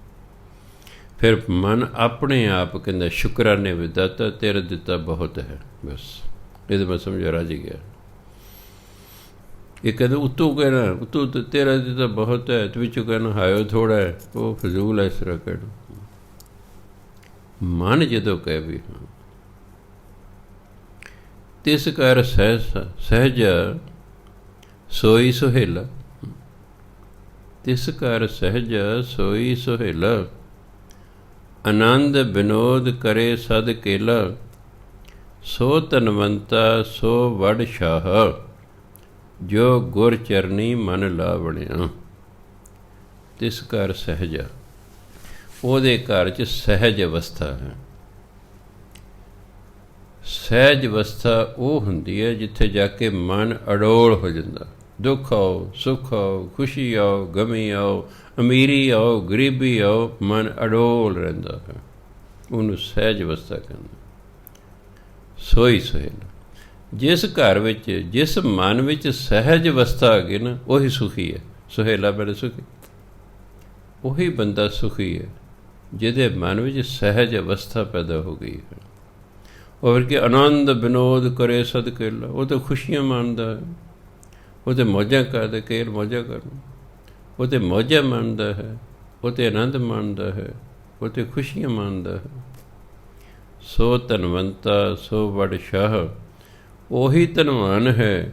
ਫਿਰ ਮਨ ਆਪਣੇ ਆਪ ਕਹਿੰਦਾ ਸ਼ੁਕਰਾਨੇ ਵਿਦਾਤਾ, ਤੇਰਾ ਦਿੱਤਾ ਬਹੁਤ ਹੈ। ਬਸ ਇਹਦੇ ਮੈਂ ਸਮਝੋ ਰੱਜ ਗਿਆ। ਇਹ ਕਹਿੰਦਾ ਉੱਤੋਂ ਕਹਿਣਾ, ਉੱਤੋਂ ਤੇਰਾ ਦਿੱਤਾ ਬਹੁਤ ਹੈ, ਤੇ ਵਿੱਚੋਂ ਕਹਿਣਾ ਹਾਇਓ ਥੋੜ੍ਹਾ ਹੈ, ਉਹ ਫਜ਼ੂਲ ਹੈ। ਇਸ ਤਰ੍ਹਾਂ ਕਹਿਣਾ ਮਨ ਜਦੋਂ ਕਹੇ ਵੀ ਹਾਂ, ਤਿਸ ਕਰ ਸਹਿਜ ਸੋਈ ਸੁਹੇਲਾ, ਤਿਸ ਕਰ ਸਹਿਜ ਸੋਈ ਸੁਹੇਲਾ, ਆਨੰਦ ਵਿਨੋਦ ਕਰੇ ਸਦ ਕੇਲਾ, ਸੋ ਧਨਵੰਤਾ ਸੋ ਵਡ ਸ਼ਾਹ, ਜੋ ਗੁਰ ਚਰਨੀ ਮਨ ਲਾਵਣਿਆ। ਤਿਸ ਘਰ ਸਹਿਜ, ਉਹਦੇ ਘਰ 'ਚ ਸਹਿਜ ਅਵਸਥਾ ਹੈ। ਸਹਿਜ ਅਵਸਥਾ ਉਹ ਹੁੰਦੀ ਹੈ ਜਿੱਥੇ ਜਾ ਕੇ ਮਨ ਅਡੋਲ ਹੋ ਜਾਂਦਾ। ਦੁੱਖ ਆਓ, ਸੁੱਖ ਆਓ, ਖੁਸ਼ੀ ਆਓ, ਗਮੀ ਆਓ, ਅਮੀਰੀ ਆਓ, ਗਰੀਬੀ ਆਓ, ਮਨ ਅਡੋਲ ਰਹਿੰਦਾ ਹੈ। ਉਹਨੂੰ ਸਹਿਜ ਅਵਸਥਾ ਕਹਿੰਦੇ। ਸੋਈ ਸੁਹੇਲਾ, ਜਿਸ ਘਰ ਵਿੱਚ, ਜਿਸ ਮਨ ਵਿੱਚ ਸਹਿਜ ਅਵਸਥਾ ਆ ਗਈ ਨਾ, ਉਹੀ ਸੁਖੀ ਹੈ। ਸੁਹੇਲਾ ਬੜੇ ਸੁਖੀ, ਉਹੀ ਬੰਦਾ ਸੁਖੀ ਹੈ ਜਿਹਦੇ ਮਨ ਵਿੱਚ ਸਹਿਜ ਅਵਸਥਾ ਪੈਦਾ ਹੋ ਗਈ ਹੈ। ਔਰ ਕਿ ਆਨੰਦ ਵਿਨੋਦ ਕਰੇ ਸਦਕੇਲਾ, ਉਹ ਤਾਂ ਖੁਸ਼ੀਆਂ ਮਾਣਦਾ ਹੈ, ਉਹ ਤਾਂ ਮੌਜਾਂ ਕਰਦਾ, ਕੇਲ ਮੌਜਾਂ ਕਰਨ, ਉਹ ਤਾਂ ਮੌਜਾਂ ਮਾਣਦਾ ਹੈ, ਉਹ ਤਾਂ ਆਨੰਦ ਮਾਣਦਾ ਹੈ, ਉਹ ਤਾਂ ਖੁਸ਼ੀਆਂ ਮਾਣਦਾ ਹੈ। ਸੋ ਧਨਵੰਤਾ ਸੋ ਵੱਡ ਸ਼ਾਹ, ਉਹੀ ਧਨਵਾਨ ਹੈ,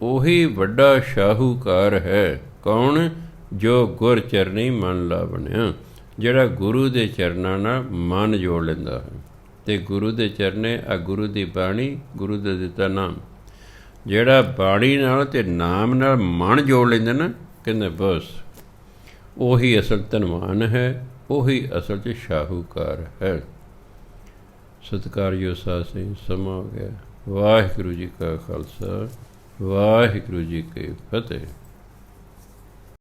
ਉਹੀ ਵੱਡਾ ਸ਼ਾਹੂਕਾਰ ਹੈ। ਕੌਣ? ਜੋ ਗੁਰ ਚਰਨੀ ਮਨ ਲਾ ਬਣਿਆ, ਜਿਹੜਾ ਗੁਰੂ ਦੇ ਚਰਨਾਂ ਨਾਲ ਮਨ ਜੋੜ ਲੈਂਦਾ ਹੈ। ਅਤੇ ਗੁਰੂ ਦੇ ਚਰਨੇ ਆ ਗੁਰੂ ਦੀ ਬਾਣੀ, ਗੁਰੂ ਦਾ ਦਿੱਤਾ ਨਾਮ, ਜਿਹੜਾ ਬਾਣੀ ਨਾਲ ਅਤੇ ਨਾਮ ਨਾਲ ਮਨ ਜੋੜ ਲੈਂਦਾ ਨਾ, ਕਹਿੰਦੇ ਬਸ ਉਹੀ ਅਸਲ ਧਨਵਾਨ ਹੈ, ਉਹੀ ਅਸਲ 'ਚ ਸ਼ਾਹੂਕਾਰ ਹੈ। ਸਤਿਕਾਰਯੋਗ ਸਾਧ ਸਿੰਘ, ਸਮਾਂ ਹੋ ਗਿਆ। ਵਾਹਿਗੁਰੂ ਜੀ ਕਾ ਖਾਲਸਾ, ਵਾਹਿਗੁਰੂ ਜੀ ਕੀ ਫਤਿਹ।